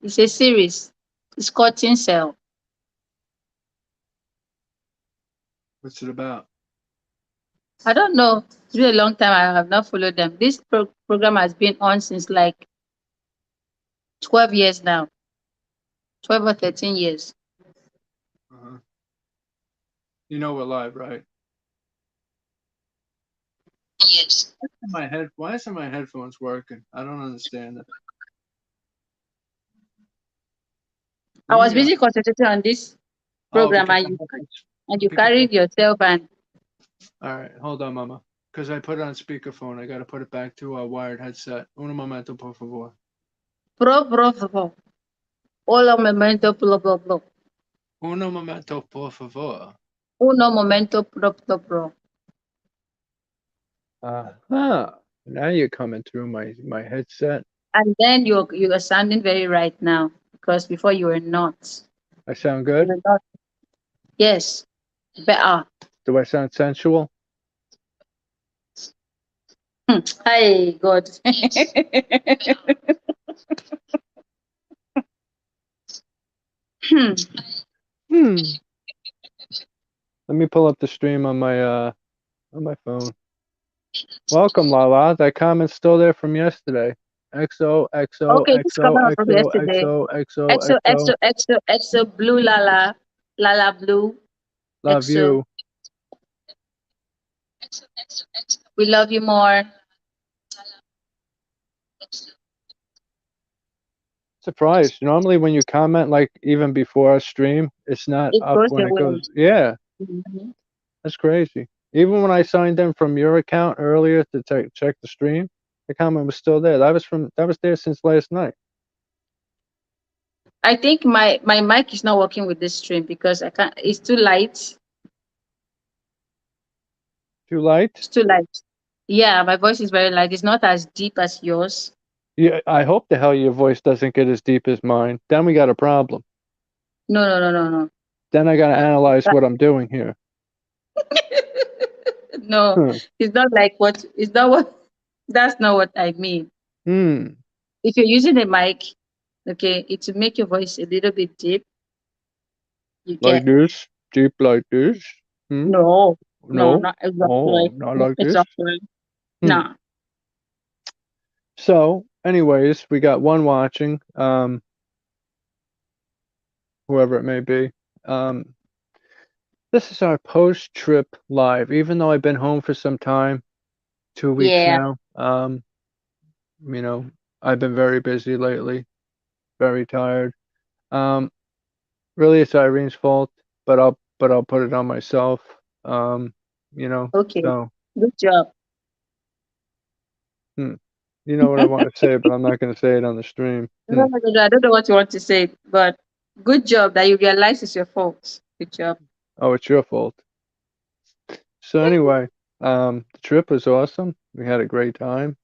It's a series. It's called Teen Cell. What's it about? I don't know. It's been a long time. I have not followed them. This program has been on since like 12 years now, 12 or 13 years. Uh-huh. You know we're live, right? Yes. Why isn't my headphones working? I don't understand it. I What do was you got? busy concentrating on this Oh, program, because and I you have this. and you Because carried yourself and all right, hold on, Mama. Because I put it on speakerphone, I gotta put it back to a wired headset. Un momento, por favor. pro. Hola momento pro. Uno momento, por favor. Uno momento pro. Huh. Now you're coming through my headset. And then you are sounding very right now because before you were not. I sound You good? were not. Yes, better. Do I sound sensual? Hi, God. Hmm. Hmm. Let me pull up the stream on my phone. Welcome, Lala. That comment's still there from yesterday. XO, XO, Okay, this XO, comment from XO, yesterday. XO, XO, EXO, XO. blue Lala blue, Love EXO. you. We love you more. Surprised. Normally, when you comment, like even before a stream, it's not It up goes when it away. goes. Yeah, Mhm. that's crazy. Even when I signed in from your account earlier to check the stream, the comment was still there. That was there since last night. I think my mic is not working with this stream because I can't. It's too light. Too light? It's too light. Yeah, my voice is very light. It's not as deep as yours. Yeah, I hope the hell your voice doesn't get as deep as mine. Then we got a problem. No. Then I gotta analyze That- what I'm doing here. no, Huh. it's not like what. It's not what. That's not what I mean. Hmm. If you're using a mic, okay, it will make your voice a little bit deep. You Like get this? Deep like this? Hmm? no, no, No? not Oh, exactly. not Not like this? exactly. Hmm. No. So, anyways, we got one watching, whoever it may be. Um, this is our post-trip live. Even though I've been home for some time, 2 weeks Yeah. now. You know, I've been very busy lately, very tired. Um, really, it's Irene's fault, but I'll put it on myself. Um, you know, Okay. so Good job. hmm, you know what I want to say, but I'm not going to say it on the stream. Hmm. No. I don't know what you want to say, but good job that you realize it's your fault. Good job. Oh, it's your fault. So anyway, the trip was awesome. We had a great time.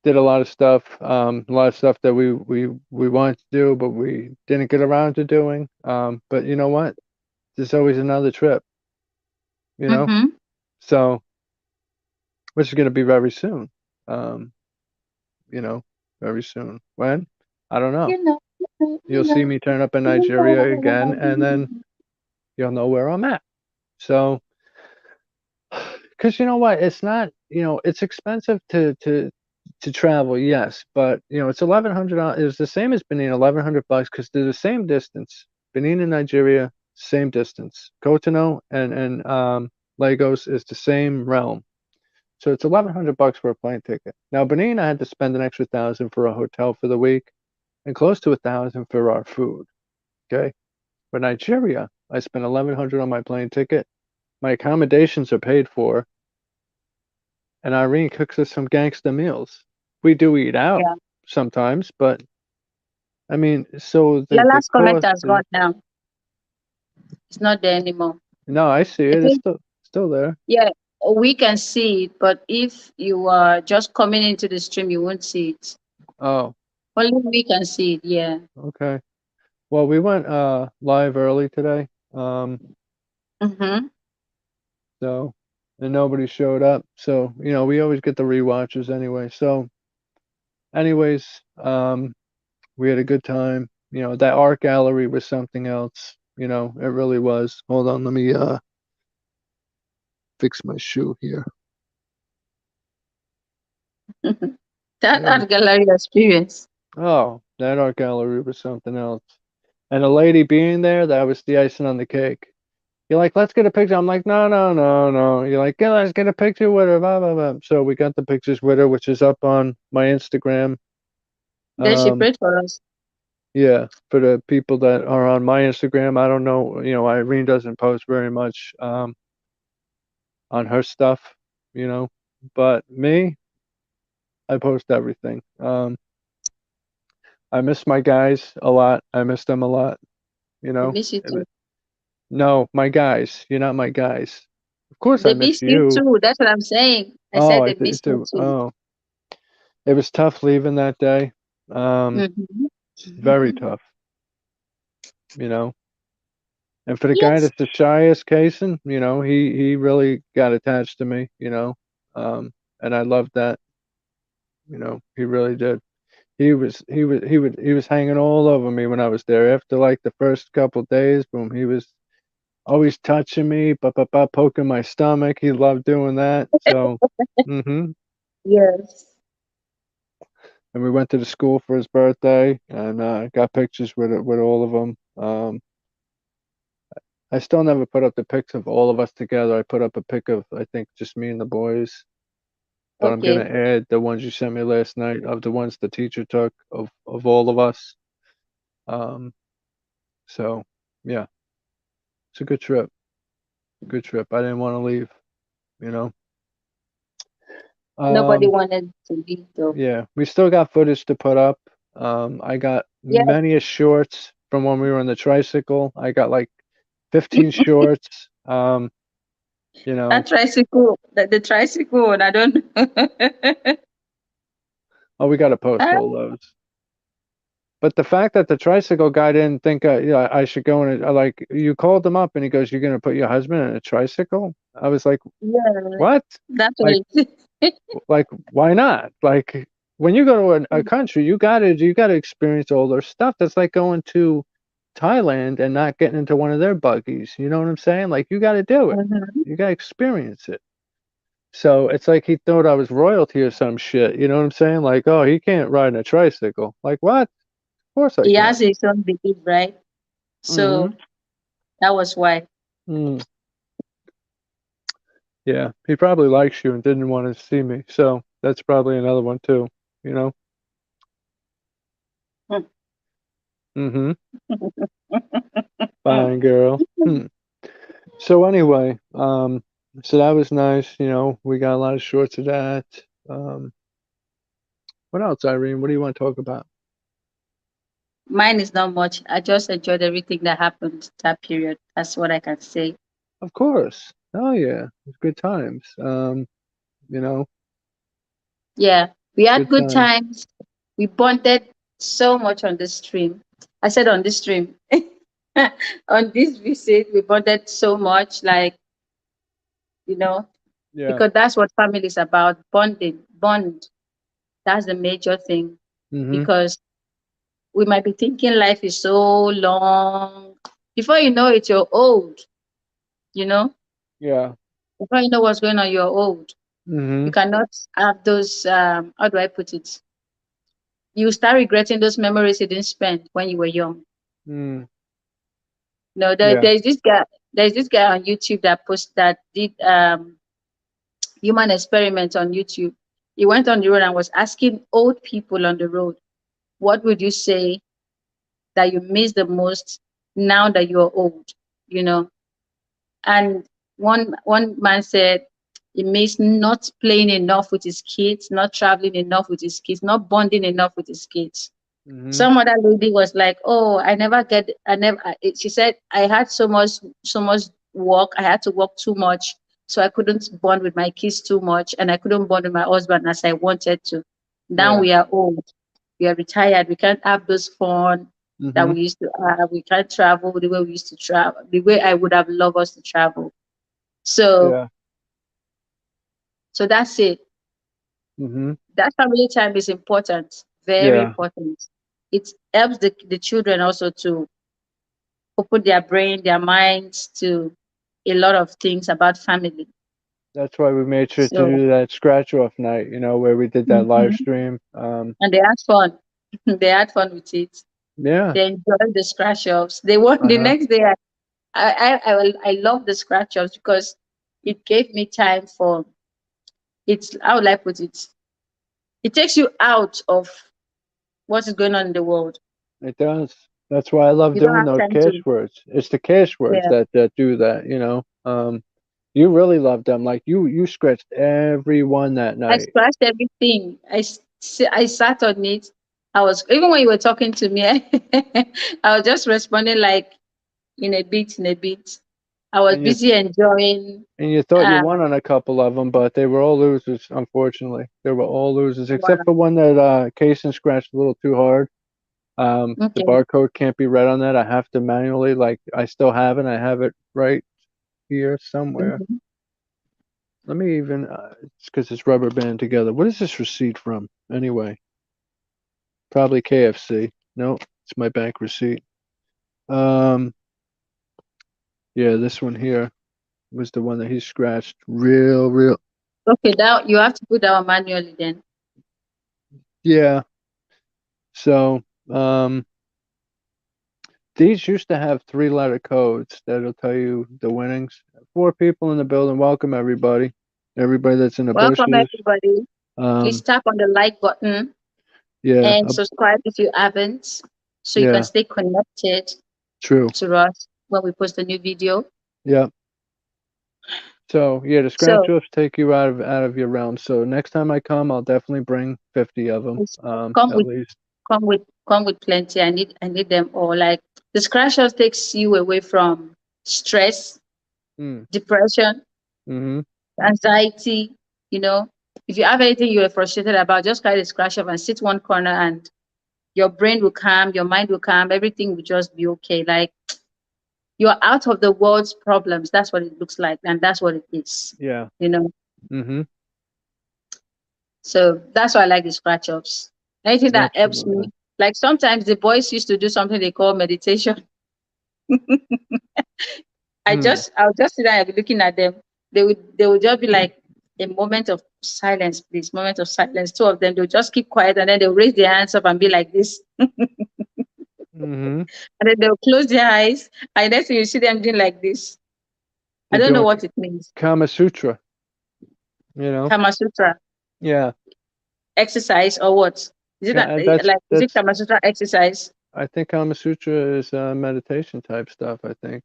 Did a lot of stuff that we wanted to do, but we didn't get around to doing. But you know what? There's always another trip, you know? Mm-hmm. So, which is going to be very soon. Um, you know, very soon. When? I don't know. You know, You'll see me turn up in Nigeria again, and then you'll know where I'm at. So, because you know what, it's not, it's expensive to travel, yes, but it's $1,100. It's the same as Benin, $1,100 because they're the same distance. Benin and Nigeria, same distance. Cotonou and Lagos is the same realm. So it's $1,100 for a plane ticket. Now Benin, I had to spend an extra 1,000 for a hotel for the week, and close to 1,000 for our food. Okay, for Nigeria, I spent 1,100 on my plane ticket. My accommodations are paid for, and Irene cooks us some gangsta meals. We do eat out yeah. sometimes, but I mean, so Your the last comment cost has is gone now. It's not there anymore. no, I see I it. It's think still there. yeah, we can see it, but if you are just coming into the stream, you won't see it. Oh, Only we can see it. Yeah. okay. Well, we went live early today. Um, Mm-hmm. so and nobody showed up. So, we always get the rewatchers anyway. So, anyways, We had a good time. That art gallery was something else. It really was. Hold on, let me fix my shoe here. That There we art gallery experience. Oh, that art gallery was something else. And the lady being there, that was the icing on the cake. You're like, let's get a picture. I'm like, no, no, no, no. You're like, yeah, let's get a picture with her. Blah, blah, blah. So we got the pictures with her, which is up on my Instagram. Then she Um, prayed for us. yeah, for the people that are on my Instagram, I don't know. Irene doesn't post very much on her stuff, you know, but me, I post everything. I miss my guys a lot. I miss them a lot, you They know. miss you too. No, my guys. You're not my guys. Of course, I They miss miss you you. too. That's what I'm saying. I Oh, said I they think miss you too. too. Oh, it was tough leaving that day. Hmm. Very tough, you know. And for the guy Yes. that's the shyest, Kason, he really got attached to me, um, and I loved that. He really did. He was hanging all over me when I was there. After like the first couple days, boom, he was always touching me, poking my stomach. He loved doing that. So, hmm Yes. and we went to the school for his birthday and got pictures with all of them. I still never put up the pics of all of us together. I put up a pic of I think just me and the boys, but I'm gonna Okay. add the ones you sent me last night of the ones the teacher took of all of us. Um, so yeah, it's a good trip. Good trip. I didn't want to leave. You know. Nobody Um, wanted to leave though. yeah, we still got footage to put up. I got Yeah. many a shorts from when we were on the tricycle. I got like 15 shorts. You know, That tricycle, the tricycle one, I don't know. oh, we got to post Ah, all those. But the fact that the tricycle guy didn't think I should go in it, like you called him up and he goes, "You're gonna put your husband in a tricycle?" I was like, yeah, "What? that's Like, right. why not? Like, when you go to a country, you gotta experience all their stuff. That's like going to Thailand and not getting into one of their buggies. You know what I'm saying? Like, you got to do it. Mhm. You got to experience it." So it's like he thought I was royalty or some shit. You know what I'm saying? Like, oh, he can't ride in a tricycle. Like, what? Of course I He can. has his own belief, right? So Mm-hmm. that was why. Mm. Yeah, he probably likes you and didn't want to see me. So that's probably another one too. You know. Hmm. Mm-hmm. Fine girl. Hmm. So anyway, so that was nice. We got a lot of shorts of that. Um, what else, Irene? What do you want to talk about? Mine is not much. I just enjoyed everything that happened that period. That's what I can say. Of course. Oh yeah, it's good times. You know, Yeah, we had good good times. times. We bonded so much on this stream. I said on this stream. On this visit, we bonded so much, like, you know, Yeah. because that's what family is about, bonding, bond. That's the major thing. Mm-hmm. Because we might be thinking life is so long. Before you know it, you're old, you know? Yeah. Before you know what's going on, you're old. Mm-hmm. You cannot have those, how do I put it? You start regretting those memories you didn't spend when you were young. Mm. No, Yeah. there's this guy on YouTube that did human experiments on YouTube. He went on the road and was asking old people on the road, what would you say that you miss the most now that you're old? You know, and one man said he missed not playing enough with his kids, not traveling enough with his kids, not bonding enough with his kids. Mm-hmm. Some other lady was like, "Oh, I never." She said, "I had so much work. I had to work too much, so I couldn't bond with my kids too much, and I couldn't bond with my husband as I wanted to. Now Yeah. we are old, we are retired. We can't have those fun that Mm-hmm. we used to have. We can't travel the way we used to travel, the way I would have loved us to travel. So, Yeah. so that's it. Mm-hmm. That family time is important, very Yeah. important. it helps the children also to open their brain, their minds to a lot of things about family. That's why we made sure to So, do that scratch off night, where we did that live mhm. stream. And they had fun. They had fun with it. Yeah. They enjoyed the scratch offs. They won the Uh-huh. next day. I love the scratch offs because it gave me time for it's how would I put it? It takes you out of what is going on in the world. It does. That's why I love You don't doing have those time cash to, words. It's the cash words yeah. that do that. You really love them. Like you scratched every one that I night. scratched everything. I sat on it. I was even when you were talking to me, I was just responding like in a bit, in a bit. I was And you busy enjoying. and you thought you Uh, won on a couple of them, but they were all losers, unfortunately. They were all losers, except wow. for one that Kaysen scratched a little too hard. The Okay. barcode can't be read on that. I have to manually, like, I still have it. I have it right here somewhere. Mhm. Let me even, it's because it's rubber band together. What is this receipt from, anyway? Probably KFC. No, it's my bank receipt. Um, yeah, this one here was the one that he scratched. Real. Okay, that you have to put that one manually then. Yeah. So, these used to have 3-letter codes that'll tell you the winnings. 4 people in the building. Welcome, everybody. Everybody that's in the Welcome bushes. everybody. Please Um, tap on the like button yeah, and subscribe if you haven't, so you can yeah, stay connected true. to us when we post a new video. Yeah. So yeah, the scratch So offs take you out of your realm. So next time I come, I'll definitely bring 50 of them, please come at with least. come with plenty. I need them all. Like the scratch offs takes you away from stress, Mm. depression, Mm-hmm. anxiety. You know, if you have anything you are frustrated about, just carry the scratch off and sit one corner, and your brain will calm, your mind will calm, everything will just be okay. Like you're out of the world's problems. That's what it looks like, and that's what it is. Yeah. You know, Mm-hmm. so that's why I like the scratch offs. Anything that helps me. Absolutely. Like sometimes the boys used to do something they call meditation. Hmm. I'll just sit there and be looking at them. They would just be like a moment of silence, please, moment of silence. Two of them, they'll just keep quiet and then they'll raise their hands up and be like this. Mm-hmm. And then they'll close their eyes. And next thing you see them doing like this. I They're don't know doing what it means. Kama Sutra, you know? Kama Sutra Yeah. exercise or what? Is it that That's like is it that's Kama Sutra exercise? I think Kama Sutra is meditation type stuff, I think.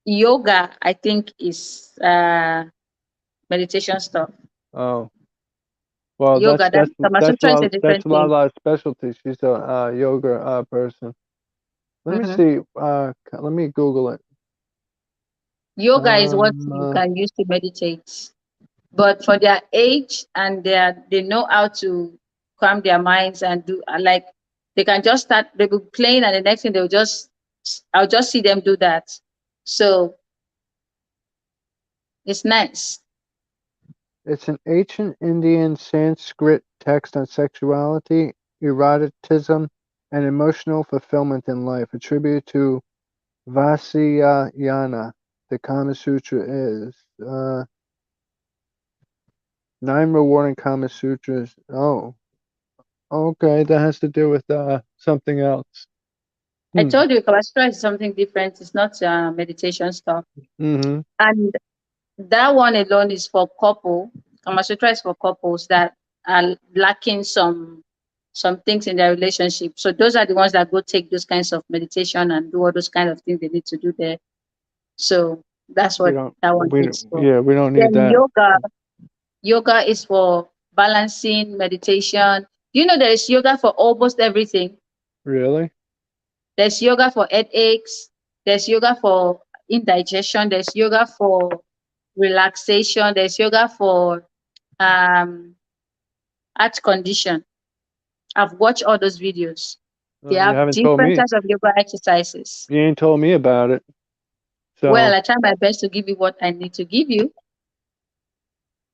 Yoga, I think, is meditation stuff. Oh. Well, Yoga, that Kama Sutra is a That's different thing. Lala's specialty. She's a yoga person. Let me Mhm. see. Let me Google it. Yoga is what Um, you uh, can use to meditate. But for their age and they know how to calm their minds and do like they can just start they will playing and the next thing I'll just see them do that. So it's nice. it's an ancient Indian Sanskrit text on sexuality, eroticism, and emotional fulfillment in life, attributed to Vasyayana. The Kama Sutra is 9 rewarding Kama Sutras. Oh, okay, that has to do with something else. I Hmm. told you Kama Sutra is something different. It's not meditation stuff. Mm-hmm. And that one alone is for couple. Kama Sutra is for couples that are lacking some things in their relationship. So those are the ones that go take those kinds of meditation and do all those kind of things they need to do there. So that's We what don't. that one is for. Yeah, we don't need Then that. yoga is for balancing, meditation. You know, there is yoga for almost everything. Really? There's yoga for headaches. There's yoga for indigestion. There's yoga for relaxation. There's yoga for um, heart condition. I've watched all those videos. They You have haven't told different me. types of yoga exercises. You ain't told me about it. Well, So I try my best to give you what I need to give you.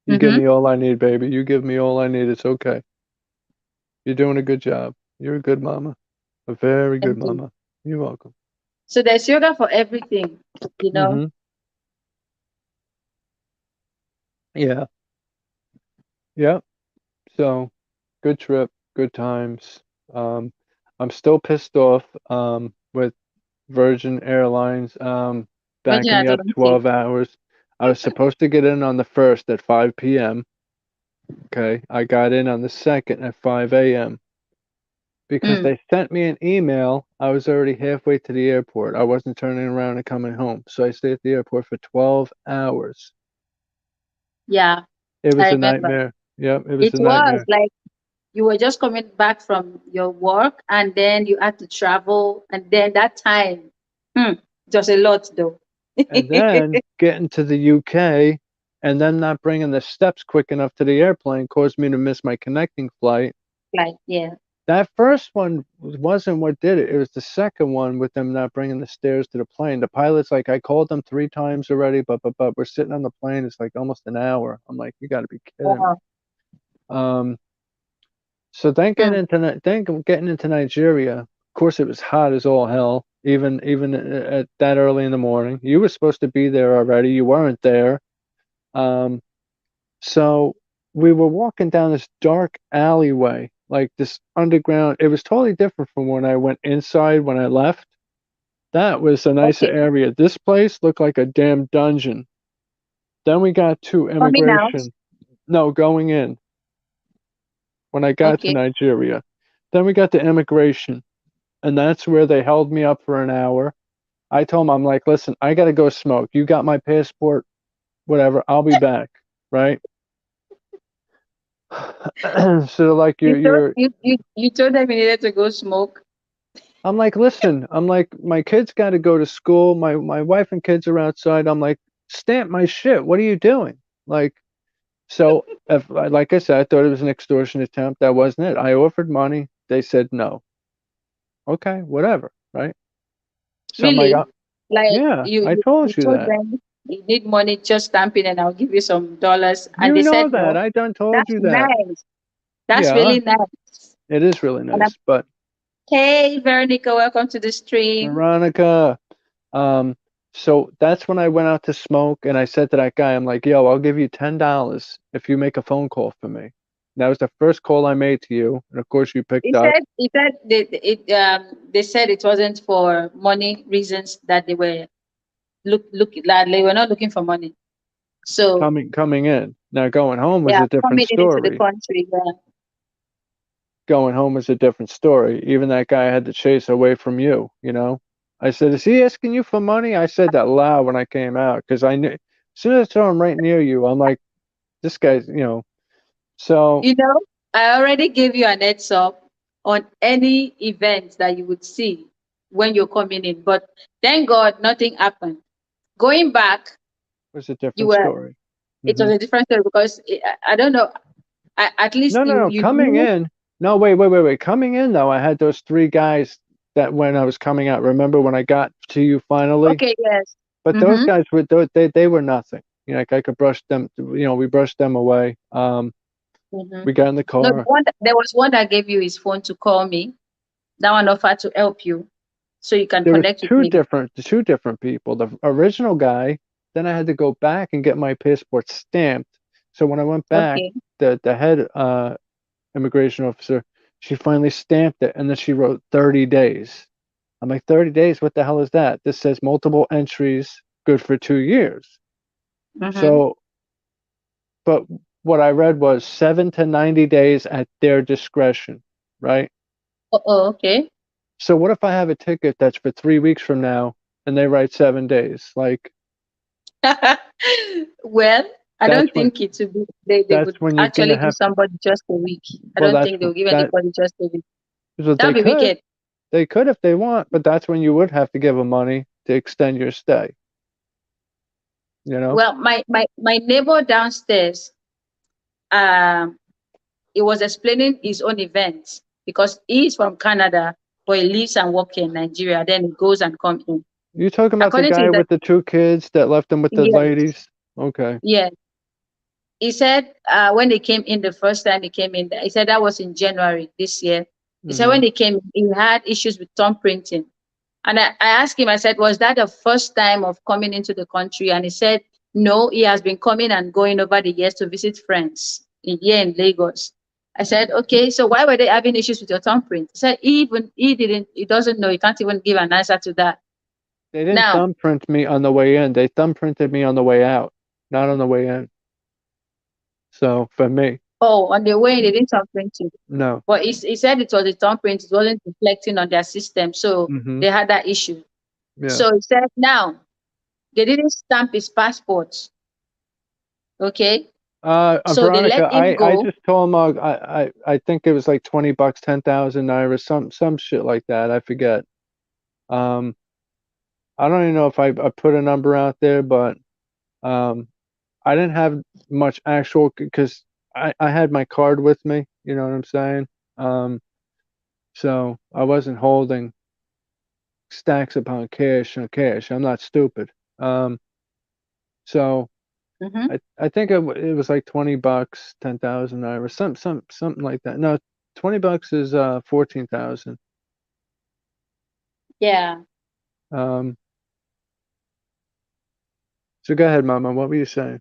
you give Mm-hmm. me all I need, baby. You give me all I need. It's okay. You're doing a good job. You're a good mama. A very good Indeed. mama. You're welcome. So there's yoga for everything, you know. Mm-hmm. Yeah. Yeah. So good trip, good times. Um, I'm still pissed off with Virgin Airlines Virgin backing me up Atlantic. 12 hours. I was supposed to get in on the 1st at 5 p.m. Okay, I got in on the 2nd at 5 a.m. because Mm, they sent me an email. I was already halfway to the airport. I wasn't turning around and coming home. So I stayed at the airport for 12 hours. yeah, It was I a remember. nightmare. Yep, it was It a was nightmare. like you were just coming back from your work and then you had to travel, and then that time, it was a lot though. And then getting to the UK and then not bringing the steps quick enough to the airplane caused me to miss my connecting flight. Like, yeah. That first one wasn't what did it. It was the second one with them not bringing the stairs to the plane. The pilot's like, I called them 3 times already, but we're sitting on the plane. It's like almost an hour. I'm like, you got to be kidding me. Wow. Um, so then Mm, getting into Nigeria. Of course, it was hot as all hell. Even at that early in the morning, you were supposed to be there already. You weren't there. Um, So we were walking down this dark alleyway, like this underground. It was totally different from when I went inside when I left. That was a nicer okay. area. This place looked like a damn dungeon. Then we got to Coming out. immigration. No, going in when I got to Okay. Nigeria. Then we got to immigration, and that's where they held me up for an hour. I told them, I'm like, listen, I got to go smoke. You got my passport, whatever. I'll be back, right? So like You told them you needed to go smoke. I'm like, listen, I'm like, my kids got to go to school. My wife and kids are outside. I'm like, stamp my shit. What are you doing? Like, so if like I said, I thought it was an extortion attempt. That wasn't it. I offered money. They said no. Okay, whatever, right? So I'm like, Really? Like yeah, I you told you told that. them you need money, just stamp it and I'll give you some dollars. And You they know said that. no. I done told That's you that. nice. That's Yeah, really nice. it is really And I'm, nice. But hey, Veronica, welcome to the stream. Veronica, Um, so that's when I went out to smoke and I said to that guy, I'm like, yo, I'll give you $10 if you make a phone call for me. That was the first call I made to you, and of course you picked up. He said they said it wasn't for money reasons that they were that they were not looking for money. So Coming in. Now going home was yeah, a different coming into the story. country. Yeah. Going home was a different story. Even that guy had to chase away from you, you know? I said, is he asking you for money? I said that loud when I came out because I knew as soon as I saw him right near you, I'm like, this guy's, so You know, I already gave you an heads up on any event that you would see when you're coming in, but thank God nothing happened. Going back, it was a you different were story. it was Hmm. a different story because I don't know. At least No, no, no. you Coming knew. in. No, wait. Coming in though, I had those three guys that when I was coming out. Remember when I got to you finally? Okay, yes. But those Mm-hmm. guys were they were nothing. Like I could brush them. We brushed them away. Mm-hmm. We got in the No, car. there was one that gave you his phone to call me. That one offered to help you so you can There was connect with me. two different people. The original guy. Then I had to go back and get my passport stamped. So when I went back, Okay. the head immigration officer, she finally stamped it, and then she wrote 30 days. I'm like, 30 days? What the hell is that? This says multiple entries, good for 2 years. Mm-hmm. So, but what I read was 7 to 90 days at their discretion, right? Oh, okay. So, what if I have a ticket that's for 3 weeks from now and they write 7 days? Like, Well, I that's don't when think it would be, they that's would when you're actually gonna give have to. somebody just a week. I Well, don't that's think they'll give that anybody just a week. is what That'll they be could. wicked. They could if they want, but that's when you would have to give them money to extend your stay. You know? Well, my neighbor downstairs, um, he was explaining his own events because he's from Canada, but he lives and works in Nigeria. Then he goes and come in. You talking about the According to guy that, with the two kids that left him with the yes, ladies? Okay. yes. He said when they came in the first time he came in, he said that was in January this year. He said when Mhm. he came, he had issues with thumb printing. And I asked him, I said, was that the first time of coming into the country? And he said, no, he has been coming and going over the years to visit friends here in Lagos. I said, okay, so why were they having issues with your thumbprint? He said, he doesn't know, he can't even give an answer to that. They didn't Now, thumbprint me on the way in. They thumbprinted me on the way out, not on the way in. So for me, oh, on the way, they didn't thumbprint you. no. But he said it was a thumbprint, it wasn't reflecting on their system. So Mhm. they had that issue. Yeah. So he said, now, they didn't stamp his passport. Okay. So they Veronica, let him I go. just told him I think it was like 20 bucks, 10,000 naira, some shit like that. I forget. Um, I don't even know if I put a number out there, but um, I didn't have much actual because I had my card with me. You know what I'm saying? Um, so I wasn't holding stacks upon cash and cash. I'm not stupid. So Mhm. I think it was like 20 bucks, 10,000 naira, something like that. No, 20 bucks is 14,000. Yeah. Um, so go ahead, Mama. What were you saying?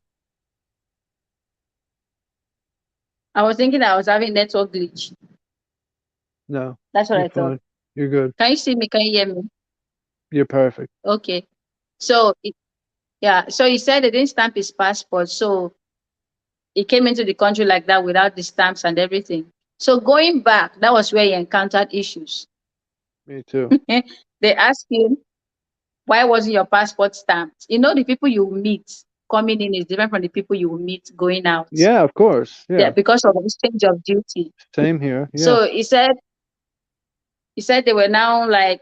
I was thinking I was having network glitch. No, That's what you're I thought. fine. You're good. Can you see me? Can you hear me? You're perfect. Okay. So yeah. So he said they didn't stamp his passport. So he came into the country like that without the stamps and everything. So going back, that was where he encountered issues. Me too. They asked him, why wasn't your passport stamped? You know, the people you meet coming in is different from the people you will meet going out. Yeah, of course. Yeah, Yeah. because of exchange of duty. Same here. Yeah. So he said they were now like,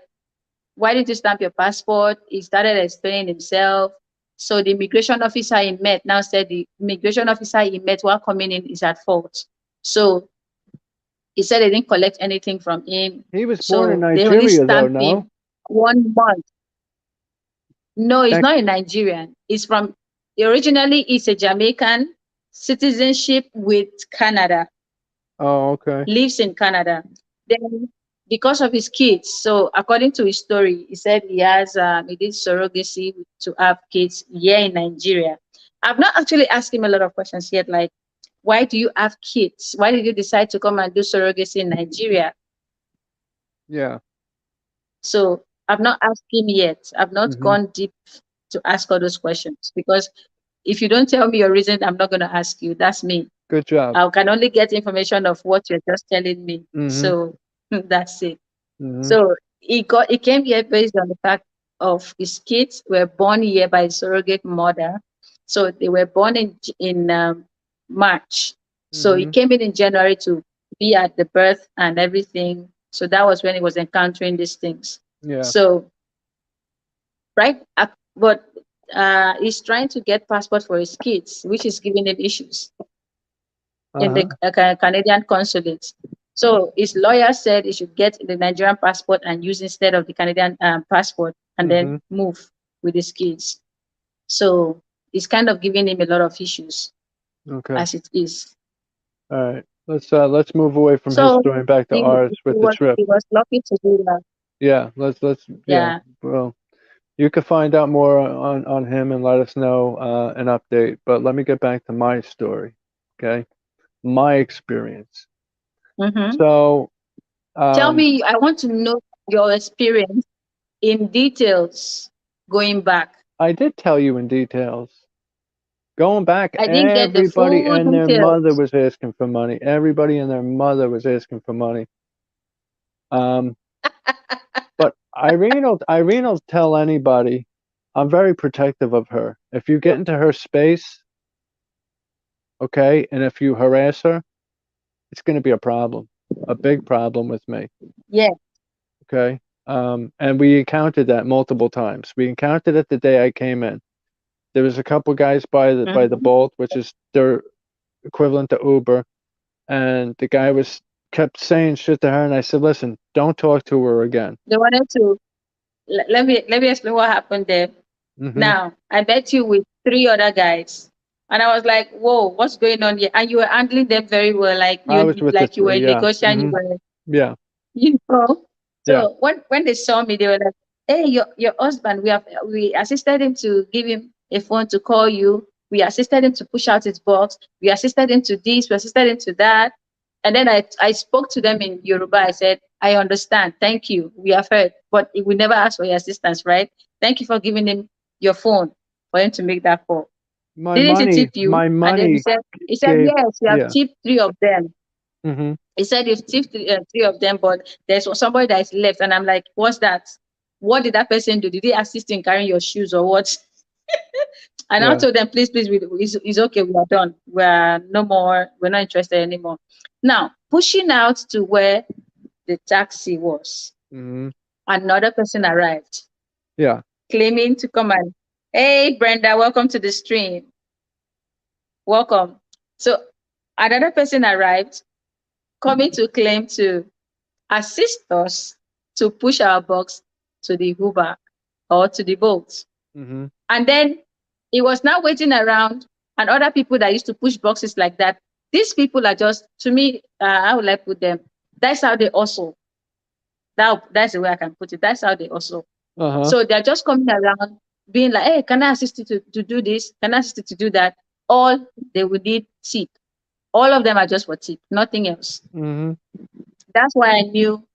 why didn't you stamp your passport? He started explaining himself. So the immigration officer he met now said the immigration officer he met while coming in is at fault. So he said they didn't collect anything from him. He was born in So they only Nigeria, though, stamped him no? 1 month. No, he's That, not a Nigerian. Originally he's a Jamaican, citizenship with Canada, oh, okay. lives in Canada. Then because of his kids, so according to his story, he said he did surrogacy to have kids here in Nigeria. I've not actually asked him a lot of questions yet, like why do you have kids? Why did you decide to come and do surrogacy in Nigeria? Yeah. So I've not asked him yet. I've not Hmm. gone deep to ask all those questions because if you don't tell me your reason, I'm not going to ask you. That's me. Good job. I can only get information of what you're just telling me. Hmm. So that's it. Hmm. So he came here based on the fact of his kids were born here by his surrogate mother. So they were born in March. So he Hmm. came in January to be at the birth and everything. So that was when he was encountering these things. Yeah. So right, but he's trying to get passport for his kids, which is giving him issues in the Uh-huh. Canadian consulate. So his lawyer said he should get the Nigerian passport and use instead of the Canadian passport and Hmm. then move with his kids. So it's kind of giving him a lot of issues Okay. as it is. All right. Let's move away from his So story and back to ours with the trip. he was lucky to do that. Yeah. Yeah. Yeah. Well, you can find out more on him and let us know an update. But let me get back to my story. Okay. My experience. Mm-hmm. So, Tell um, me, I want to know your experience in details going back. I did tell you in details. Going back, I didn't get the everybody full and their mother details. was asking for money. Everybody and their mother was asking for money. Um, but Irene will tell anybody, I'm very protective of her. If you get into her space, okay, and if you harass her, it's going to be a problem, a big problem with me. Yeah. Okay. And we encountered that multiple times. We encountered it the day I came in. There was a couple guys by the Mhm. Bolt, which is their equivalent to Uber, and the guy was kept saying shit to her, and I said, "Listen, don't talk to her again." They wanted to let me explain what happened there. Hmm. Now, I met you with three other guys. And I was like, whoa, what's going on here? And you were handling them very well, I was with the like you were three, a yeah. negotiant, you Hmm. were Yeah. you know. Yeah. So when they saw me, they were like, "Hey, your husband, we assisted him to give him a phone to call you. We assisted him to push out his box. We assisted him to this. We assisted him to that." And then I spoke to them in Yoruba. I said, "I understand. Thank you. We have heard, but we never asked for your assistance, right? Thank you for giving him your phone for him to make that call. Didn't he tip you?" My And then money he said, gave, "Yes, you have yeah. tipped 3 of them." Mm-hmm. He said you've tipped 3 of them, but there's somebody that is left. And I'm like, "What's that? What did that person do? Did they assist in carrying your shoes or what?" And I Yeah. told them, please, it's okay. We are done. We're no more. We're not interested anymore. Now, pushing out to where the taxi was, Mm-hmm. another person arrived, Yeah. claiming to come and, "Hey, Brenda, welcome to the stream. Welcome." So another person arrived, coming to claim to assist us to push our box to the Uber or to the boat. Mm-hmm. And then he was now waiting around, and other people that used to push boxes like that. These people are just, to me, how would I put them? That's how they also. That's the way I can put it. That's how they also. Uh-huh. So they're just coming around, being like, "Hey, can I assist you to do this? Can I assist you to do that?" All they would need tip. All of them are just for tip, nothing else. Mm-hmm. That's why I knew,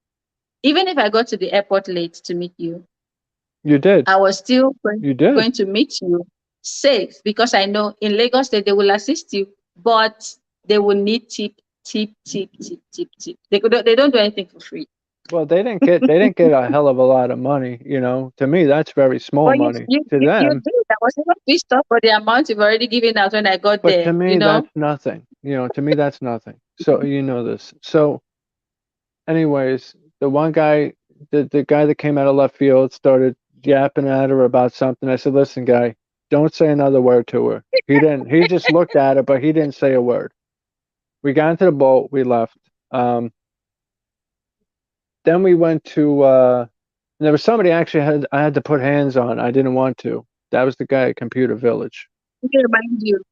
even if I got to the airport late to meet you, You did. I was still You did. going to meet you safe, because I know in Lagos State they will assist you, but they will need tip, tip, tip, tip, tip, tip. They don't do anything for free. Well, they didn't get a hell of a lot of money, you know. To me, that's very small But you money. you To you, you them, did. I was even pissed off for the amount you've already given out when I got but to there. You me, know. that's nothing. You know, to me, that's nothing. So you know this. So, anyways, the one guy, the guy that came out of left field started yapping at her about something. I said, "Listen, guy, don't say another word to her." He didn't. He just looked at her, but he didn't say a word. We got into the boat. We left. Then we went to there was somebody actually I had to put hands on. I didn't want to. That was the guy at Computer Village. Let me remind you,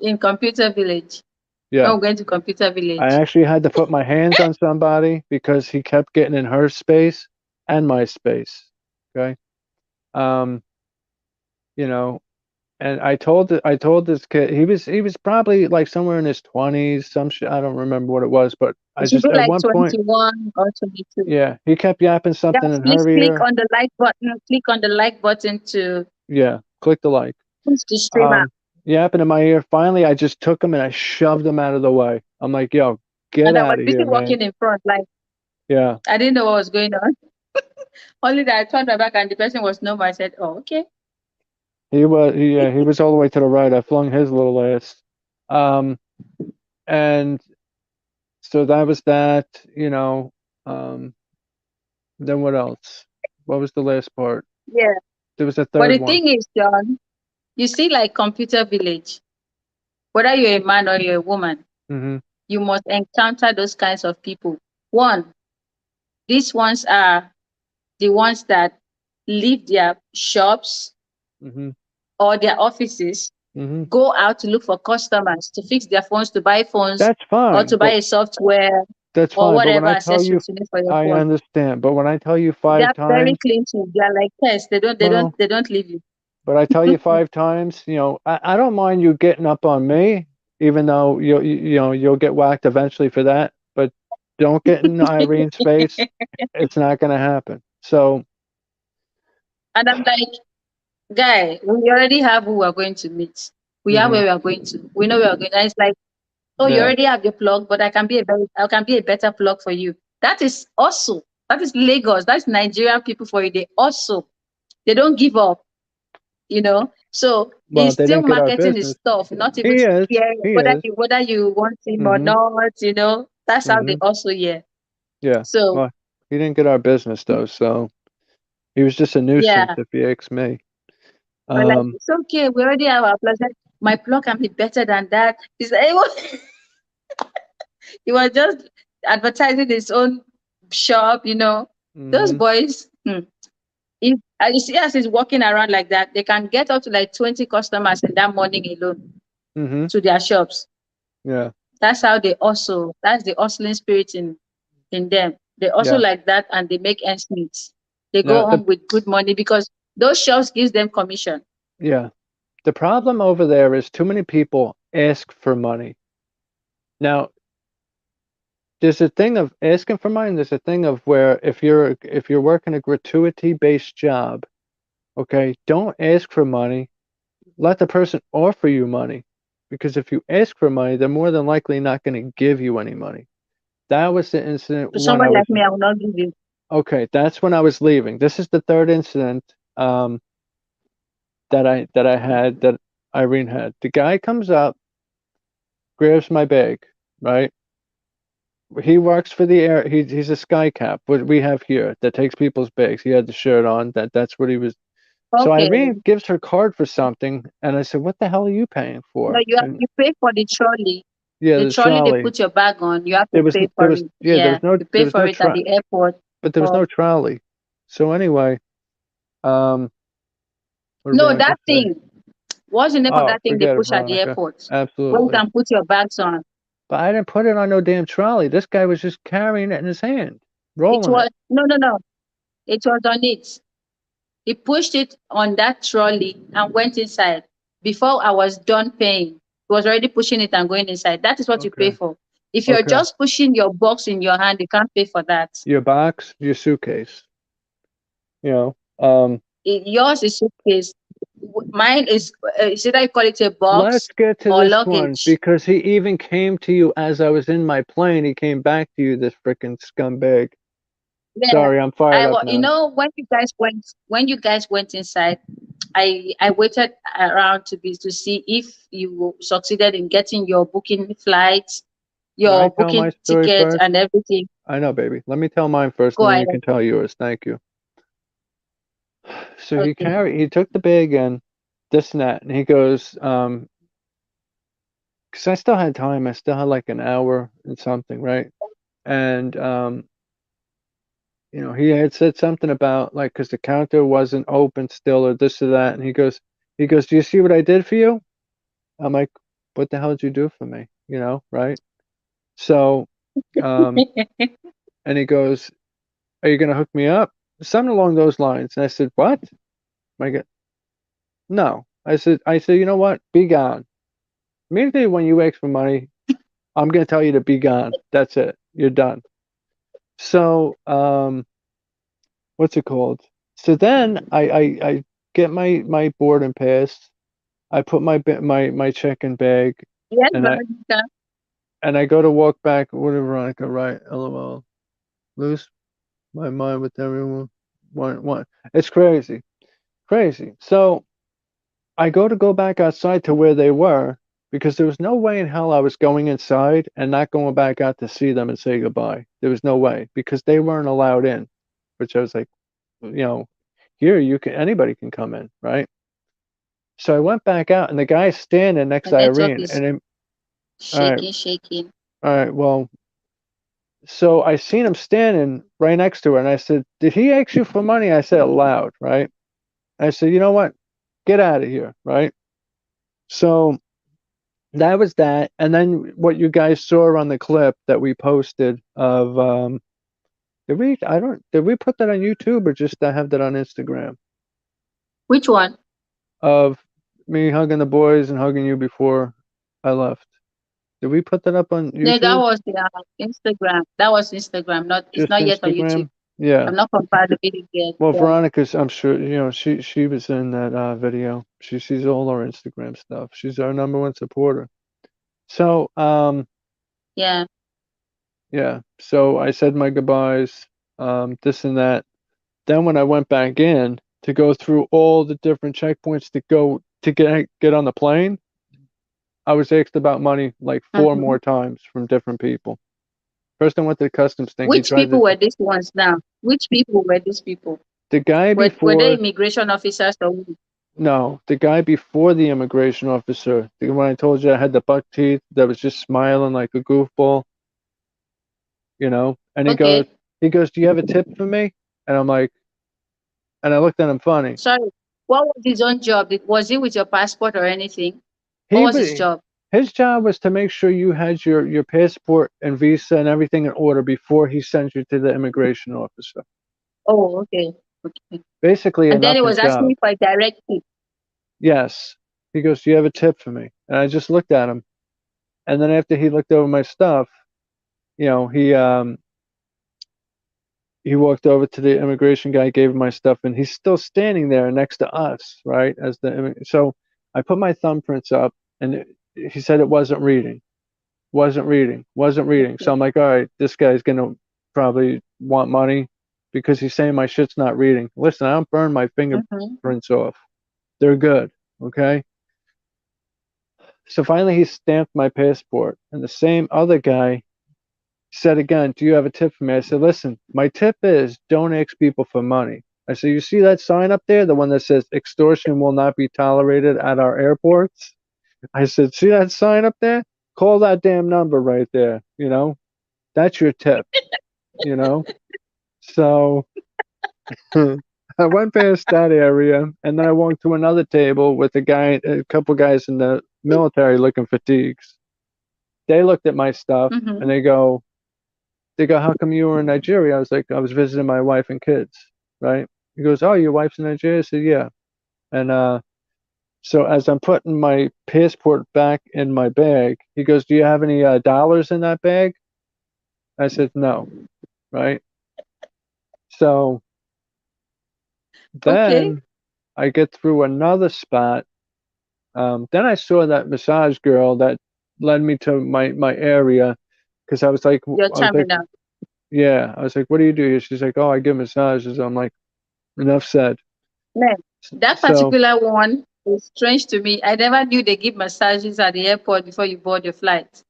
in Computer Village. Yeah. Oh, going to Computer I Village. actually had to put my hands on somebody because he kept getting in her space and my space. Okay. Um, you know, and I told this kid he was probably like somewhere in his 20s, some shit, I don't remember what it was, but I It should just be at like one point, 21 or 22. yeah, he kept yapping something Guys, in please her click ear. on the like button. Click on the like button to Yeah, click the like. push the stream out. Yapping in my ear. Finally, I just took him and I shoved him out of the way. I'm like, yo, get And I out was of busy here, man. walking in front, like Yeah. I didn't know what was going on. Only that I turned my back and the person was normal. I said, "Oh, okay." He was all the way to the right. I flung his little ass. Um, and so that was that, you know. Um, then what else? What was the last part? Yeah. There was a But third the one. thing is, John, you see, like Computer Village, whether you're a man or you're a woman, Mm-hmm. you must encounter those kinds of people. One, these ones are the ones that leave their shops Mm-hmm. or their offices, Mm-hmm. go out to look for customers to fix their phones, to buy phones, That's or fine, to buy but a software that's or fine. But when whatever I tell you, accessories you need for your I phone. understand. But when I tell you They five are very times, clean too. They are like pests. well, They don't leave you. but I tell you five times, you know, I don't mind you getting up on me, even though you know you'll get whacked eventually for that. But don't get in Irene's face. It's not going to happen. So, And I'm like, guy, we already have who we're going to meet. We are hmm, where we are going to. We know we are going. And it's like, oh, you yeah, already have your plug, but I can be a better plug for you. That is also, that is Lagos. That's Nigerian people for you. They don't give up, you know. So well, he's they still didn't get our marketing his business. stuff, not even He to is, care he is. whether you want him or Hmm, not, you know. That's how hmm, they also, yeah. yeah. So Well, he didn't get our business though, so he was just a nuisance yeah. if you ask me. But like, Um, it's okay. We already have our plug. My plug can be better than that. He's like, he was just advertising his own shop, you know. Those hmm, boys, if you see as he's walking around like that, they can get up to like 20 customers in that morning alone hmm, to their shops. yeah, That's how they also, that's the hustling spirit in them. They also Yeah. like that, and they make ends meet. They go Now, home with good money because those shops gives them commission. yeah, the problem over there is too many people ask for money. Now, there's a thing of asking for money, and there's a thing of where if you're working a gratuity-based job, okay, don't ask for money. Let the person offer you money, because if you ask for money, they're more than likely not going to give you any money. That was the incident To when I somebody was like me, I will not give you. okay. That's when I was leaving. This is the third incident that I had that Irene had. The guy comes up, grabs my bag, right? He works for the air. He's a sky cap, what we have here, that takes people's bags. He had the shirt on. That's what he was. So Okay. Irene gives her card for something, and I said, "What the hell are you paying No, for?" you have And to pay for the trolley. yeah, The the trolley they trolley. put your bag on, you have to pay for it. Yeah, Yeah, you there pay was for no it at try, the airport. but there was Or no trolley. So anyway, um, what did no, Veronica that say? thing. What's the name of Oh, that thing they forget it, push at the Veronica. airport? Where you Absolutely. can put your bags on. But I didn't put it on no damn trolley. This guy was just carrying it in his hand, It rolling it. was no. It was on it. He pushed it on that trolley and went inside. Before I was done paying, he was already pushing it and going inside. That is what you pay Okay. for. If you're Okay. just pushing your box in your hand, you can't pay for that. Your box, your suitcase. You know. Yours is suitcase. Mine is should I call it a Let's box get to or this one luggage? because he even came to you as I was in my plane. He came back to you, this freaking scumbag. Yeah. Sorry, I'm fired up You now. know, when you guys went inside, I waited around to see if you succeeded in getting your booking flights, Can I your tell booking my story tickets first? and everything. I know, baby. Let me tell mine first, Go and then you ahead. can tell yours. Thank you. So Okay. he took the bag in, this and that, and he goes, because I still had time. I still had like an hour and something, right? And you know, he had said something about like because the counter wasn't open still or this or that, and he goes, "Do you see what I did for you?" I'm like, "What the hell did you do for me?" You know, right? So, um, and he goes, "Are you gonna hook me up?" Something along those lines. And I said, "What?" I go, "No." I said, "You know what? Be gone." Immediately when you ask for money, I'm gonna tell you to be gone. That's it. You're done. So, what's it called? So then I get my boarding pass. I put my check-in bag, Yes, and Veronica. I go to walk back. What did Veronica write? LOL. Lose my mind with everyone. One. It's crazy, crazy. So I go back outside to where they were because there was no way in hell I was going inside and not going back out to see them and say goodbye. There was no way because they weren't allowed in. Which I was like, you know, here you can anybody can come in, right? So I went back out and the guy's standing next The to network Irene is and then, all right, shaking. all right, well, so I seen him standing right next to her and I said, "Did he ask you for money?" I said it loud, right? I said, "You know what? Get out of here," right? So that was that. And then what you guys saw on the clip that we posted of did we put that on YouTube or just have that on Instagram? Which one? Of me hugging the boys and hugging you before I left. Did we put that up on No, that YouTube? was Instagram. That was Instagram. Not it's Just not yet on YouTube. Instagram? Yeah. I'm not compiled the video yet. Well, Yeah. Veronica's, I'm sure, you know, she was in that video. She sees all our Instagram stuff. She's our number one supporter. So, Yeah. yeah. So I said my goodbyes, this and that. Then when I went back in to go through all the different checkpoints to go to get on the plane, I was asked about money like 4 Mhm. more times from different people. First I went to the customs thing. He Which tried people to were these ones now? Which people were these people? the guy Were they before immigration officers or who? no, the guy before the immigration officer, the one I told you I had the buck teeth that was just smiling like a goofball, you know, and Okay. he goes, "Do you have a tip for me?" And I'm like, and I looked at him funny. Sorry. What was his own job? Was he with your passport or anything? What He was his was job? His job was to make sure you had your passport and visa and everything in order before he sends you to the immigration officer. Oh, okay. Okay. Basically, a And then it nothing was asking job. me for a direct tip. Yes. He goes, "Do you have a tip for me?" And I just looked at him. And then after he looked over my stuff, you know, he walked over to the immigration guy, gave him my stuff, and he's still standing there next to us, right? So I put my thumbprints up, and he said it wasn't reading, wasn't reading, wasn't reading. So I'm like, all right, this guy's gonna probably want money because he's saying my shit's not reading. Listen, I don't burn my Mm-hmm. fingerprints off; they're good, okay? So finally, he stamped my passport, and the same other guy said again, "Do you have a tip for me?" I said, "Listen, my tip is don't ask people for money." I said, "You see that sign up there, the one that says extortion will not be tolerated at our airports?" I said, "See that sign up there? Call that damn number right there. You know, that's your tip, you know?" So I went past that area, and then I walked to another table with a couple guys in the military looking fatigues. They looked at my stuff and Mm-hmm. they go, "How come you were in Nigeria?" I was like, "I was visiting my wife and kids," right? He goes, "Oh, your wife's in Nigeria?" I said, "Yeah." And so as I'm putting my passport back in my bag, he goes, "Do you have any dollars in that bag?" I said, "No," right? So Okay. then I get through another spot. Then I saw that massage girl that led me to my area because Your terminal. yeah, I was like, "What do you do here?" She's like, "Oh, I give massages." I'm like, enough said. Man, that So particular one is strange to me. I never knew they give massages at the airport before you board your flight.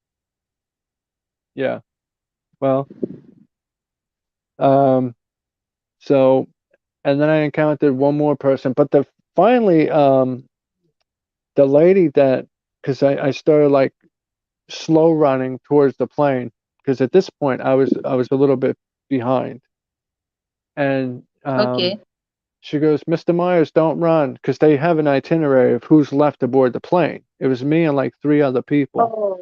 yeah, well, um, so and then I encountered one more person, but finally the lady that because I started like slow running towards the plane because at this point I was a little bit behind, and Okay. she goes, "Mr. Myers, don't run," because they have an itinerary of who's left aboard the plane. It was me and like three other people. Oh,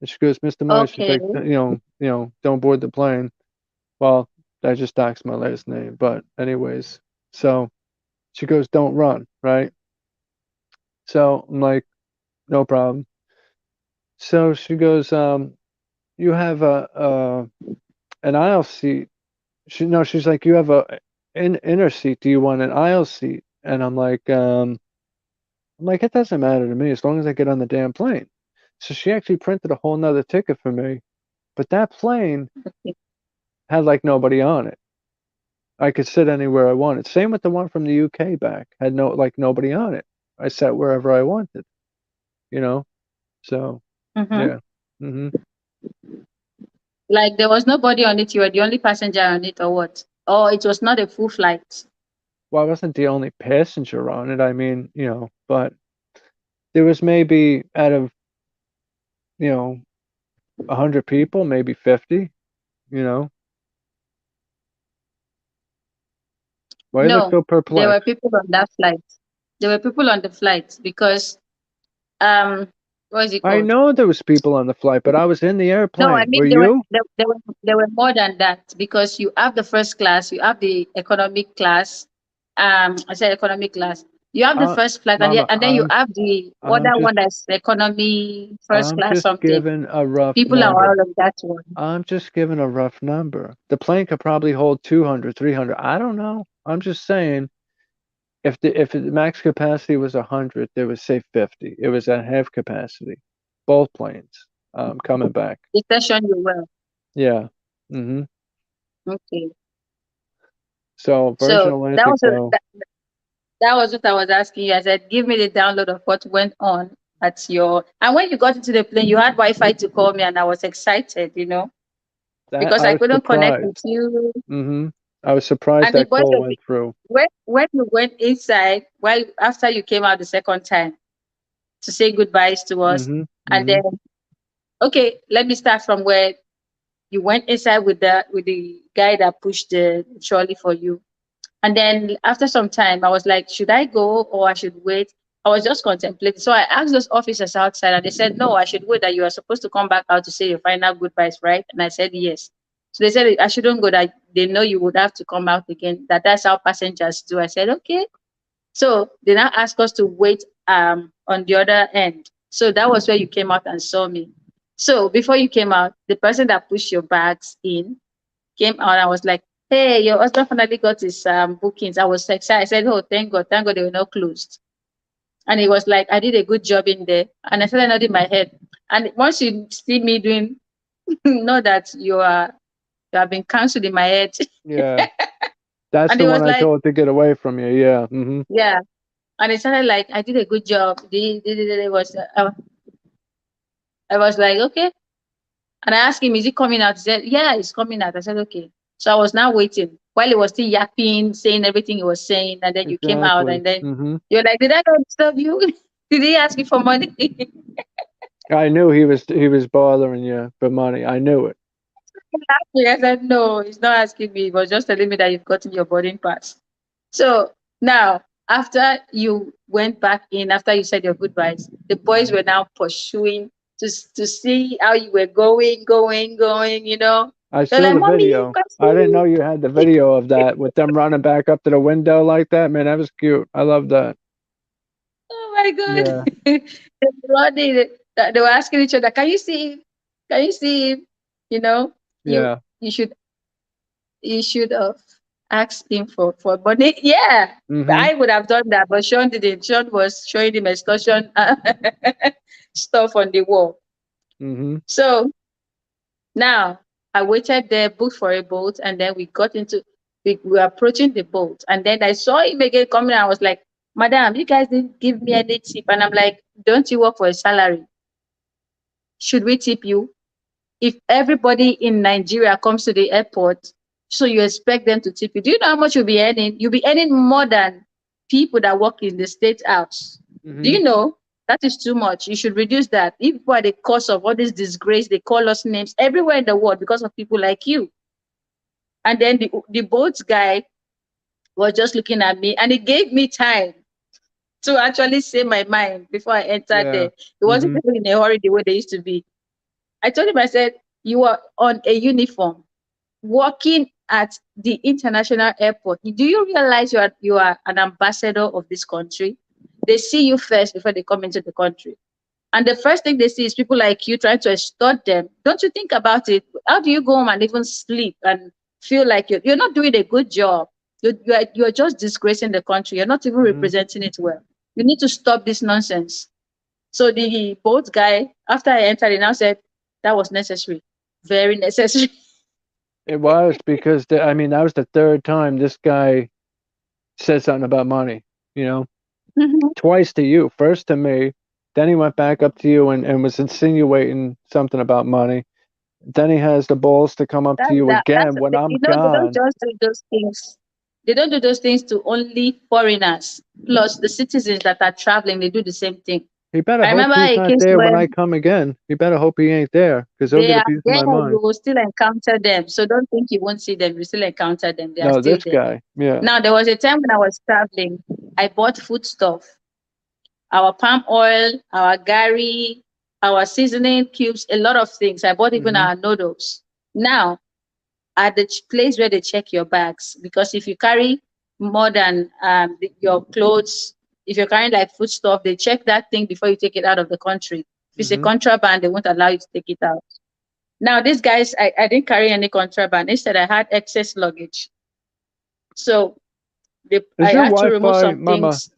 And she goes, "Mr. Myers," she's okay. like, don't board the plane." Well, I just doxed my last name, but anyways, so she goes, "Don't run," right? So I'm like, "No problem." So she goes, "You have an aisle seat." She's like, "You have a inner seat. Do you want an aisle seat?" And I'm like, "It doesn't matter to me as long as I get on the damn plane." So she actually printed a whole nother ticket for me, but that plane had like nobody on it. I could sit anywhere I wanted. Same with the one from the UK back. Had nobody on it. I sat wherever I wanted, you know? So, Mm-hmm. yeah. Hmm. Like there was nobody on it. You were the only passenger on it, or what? Or it was not a full flight. Well, I wasn't the only passenger on it. I mean, but there was maybe out of, you know, 100 people, maybe 50, you know? Why you look No, so there were perplexed? people on that flight. There were people on the flight because um, what is it I called? know there was people on the flight, but I was in the No, I airplane. Were mean you? there were more than that because you have the first class, you have the economic class. I said economic class. You have the Uh, first class, and Mama, then you have the I'm other just one that's economy first I'm class just something. giving a rough People are number. all of that one. I'm just giving a rough number. The plane could probably hold 200, 300. I don't know. I'm just saying if the max capacity was 100, there was say 50. It was at half capacity. Both planes coming back. The session you were. Yeah. Hmm. Okay. So Virgin So Atlantic though. that was what I was asking you. I said, give me the download of what went on at your. And when you got into the plane, you had Wi-Fi to call me, and I was excited, That because I I was couldn't connect with surprised. you. Hmm. I was surprised And the that boys call of went through. when you went inside, well, after you came out the second time to say goodbyes to us, Hmm. and Hmm. then okay, let me start from where you went inside with the guy that pushed the trolley for you. And then after some time, I was like, should I go or I should wait? I was just contemplating. So I asked those officers outside, and they said, no, I should wait, that you are supposed to come back out to say your final goodbyes, right? And I said, yes. So they said, I shouldn't go, that they know you would have to come out again, that's how passengers do. I said, okay. So they now asked us to wait on the other end. So that was where you came out and saw me. So before you came out, the person that pushed your bags in came out and was like, hey, your husband finally got his bookings. I was excited. I said, oh, thank God they were not closed. And he was like, I did a good job in there. And I started nodding my head. And once you see me doing, know that you have been cancelled in my head. Yeah. That's And the he one was I like, told to get away from you. Yeah. Mm-hmm. yeah. And it started like, I did a good job. I was like, okay. And I asked him, is he coming out? He said, yeah, he's coming out. I said, okay. So I was now waiting while he was still yapping, saying everything he was saying. And then you came out, Exactly. and then Mm-hmm. you're like, did I not disturb you? Did he ask you for money? I knew he was bothering you for money. I knew it. I said, no, he's not asking me. He was just telling me that you've gotten your boarding pass. So now, after you went back in, after you said your goodbyes, the boys were now pursuing to see how you were going, you know. I They're saw like, the mommy, video. come I didn't know see. you had the video of that with them running back up to the window like that. Man, that was cute. I love that. Oh my God. Yeah. They were running. They were asking each other, can you see him? Can you see him? You know, you Yeah. you should you should have asked him for money. Yeah, Mm-hmm. I would have done that, but Sean didn't. Sean was showing him extortion stuff on the wall. Mm-hmm. So now I waited there, booked for a boat, and then we got into we were approaching the boat, and then I saw him again coming. And I was like, Madam, you guys didn't give me any tip. And I'm like, don't you work for a salary? Should we tip you? If everybody in Nigeria comes to the airport, so you expect them to tip you. Do you know how much you'll be earning? You'll be earning more than people that work in the state house. Do Mm-hmm. you know? That is too much. You should reduce that. If people are the cause of all this disgrace, they call us names everywhere in the world because of people like you. And then the boat guy was just looking at me, and he gave me time to actually say my mind before I entered Yeah. there. He wasn't Mm-hmm. people in a hurry the way they used to be. I told him, I said, you are on a uniform working at the international airport. Do you realize you are an ambassador of this country? They see you first before they come into the country. And the first thing they see is people like you trying to extort them. Don't you think about it? How do you go home and even sleep and feel like you're not doing a good job? You're just disgracing the country. You're not even Mm-hmm. representing it well. You need to stop this nonsense. So the boat guy, after I entered, he now said that was necessary, very necessary. It was because I mean that was the third time this guy said something about money. You know, twice to you. First to me, then he went back up to you and was insinuating something about money. Then he has the balls to come up to you That's again when I'm they don't gone. just do those things. They don't do those things to only foreigners. Plus the citizens that are traveling, they do the same thing. He better I hope remember he's a not case there when where I come again. He better hope he ain't there because he'll they get a are piece of there, my you mind. will still encounter them. So don't think you won't see them. You still encounter them. They are No, still this there. guy. Yeah. Now there was a time when I was traveling, I bought foodstuff, our palm oil, our gari, our seasoning cubes, a lot of things. I bought even Mm-hmm. our noodles. Now at the place where they check your bags, because if you carry more than your clothes, if you're carrying like food stuff, they check that thing before you take it out of the country. If it's a Mm-hmm. contraband, they won't allow you to take it out. Now these guys, I didn't carry any contraband. Instead, I had excess luggage, so I Is your had to remove Wi-Fi, some Mama? things.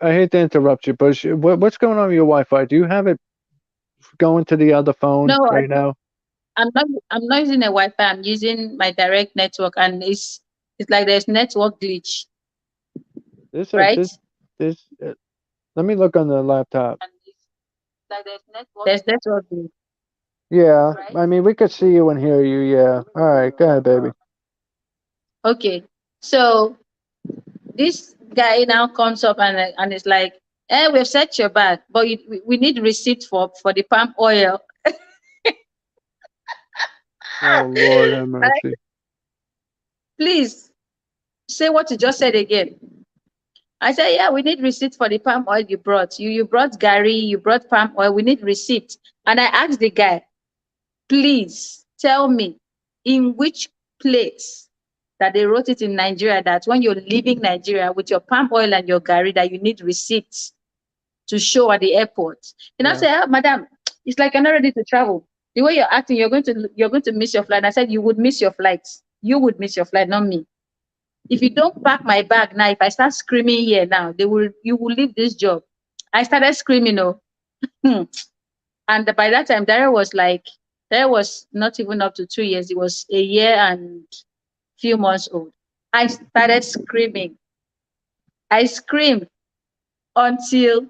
I hate to interrupt you, but what's going on with your Wi-Fi? Do you have it going to the other phone No, right now? I'm not. I'm not using a Wi-Fi. I'm using my direct network, and it's like there's network glitch, This right? this. Let me look on the laptop. And it's like there's network glitch. Yeah, Right? I mean we could see you and hear you. Yeah. All right, go ahead, baby. Okay, so this guy now comes up and it's like, we've set your bag, but we need receipt for the palm oil. Oh Lord have Right? mercy. Please say what you just said again. I said, yeah, we need receipt for the palm oil you brought. You brought Gary, you brought palm oil. We need receipt. And I asked the guy, please tell me in which place that they wrote it in Nigeria that when you're leaving Nigeria with your palm oil and your Gary that you need receipts to show at the airport. And I Yeah. said, oh, madam, it's like you're not ready to travel. The way you're acting, you're going to miss your flight. I said, you would miss your flight. You would miss your flight, not me. If you don't pack my bag now, if I start screaming here now, you will leave this job. I started screaming, oh. And by that time, Daryl was not even up to 2 years. It was a year and few months old. I started screaming. I screamed until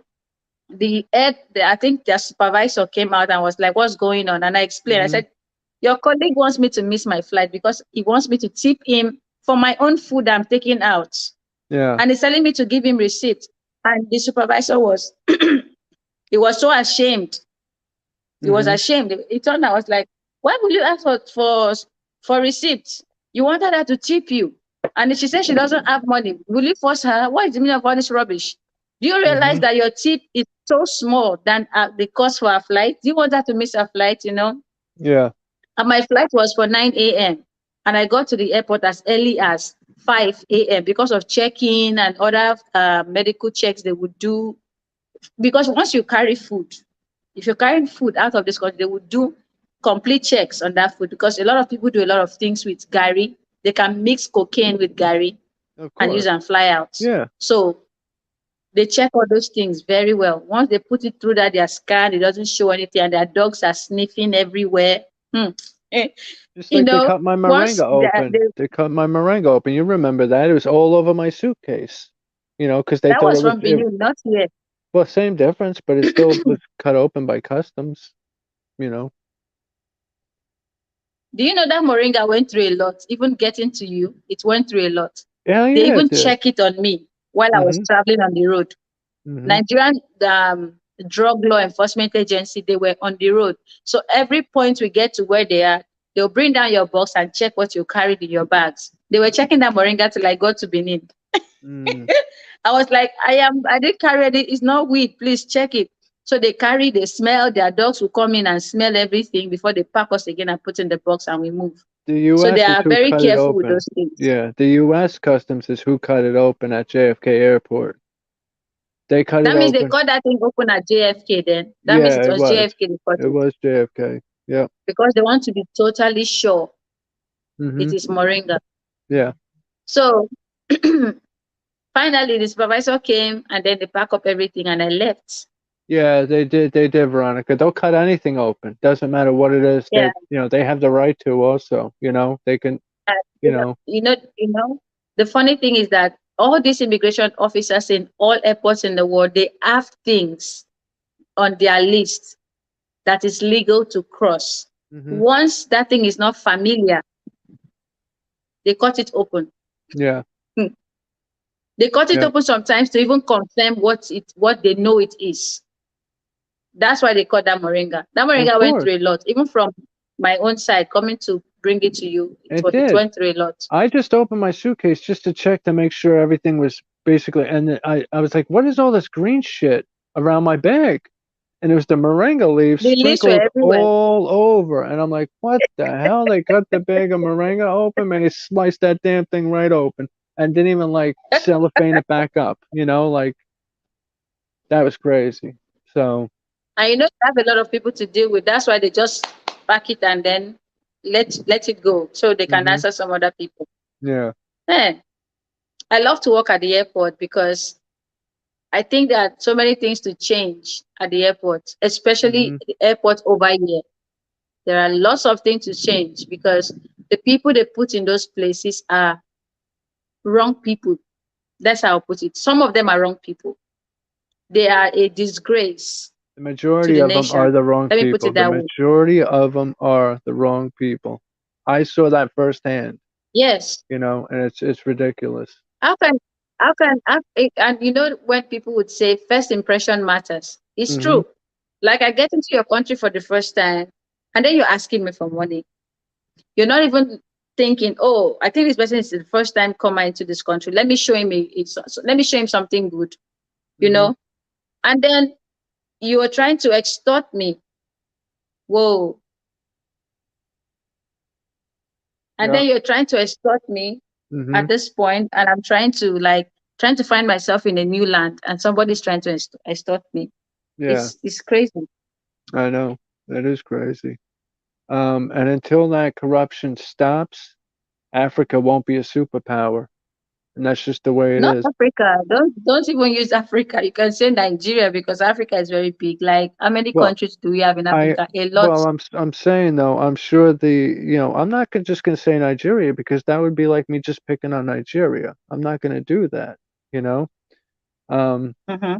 I think the supervisor came out and was like, what's going on? And I explained, I said, your colleague wants me to miss my flight because he wants me to tip him for my own food I'm taking out. Yeah. And he's telling me to give him receipt. And the supervisor was, he was so ashamed. He was ashamed. He turned out, I was like, why will you ask for receipt? You wanted her to tip you. And she said she doesn't have money. Will you force her? What is the meaning of all this rubbish? Do you realize that your tip is so small than the cost for a flight? Do you want her to miss a flight, you know? Yeah. And my flight was for 9 a.m. And I got to the airport as early as 5 a.m. because of check-in and other medical checks they would do. Because once you carry food, if you're carrying food out of this country, they would do complete checks on that food because a lot of people do a lot of things with Gary. They can mix cocaine with Gary and use and fly out. Yeah. So they check all those things very well. Once they put it through that, their scan, it doesn't show anything, and their dogs are sniffing everywhere. Just like they cut my moringa open. They cut my moringa open. You remember that? It was all over my suitcase. You know, because they that thought was it was from Benin, not here. Well, same difference, but it still was cut open by customs. You know. Do you know that moringa went through a lot? Even getting to you, it went through a lot. Yeah, They even check it on me while I was traveling on the road. Nigerian drug law enforcement agency, they were on the road. So every point we get to where they are, they'll bring down your box and check what you carried in your bags. They were checking that moringa till I got to Benin. I was like, I didn't carry it. It's not weed. Please check it. So they carry, they smell. Their dogs will come in and smell everything before they pack us again and put in the box and we move. The U.S. So they are very careful with those things. Yeah, the U.S. Customs is who cut it open at JFK Airport. They cut that it means open. They cut that thing open at JFK then. That means it was JFK. It was JFK. Yeah. Because they want to be totally sure it is moringa. Yeah. So finally the supervisor came and then they pack up everything and I left. Yeah, they did, Veronica. They'll cut anything open. Doesn't matter what it is. Yeah. They have the right to also, they can, You know, the funny thing is that all these immigration officers in all airports in the world, they have things on their list that is legal to cross. Once that thing is not familiar, they cut it open. Yeah. They cut it open sometimes to even confirm what they know it is. That's why they cut that moringa. That moringa went through a lot, even from my own side, coming to bring it to you. It went through a lot. I just opened my suitcase just to check to make sure everything was basically, and I was like, what is all this green shit around my bag? And it was the moringa leaves sprinkled all over. And I'm like, what the hell? They cut the bag of moringa open and they sliced that damn thing right open and didn't even cellophane it back up, that was crazy. So I know they have a lot of people to deal with. That's why they just pack it and then let it go so they can answer some other people. Yeah. I love to work at the airport because I think that so many things to change at the airport, especially the airport over here. There are lots of things to change because the people they put in those places are wrong people. That's how I put it. Some of them are wrong people. They are a disgrace. The majority of them are the wrong people. The majority of them are the wrong people. I saw that firsthand. Yes. And it's ridiculous. How can and when people would say first impression matters, it's true. Like I get into your country for the first time and then you're asking me for money. You're not even thinking, oh, I think this person is the first time coming into this country. Let me show him let me show him something good, you Mhm. know. And then you are trying to extort me. Whoa. And Yeah. then you're trying to extort me at Mhm. this point, and I'm trying to find myself in a new land, and somebody's trying to extort me. Yeah. It's crazy. I know. That is crazy. And until that corruption stops, Africa won't be a superpower. And that's just the way it Not is. Africa. Don't even use Africa. You can say Nigeria because Africa is very big. Like, how many Well, countries do we have in I Africa? A lot. I'm saying though, I'm sure I'm not just gonna say Nigeria because that would be like me just picking on Nigeria. I'm not gonna do that, you know? Um, Mm-hmm.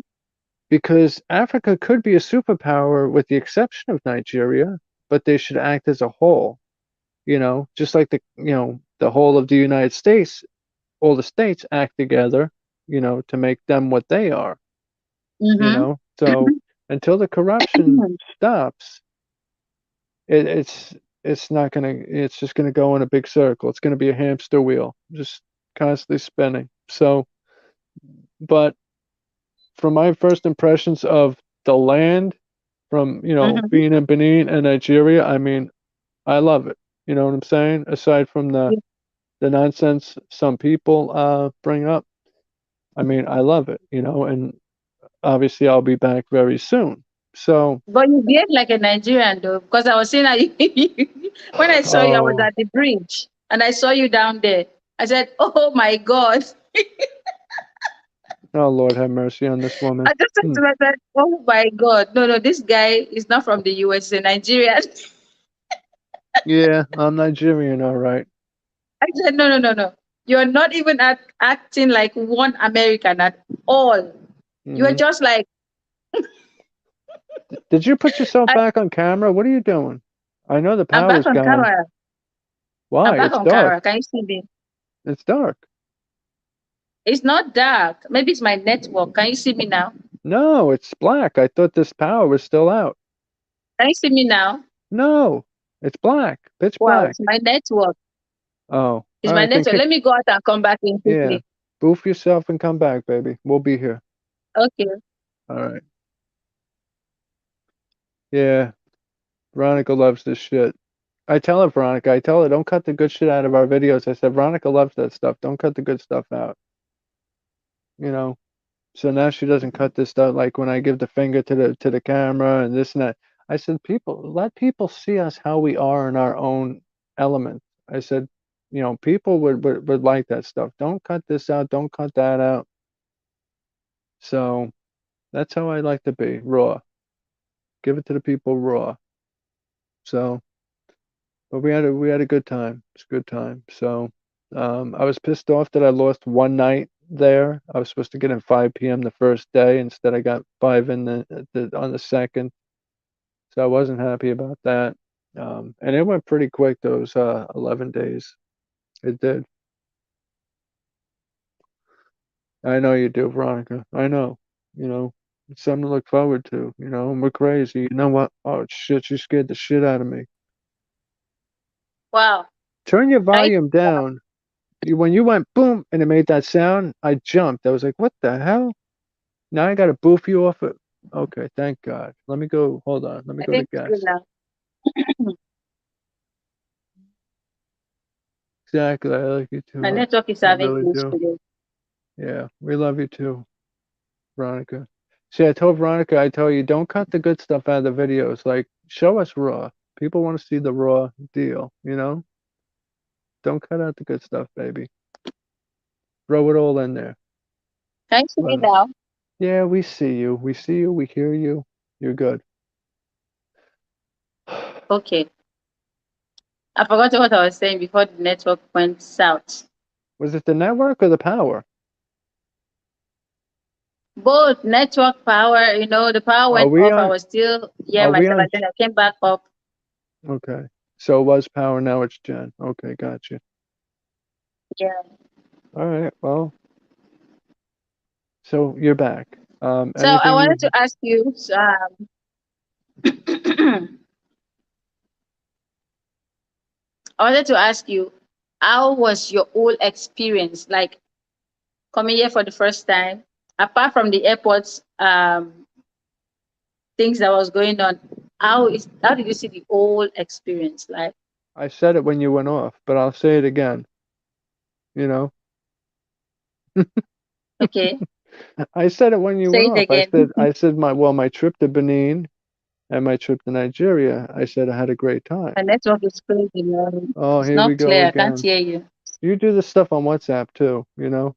because Africa could be a superpower with the exception of Nigeria, but they should act as a whole, just like the whole of the United States, all the states act together, to make them what they are, you Mm-hmm. know? So until the corruption stops, it, it's it's just gonna go in a big circle. It's gonna be a hamster wheel, just constantly spinning. So, but from my first impressions of the land, from Mm-hmm. being in Benin and Nigeria, I mean, I love it. You know what I'm saying? Aside from the nonsense some people bring up, I mean, I love it. And obviously I'll be back very soon. So, But you behave like a Nigerian though, because I was saying that when I saw you, I was oh, at the bridge and I saw you down there. I said, "Oh my God!" oh Lord have mercy on this woman. I just said Hmm. to myself, "Oh my God, no, no, this guy is not from the US, he's a Nigerian." Yeah, I'm Nigerian, all right. I said, "No, no, no, no. You're not even acting like one American at all. You're Hmm. just like Did you put yourself I, back on camera? What are you doing? I know the I'm back power's on gone. camera. I'm Why? back It's on dark. camera. Can you see me? It's dark. It's not dark. Maybe it's my network. Can you see me now? No, it's black. I thought this power was still out. Can you see me now? No, it's black. Pitch Wow, black. it's my network. Oh, It's all my right, then network. kick. Let me go out and come back in Yeah, quickly. boof yourself and come back, baby. We'll be here. Okay. All right. Yeah, Veronica loves this shit. I tell her, Veronica, I tell her, don't cut the good shit out of our videos. I said, Veronica loves that stuff. Don't cut the good stuff out. You know. So now she doesn't cut this stuff like when I give the finger to the camera and this and that. I said, let people see us how we are in our own element. I said, people would like that stuff. Don't cut this out. Don't cut that out. So that's how I like to be, raw. Give it to the people raw. So, but we had a good time. It's a good time. So, I was pissed off that I lost one night there. I was supposed to get in 5 p.m. the first day. Instead, I got 5 in on the second. So I wasn't happy about that. And it went pretty quick, those 11 days. It did. I know you do, Veronica. I know. It's something to look forward to, and we're crazy. You know what? Oh, shit, you scared the shit out of me. Wow. Turn your I volume down. When you went boom and it made that sound, I jumped. I was like, what the hell? Now I got to boof you off it. Okay, thank God. Let me go. Hold on. Let me I go to think it's good guest. now. Exactly. I like you too, My hon. network is I having really issues do. today. Yeah, we love you too, Veronica. See, I told Veronica, I told you, don't cut the good stuff out of the videos. Like, show us raw. People want to see the raw deal. Don't cut out the good stuff, baby. Throw it all in there. Can you see me But now? yeah, we see you. We see you. We hear you. You're good. Okay. I forgot what I was saying before the network went south. Was it the network or the power? Both network power, the power Are went we off. I on? was still here Are we myself, on? and then I came back up. Okay. So it was power. Now it's Jen. Okay, gotcha. Yeah. All right. Well, so you're back. So I Anything wanted to you? ask you, I wanted to ask you, How was your whole experience? Like coming here for the first time, apart from the airports, things that was going on. How did you see the whole experience? Like, I said it when you went off, but I'll say it again. You know, okay, I said it when you say went it off. again. I said my trip to Benin and my trip to Nigeria. I said I had a great time. The network is crazy, man. Oh, It's here we not go clear. I can't again. hear you. You do this stuff on WhatsApp too, you know?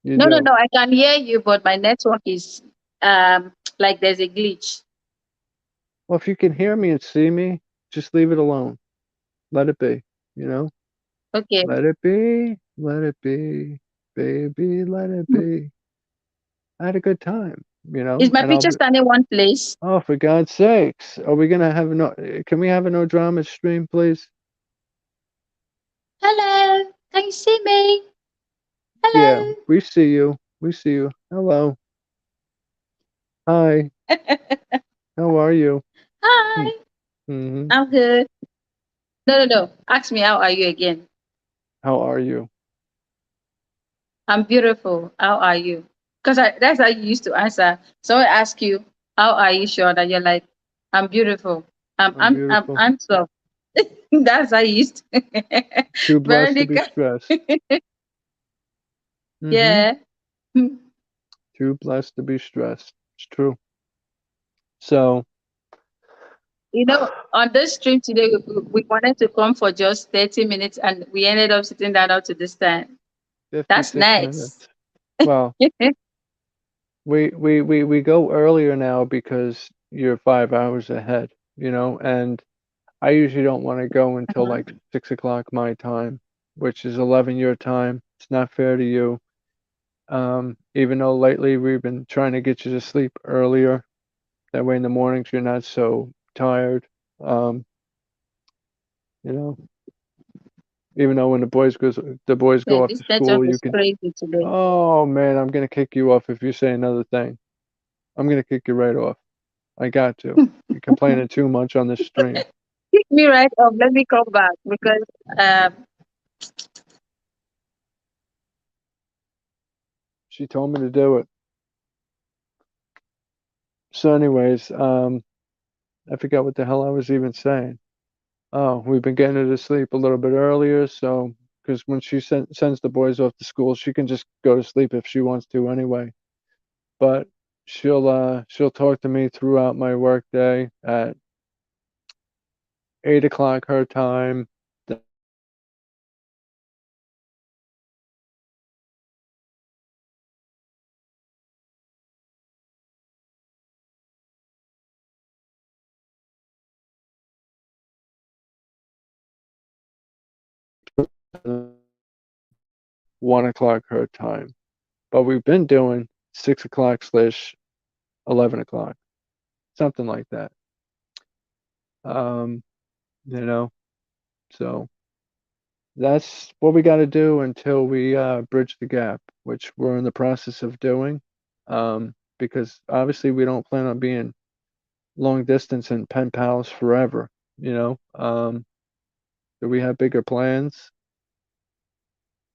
You No, no, do. no. I can hear you, but my network is like there's a glitch. Well, if you can hear me and see me, just leave it alone. Let it be, you know? Okay. Let it be, baby, let it Hmm. be. I had a good time, you Is know? my And I'll picture be, standing one place? oh, for God's sakes, are we gonna have no, can we have a no drama stream, please? Hello. Can you see me? Yeah, Hello. we see you. We see you. Hello. Hi. How are you? Hmm. Hi. Mm-hmm. I'm good. No, no, no. Ask me how are you again. How are you? I'm beautiful. How are you? Because that's how you used to answer. Someone ask you, how are you sure that you're like, I'm beautiful. I'm I'm beautiful. handsome. That's how you used to. Too blessed to be Veronica. stressed. Mm-hmm. Yeah. You Too blessed to be stressed. It's true. So, know, on this stream today, we wanted to come for just 30 minutes and we ended up sitting down up to this time. That's 56 nice. minutes. Well, we go earlier now because you're 5 hours ahead, you know, and I usually don't want to go until Uh-huh. like 6 o'clock my time, which is 11 your time. It's not fair to you. Even though lately we've been trying to get you to sleep earlier. That way in the mornings you're not so tired. Um, you know, even though when the boys Yeah, go off this to network school, you is can. crazy today. Oh man, I'm gonna kick you off if you say another thing. I'm gonna kick you right off. I got to. You're complaining too much on this stream. Pick me right up. Let me come back because She told me to do it. So, anyways, I forgot what the hell I was even saying. Oh, we've been getting her to sleep a little bit earlier, so because when she sends the boys off to school, she can just go to sleep if she wants to anyway. But she'll talk to me throughout my work day at 8 o'clock her time. Then 1 o'clock her time. But we've been doing 6 o'clock / 11 o'clock, something like that. Um, you know, so that's what we got to do until we bridge the gap, which we're in the process of doing. Because obviously we don't plan on being long distance and pen pals forever. You know, do we have bigger plans?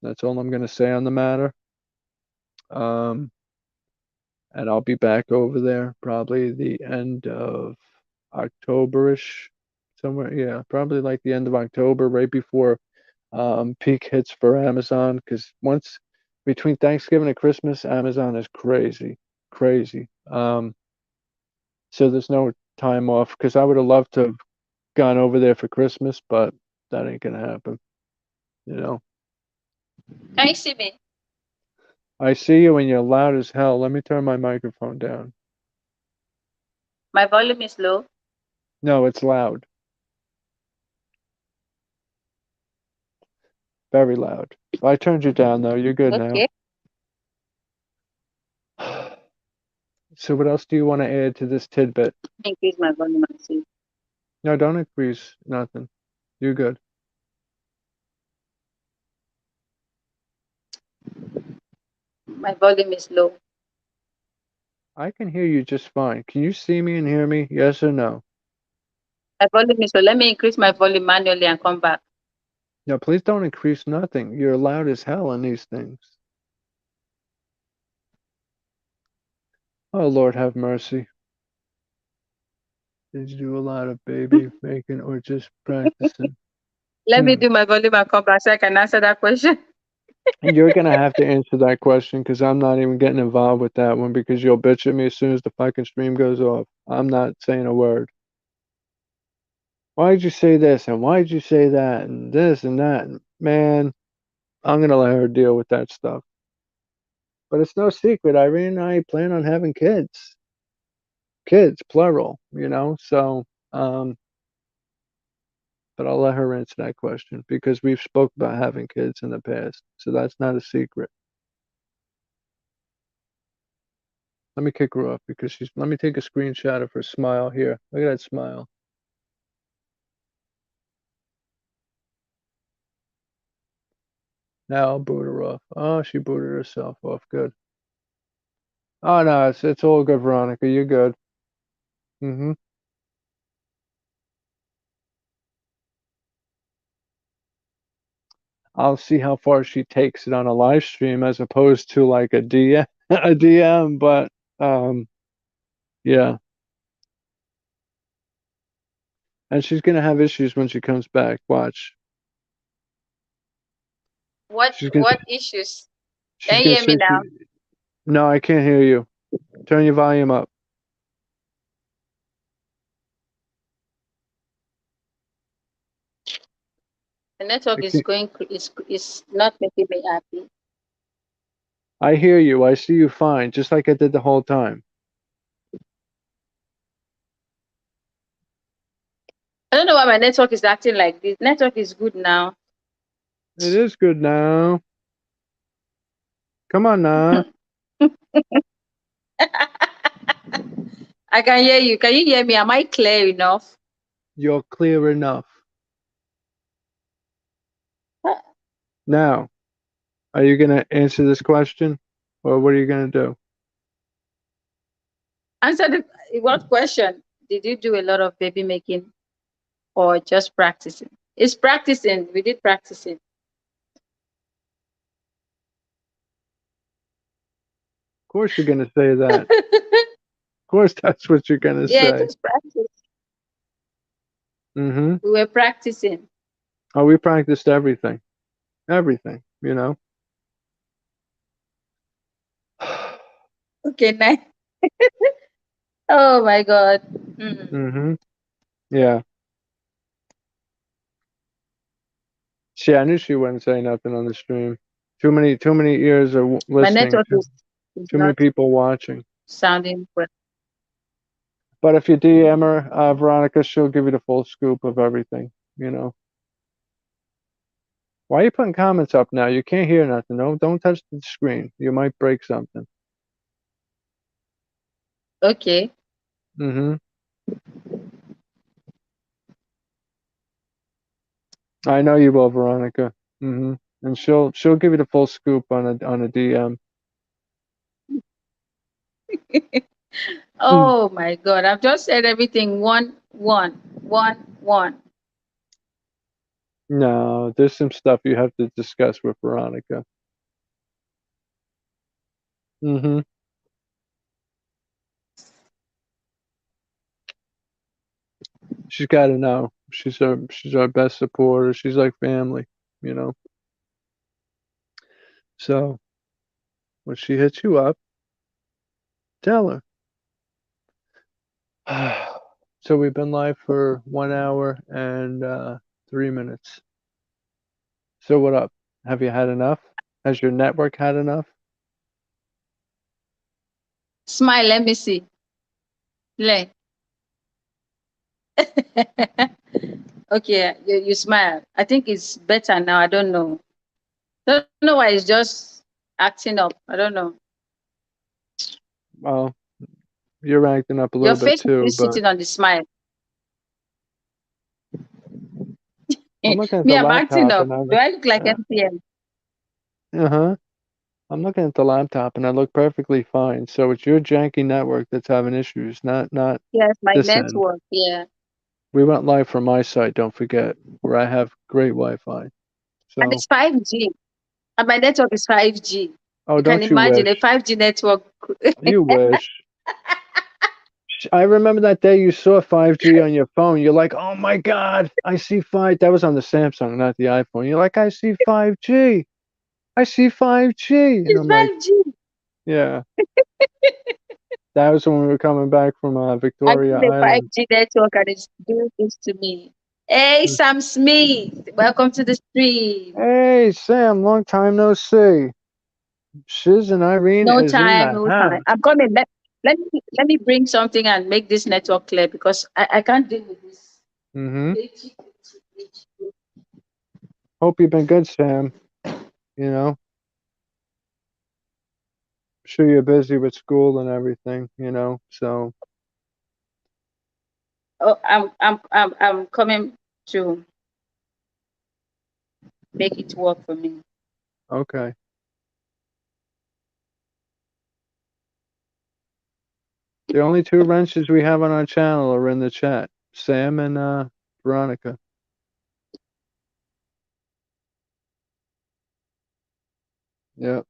That's all I'm going to say on the matter. Um, and I'll be back over there probably the end of Octoberish, somewhere. Yeah, probably like the end of October, right before peak hits for Amazon. Because once between Thanksgiving and Christmas, Amazon is crazy, crazy. So there's no time off because I would have loved to have gone over there for Christmas, but that ain't gonna happen. You know. can you see me? I see you and you're loud as hell. Let me turn my microphone down. My volume is low. No, it's loud. Very loud. I turned you down though. You're good now. Okay. So what else do you want to add to this tidbit? Increase my volume and see. No, don't increase nothing. You're good. My volume is low. I can hear you just fine. Can you see me and hear me? Yes or no? My volume is low. Let me increase my volume manually and come back. Yeah, please don't increase nothing. You're loud as hell on these things. Oh, Lord have mercy. Did you do a lot of baby making or just practicing? Let me Hmm. do my volume and come back so I can answer that question. You're gonna have to answer that question because I'm not even getting involved with that one because you'll bitch at me as soon as the fucking stream goes off. I'm not saying a word. Why did you say this and why did you say that and this and that? Man, I'm gonna let her deal with that stuff. But it's no secret, Irene and I plan on having kids. Kids, plural, So, but I'll let her answer that question because we've spoke about having kids in the past, so that's not a secret. Let me kick her off because she's. Let me take a screenshot of her smile here. Look at that smile. Now I'll boot her off. Oh, she booted herself off. Good. Oh no, it's all good, Veronica. You're good. Mm-hmm. I'll see how far she takes it on a live stream as opposed to like a DM, a DM. But yeah, and she's gonna have issues when she comes back. Watch. She's gonna. What issues? She's Can you gonna hear me say now? she. No, I can't hear you. Turn your volume up. The network I is can't. going is not making me happy. I hear you. I see you fine, just like I did the whole time. I don't know why my network is acting like this. Network is good now. It is good now. Come on now. I can hear you. Can you hear me? Am I clear enough? You're clear enough. Now, are you gonna answer this question, or what are you gonna do? Answer the what question? Did you do a lot of baby making or just practicing? It's practicing. We did practicing. Of course, you're gonna say that. Of course, that's what you're gonna Yeah, it say. was practice. Mm-hmm. We were practicing. Oh, we practiced everything. Everything. Okay, nice. Oh my God. Mm. Mm-hmm. Yeah. See, I knew she wouldn't say nothing on the stream. Too many ears are My listening. network is Too many not people watching. sounding well. But if you DM her, Veronica, she'll give you the full scoop of everything. Why are you putting comments up now? You can't hear nothing. No, don't touch the screen. You might break something. Okay. Mm-hmm. I know you will, Veronica. Mm-hmm. And she'll give you the full scoop on a DM. Oh my God. I've just said everything one, one, one, one. No, there's some stuff you have to discuss with Veronica. Mm-hmm. She's got to know. She's our best supporter. She's like family. So when she hits you up, tell her. So we've been live for 1 hour and 3 minutes. So what up? Have you had enough? Has your network had enough? Smile. Let me see. Play. Okay. You smile. I think it's better now. I don't know. Don't know why it's just acting up. I don't know. Well, you're acting up a Your little bit face is still too, but sitting on the smile. I'm looking at Me, the I'm acting laptop up. and I Do look. I look like Uh MTM? huh. I'm looking at the laptop and I look perfectly fine. So it's your janky network that's having issues, not Yes, my this end. network. Yeah. We went live from my site, don't forget, where I have great Wi-Fi. And So, it's 5G. And my network is 5G. oh, You can don't you imagine a wish? 5G network. You wish. I remember that day you saw 5G on your phone. You're like, oh my God, I see 5. That was on the Samsung, not the iPhone. You're like, I see 5G. I see 5G. And It's I'm like, 5G. yeah. That was when we were coming back from I Victoria got a Island. 5G network and it's doing this to me. Hey, Sam Smith, welcome to the stream. Hey, Sam, long time no see. Shiz and Irene No is in time, the no time. house. I'm coming. Let me bring something and make this network clear because I can't deal with this. Mm-hmm. Hope you've been good, Sam. You know, sure you're busy with school and everything, so. Oh, I'm coming to make it work for me. Okay. The only two wrenches we have on our channel are in the chat. Sam and Veronica. Yep.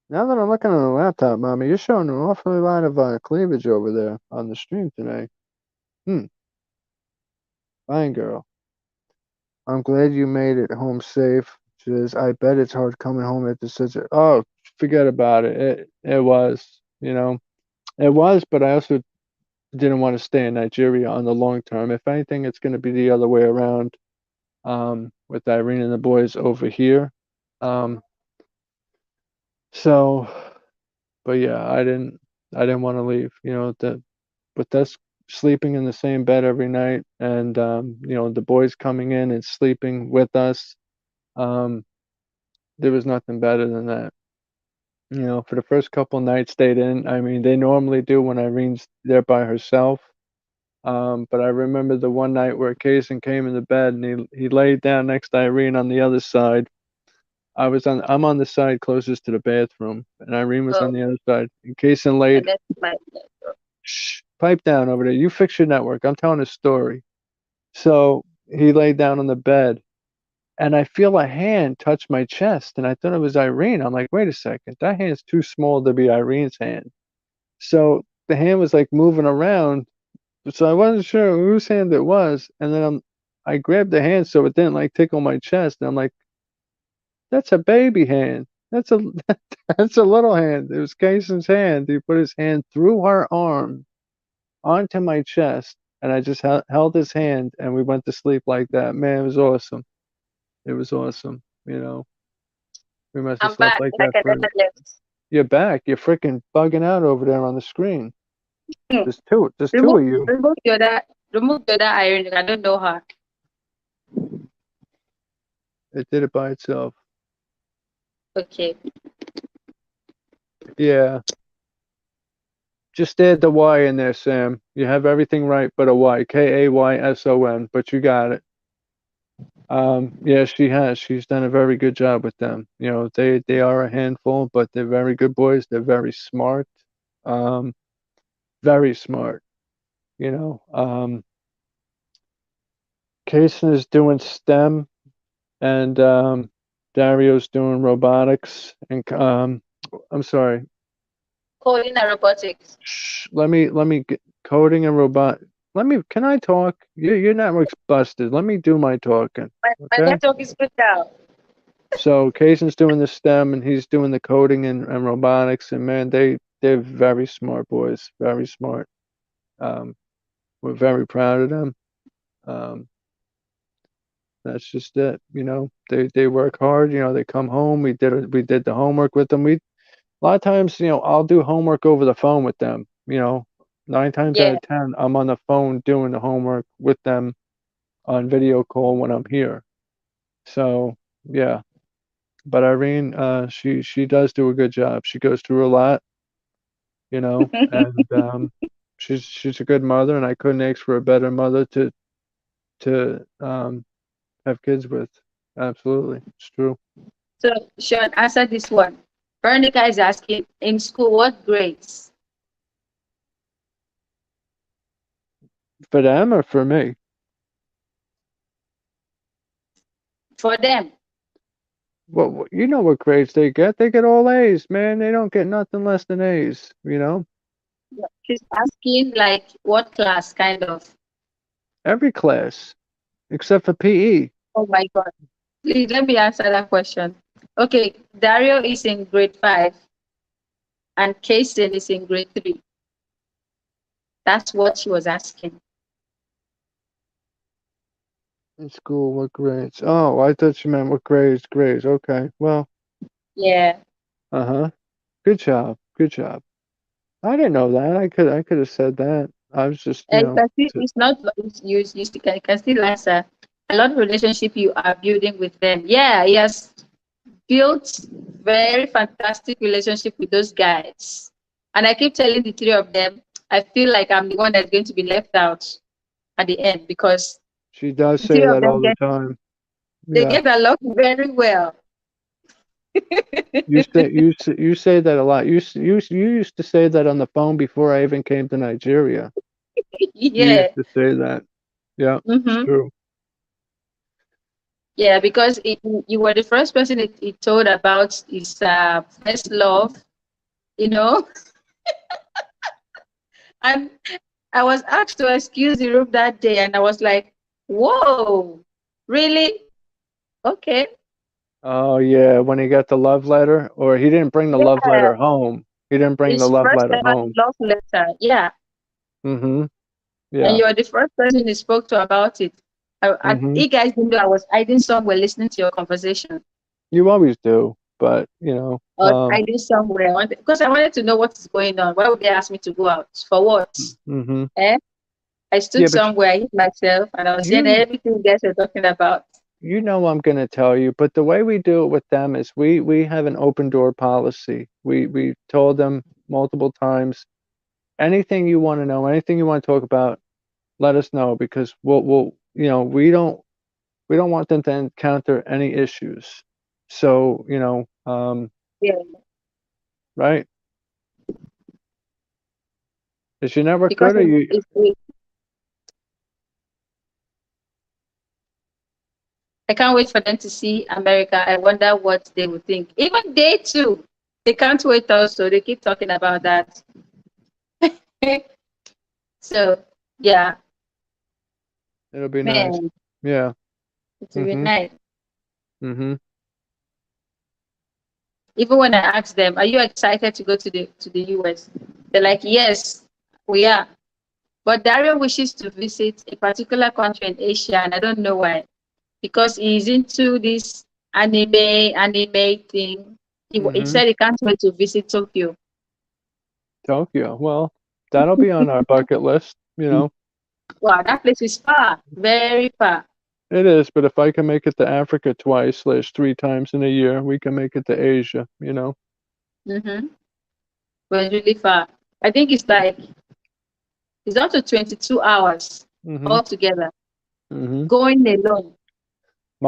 Now that I'm looking on the laptop, Mommy, you're showing an awful lot of cleavage over there on the stream today. Fine girl. I'm glad you made it home safe. She says, I bet it's hard coming home after such a. Oh, forget about it. It was, it was, but I also didn't want to stay in Nigeria on the long term. If anything, it's going to be the other way around. With Irene and the boys over here. So, but yeah, I didn't want to leave. With us sleeping in the same bed every night, and the boys coming in and sleeping with us. There was nothing better than that. For the first couple nights stayed in. I mean, they normally do when Irene's there by herself. But I remember the one night where Kaysen came in the bed and he laid down next to Irene on the other side. I'm on the side closest to the bathroom, and Irene was on Oh, the other side. And Kaysen and laid, that's my shh, pipe down over there. You fix your network. I'm telling a story. So he laid down on the bed, and I feel a hand touch my chest, and I thought it was Irene. I'm like, wait a second, that hand's too small to be Irene's hand. So the hand was like moving around, so I wasn't sure whose hand it was. And then I grabbed the hand so it didn't like tickle my chest, and I'm like, that's a baby hand. That's a that's a little hand. It was Kaysen's hand. He put his hand through her arm onto my chest, and I just held his hand, and we went to sleep like that. Man, it was awesome. It was awesome. We must have I'm slept back like like that I for. never left. You're back. You're freaking bugging out over there on the screen. Hmm. There's two. There's two Remove of you. remove the other iron. I don't know her. It did it by itself. Okay. Yeah. Just add the Y in there, Sam. You have everything right but a Y. Kayson, but you got it. Yeah, she has. She's done a very good job with them. They are a handful, but they're very good boys. They're very smart. Um, very smart. Kaysen is doing STEM, and Dario's doing robotics. And I'm sorry. Coding and robotics. Shh, let me get coding and robot. Can I talk? Your network's busted. Let me do my talking. My Okay. network is good now. So Kaysen's doing the STEM and he's doing the coding and robotics, and man, they're very smart boys, very smart. We're very proud of them. Um, that's just it. They work hard. They come home. We did the homework with them. A lot of times, I'll do homework over the phone with them. 9 times out Yeah. of 10, I'm on the phone doing the homework with them on video call when I'm here. So yeah, but Irene, she does do a good job. She goes through a lot, and she's a good mother, and I couldn't ask for a better mother to have kids with. Absolutely, it's true. So, Sean, answer this one. Veronica is asking, in school, what grades? For them or for me? For them. Well, you know what grades they get? They get all A's, man. They don't get nothing less than A's, you know? She's asking like what class kind of. Every class except for PE. Oh my God. Please let me answer that question. Okay, Dario is in grade 5 and Kason is in grade 3. That's what she was asking. In school, what grades? Oh, I thought you meant what grades. Grades. Okay. Well, Yeah. uh-huh. Good job. Good job. I didn't know that. I could have said that. I was just, you And know, it's not you can still answer a lot of relationship you are building with them. Yeah, he has built very fantastic relationship with those guys. And I keep telling the three of them, I feel like I'm the one that's going to be left out at the end because she does the say three of that them all the time. they Yeah. get along very well. You say that a lot. You used to say that on the phone before I even came to Nigeria. You Yeah. used to say that. Yeah, it's Mm-hmm. true. Yeah, because you were the first person it told about his first love, you know. And I was asked to excuse the room that day, and I was like, "Whoa, really? Okay, Oh yeah, when he got the love letter, or he didn't bring the love yeah." letter home. He didn't bring the His love first letter ever home. love letter, yeah. Mm-hmm. And Yeah. you are the first person he spoke to about it. Mm-hmm. You guys didn't know I was hiding somewhere listening to your conversation, You always do, but or hiding somewhere because I wanted to know what is going on. Why would they ask me to go out for what? mm-hmm. Eh? I stood Yeah, but somewhere, I hid myself, and I was saying you everything you guys are talking about. you know I'm gonna tell you, but the way we do it with them is we have an open door policy. We told them multiple times, anything you want to know, anything you want to talk about, let us know because we'll we don't want them to encounter any issues. So, Yeah, right? Is your network because good or you I can't wait for them to see America. I wonder what they would think. Even they too, they can't wait also. They keep talking about that. So yeah, it'll be nice. man, Yeah. it will be Mhm. nice. Mhm. Even when I ask them, "Are you excited to go to the US?" They're like, "Yes, we are." But Dario wishes to visit a particular country in Asia, and I don't know why. Because he's into this anime thing. He Mhm. said he can't wait to visit Tokyo. Tokyo. Well, that'll be on our bucket list. Wow, that place is far, very far. It is, but if I can make it to Africa twice slash three times in a year, we can make it to Asia. Mm-hmm. But it's really far. I think it's up to 22 hours Mhm. altogether. Mhm. Going alone.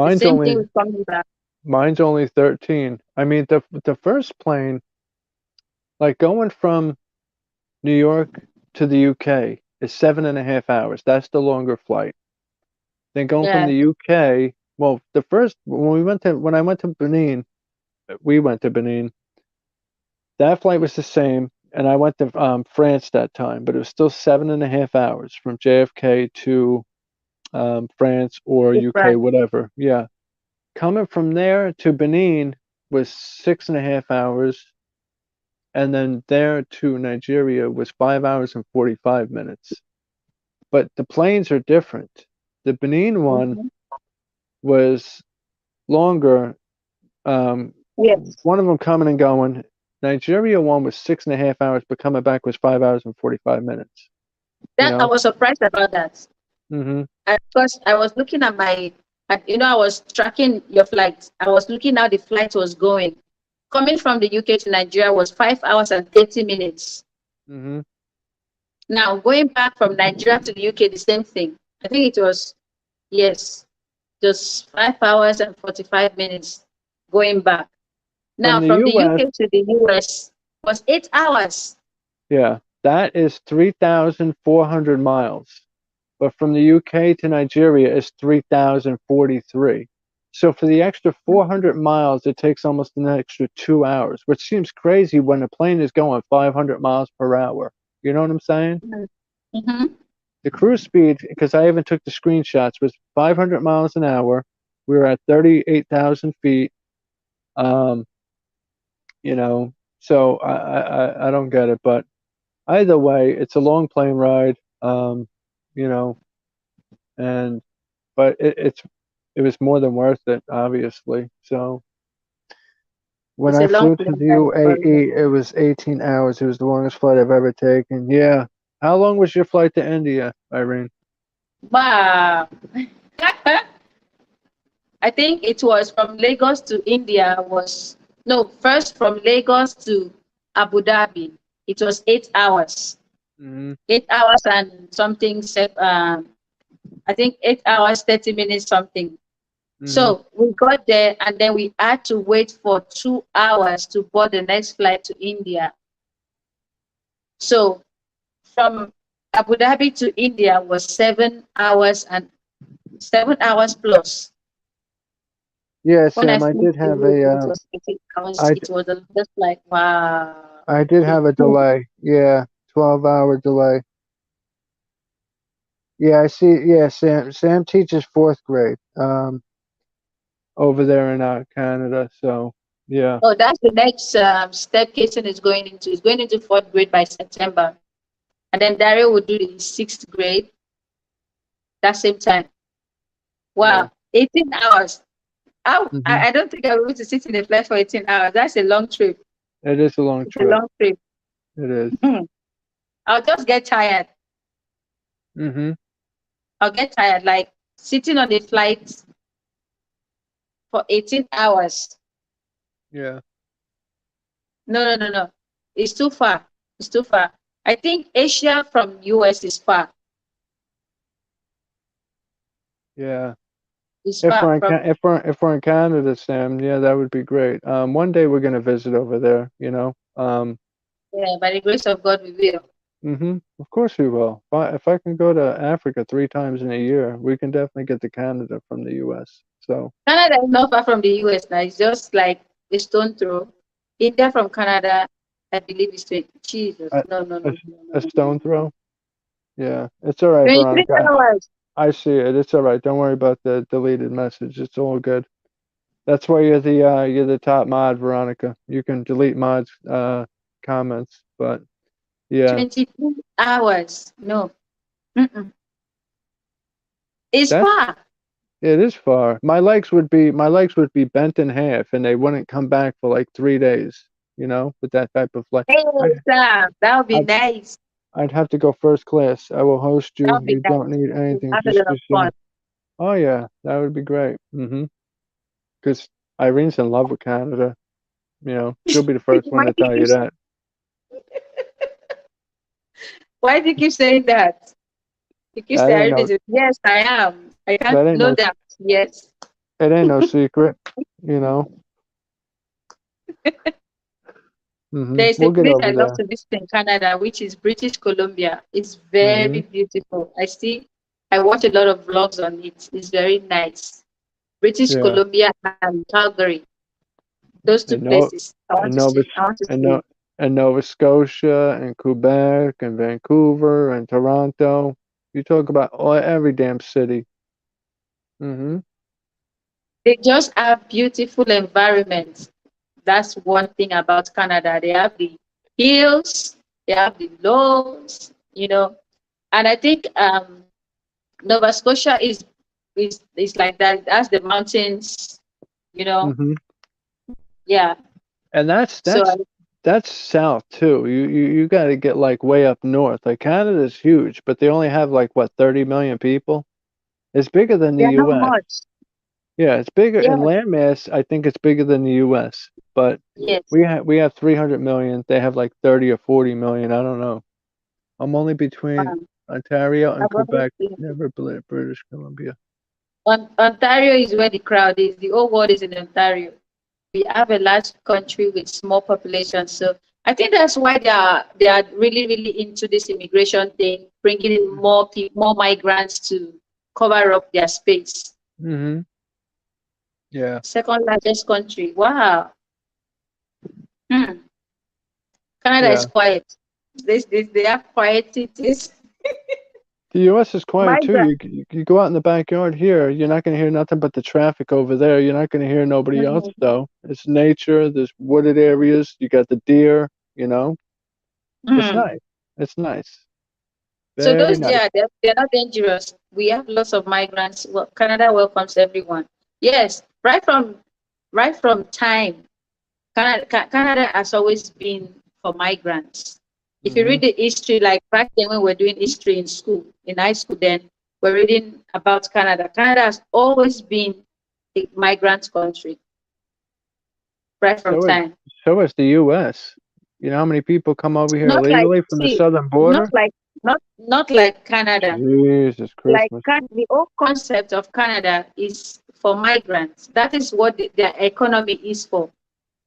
The Mine's same thing only with coming back. mine's only 13. I mean, the first plane, like going from New York to the UK is 7.5 hours. That's the longer flight. Then going from Yeah, the UK, well, the first when I went to Benin, we went to Benin. That flight was the same, and I went to France that time, but it was still 7.5 hours from JFK to France or UK, different. whatever. Yeah, coming from there to Benin was 6.5 hours, and then there to Nigeria was 5 hours and 45 minutes. But the planes are different. The Benin one Mm-hmm. was longer. Um, Yes. one of them coming and going. Nigeria one was 6.5 hours, but coming back was 5 hours and 45 minutes. You That I know? was surprised about that. Mm-hmm. Because I was looking at I was tracking your flight. I was looking how the flight was going. Coming from the UK to Nigeria was 5 hours and 30 minutes. Mm-hmm. Now going back from Nigeria to the UK, the same thing. I think it was yes, just 5 hours and 45 minutes going back. From Now the from the US, UK to the US was 8 hours. yeah, that is 3,400 miles. but from the UK to Nigeria is 3,043. So for the extra 400 miles, it takes almost an extra 2 hours, which seems crazy when a plane is going 500 miles per hour. You know what I'm saying? Mm-hmm. The cruise speed, because I even took the screenshots, was 500 miles an hour. We were at 38,000 feet. Um, you know, so I don't get it, but either way, it's a long plane ride. You know, and but it was more than worth it, obviously. So when It's I a long flew to plane the ride for you. UAE, it was 18 hours. It was the longest flight I've ever taken. Yeah. How long was your flight to India, Irene? Wow. I think it was from Lagos to India was no, first from Lagos to Abu Dhabi. It was 8 hours. Mm-hmm. 8 hours and something I think 8 hours, 30 minutes something. Mm-hmm. So we got there and then we had to wait for 2 hours to board the next flight to India. So from Abu Dhabi to India was 7 hours and 7 hours plus. Yeah, When I Sam, I flew did to have Europe, it a was 8 hours. I It was just like wow. I did have a delay. Yeah, 12-hour delay. Yeah, I see. Yeah, Sam teaches fourth grade over there in Canada. So yeah. Oh, that's the next step Kason is going into. He's going into fourth grade by September. And then Dario will do the sixth grade that same time. Yeah. Wow, 18 hours. Hmm. I don't think I'll be able to sit in a flight for 18 hours. That's a long trip. It is a long It's a trip. long trip. It is. I'll just get tired. Mm-hmm. I'll get tired. Like sitting on a flight for 18 hours. Yeah. No, no, no, no. It's too far. It's too far. I think Asia from US is far. Yeah. It's far from If we're in Canada, Sam, yeah, that would be great. One day we're gonna visit over there. yeah, by the grace of God we will. Of course we will. If I can go to Africa 3 times in a year, we can definitely get to Canada from the U.S. So Canada is not far from the US now. It's just like a stone throw. India from Canada, I believe is 20. Jesus. a, No, no, no, a, no, no, a no, no, stone no. throw. Yeah, it's all right, 23 Veronica. hours. I see it. It's all right. Don't worry about the deleted message. It's all good. That's why you're the top mod, Veronica. You can delete mods comments, but yeah, 22 hours. No. Mm-mm. It's that's far. it is far. My legs would be bent in half, and they wouldn't come back for like 3 days. With that type of flight, Hey, I'd Sam, that would be I'd nice. I'd have to go first class. I will host That you. would be You don't nice. need We'll anything. have a lot of Just fun. oh yeah, that would be great. Because Irene's in love with Canada. She'll be the first one Why to do you tell keep you that. why do you keep saying that? You keep That ain't saying, no yes, I am. I can't that ain't know no that. Yes. it ain't no secret. You know. There's a We'll get place I over love there. to visit in Canada, which is British Columbia. It's very Mhm. beautiful. I watch a lot of vlogs on it. It's very nice. British Yeah. Columbia and Calgary. Those two And no places. I want and to Nova see. I want to and see no it. and Nova Scotia and Quebec and Vancouver and Toronto. You talk about every damn city. Mhm. They just have beautiful environments. That's one thing about Canada. They have the hills, they have the lows. And I think Nova Scotia is like that. That's the mountains, you know. Mhm. Yeah. And that's So that's that's south too. You got to get like way up north. Like Canada's huge, but they only have like what 30 million people. It's bigger than the they're not U.S. much. Yeah, it's bigger Yeah. in landmass. I think it's bigger than the U.S. But Yes. we have 300 million. They have like 30 or 40 million. I don't know. I'm only between Um, Ontario and I've always Quebec, been. never British Columbia. Ontario is where the crowd is. The whole world is in Ontario. We have a large country with small population. So I think that's why they are really, really into this immigration thing, bringing in more people, more migrants to cover up their space. Mm-hmm. Yeah. Second largest country. Wow. Hmm. Canada is Yeah. quiet. They are quiet cities. The U.S. is quiet too. Migrants. You go out in the backyard here, you're not going to hear nothing but the traffic over there. You're not going to hear nobody else Mhm. though. It's nature. There's wooded areas. You got the deer. You know, it's Mhm. nice. It's nice. So Very those, nice. yeah, they're not dangerous. We have lots of migrants. Well, Canada welcomes everyone. Yes, right from time, Canada has always been for migrants. If you Hmm. read the history, like back then when we were doing history in school, in high school, then we're reading about Canada. Canada has always been a migrant country, right from So is time. the U.S. You know how many people come over here Not like, illegally from the see, southern not border? like, not like Canada. Jesus Like Christmas. The whole concept of Canada is for migrants. That is what their economy is for.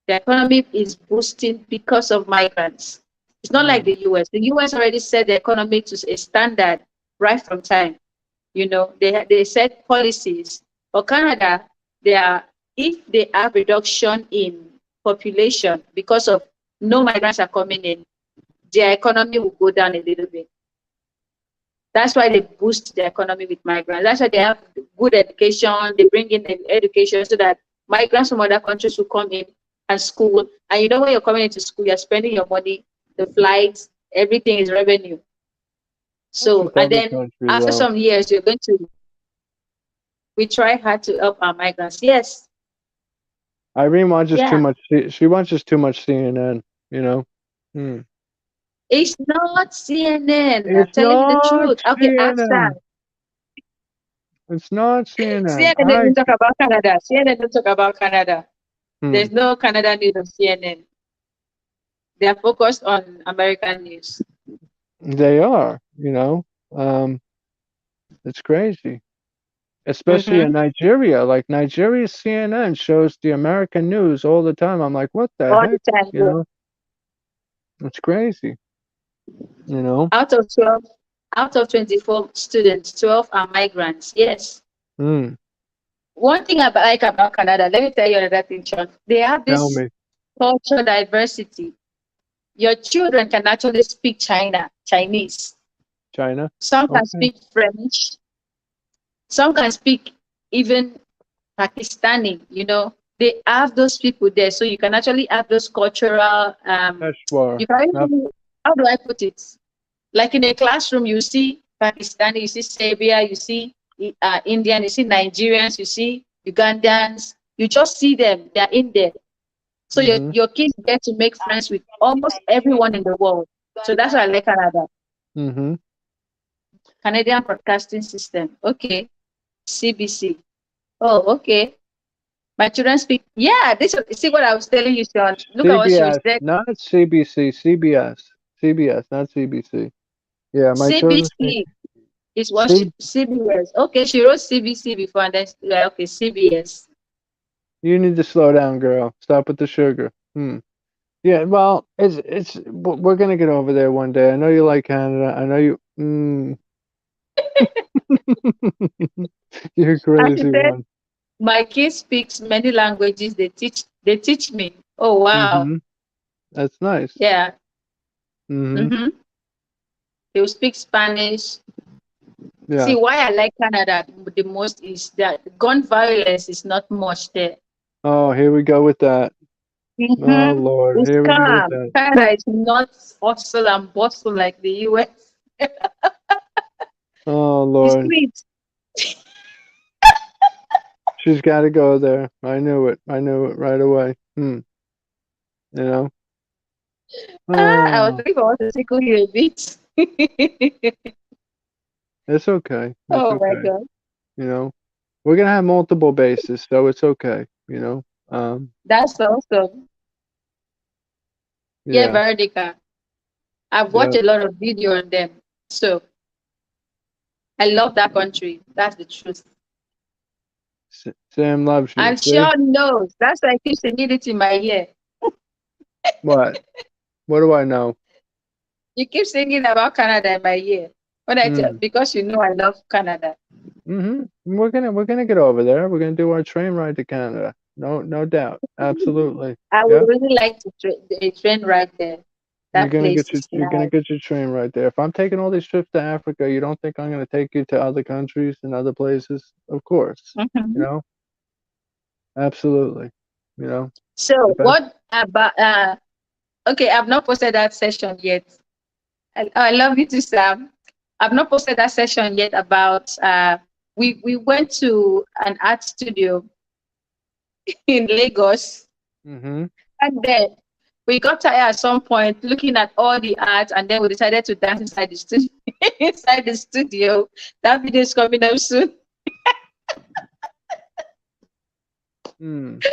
The economy is boosting because of migrants. It's not like Mm. the US. The US already set the economy to a standard right from time. You know, they set policies. For Canada, they are, if they have reduction in population because of no migrants are coming in, their economy will go down a little bit. That's why they boost the economy with migrants. That's why they have good education. They bring in education so that migrants from other countries will come in and school. And you know, when you're coming into school, you're spending your money, the flights, everything is revenue. That's So, with and every then country after though. some years, we try hard to help our migrants. Yes, Irene watches too yeah. much. She watches too much CNN. You know. Hmm. It's not CNN. I'm It's telling you the not truth. Okay, ask her. CNN. It's not CNN. CNN doesn't talk about Canada. CNN don't talk about Canada. Hmm. There's no Canada news on CNN. They are focused on American news. They are. You know. It's crazy. Especially in Mm-hmm. Nigeria. Like Nigeria's CNN shows the American news all the time. I'm like, what the All the heck? time. You know. It's crazy. You know. Out of 12, out of 24 students, 12 are migrants. Yes. Hmm. One thing I like about Canada, let me tell you another thing, Sean. They have Tell this me. cultural diversity. Your children can actually speak Chinese. China. Some can Okay. speak French. Some can speak even Pakistani, you know. They have those people there. So you can actually have those cultural, Peshawar. you can Not even, how do I put it? Like in a classroom, you see Pakistani, you see Serbia, you see Indian, you see Nigerians, you see Ugandans. You just see them, they're in there. So mm-hmm. your kids get to make friends with almost everyone in the world. So that's why I like Canada. Mm-hmm. Canadian Broadcasting System. Okay. CBC. Oh, okay. My children speak. Yeah, this see what I was telling you, Sean. Look at what she CBS, said. not CBC, CBS. CBS, not CBC. Yeah, my children speak CBC is what C. CBS. Okay, she wrote CBC before, and then like, okay, CBS. You need to slow down, girl. Stop with the sugar. Hmm. Yeah, well, we're gonna get over there one day. I know you like Canada. I know you. Mm. You're And she crazy said, one. my kids speaks many languages. They teach me. Oh wow. Mm-hmm. That's nice. Yeah. Mm-hmm. Mm-hmm. They will speak Spanish. See Yeah. why I like Canada the most is that gun violence is not much there. Oh, here we go with that. Oh Mm-hmm. Lord, It's here we go with calm. that. Canada is not hustle and bustle like the US. Oh It's Lord. sweet. She's got to go there. I knew it. I knew it right away. Hmm. You know. I was Oh, looking forward to tickle you a bit. it's okay. It's Oh my okay. god. You know, we're gonna have multiple bases, so it's okay. You know. That's awesome. Yeah, Yeah. Veronica. I've watched Yeah. a lot of video on them. So I love that country. That's the truth. Sam loves you. And See Sean knows. That's why I keep saying it in my ear. what? What do I know? You keep singing about Canada in my ear. When I tell, Mm. because you know I love Canada. We're gonna get over there. We're gonna do our train ride to Canada. No doubt. Absolutely. I would Yeah. really like to train right there. That place is You're gonna nice. get your train right there. If I'm taking all these trips to Africa, you don't think I'm gonna take you to other countries and other places? Of course. You Mhm. know? Absolutely. You know, the So best. what about okay, I've not posted that session yet. I love you too, Sam. I've not posted that session yet about we went to an art studio in Lagos, Mm-hmm. and then we got tired at some point looking at all the art, and then we decided to dance inside the studio. Inside the studio. That video is coming up soon. Mm.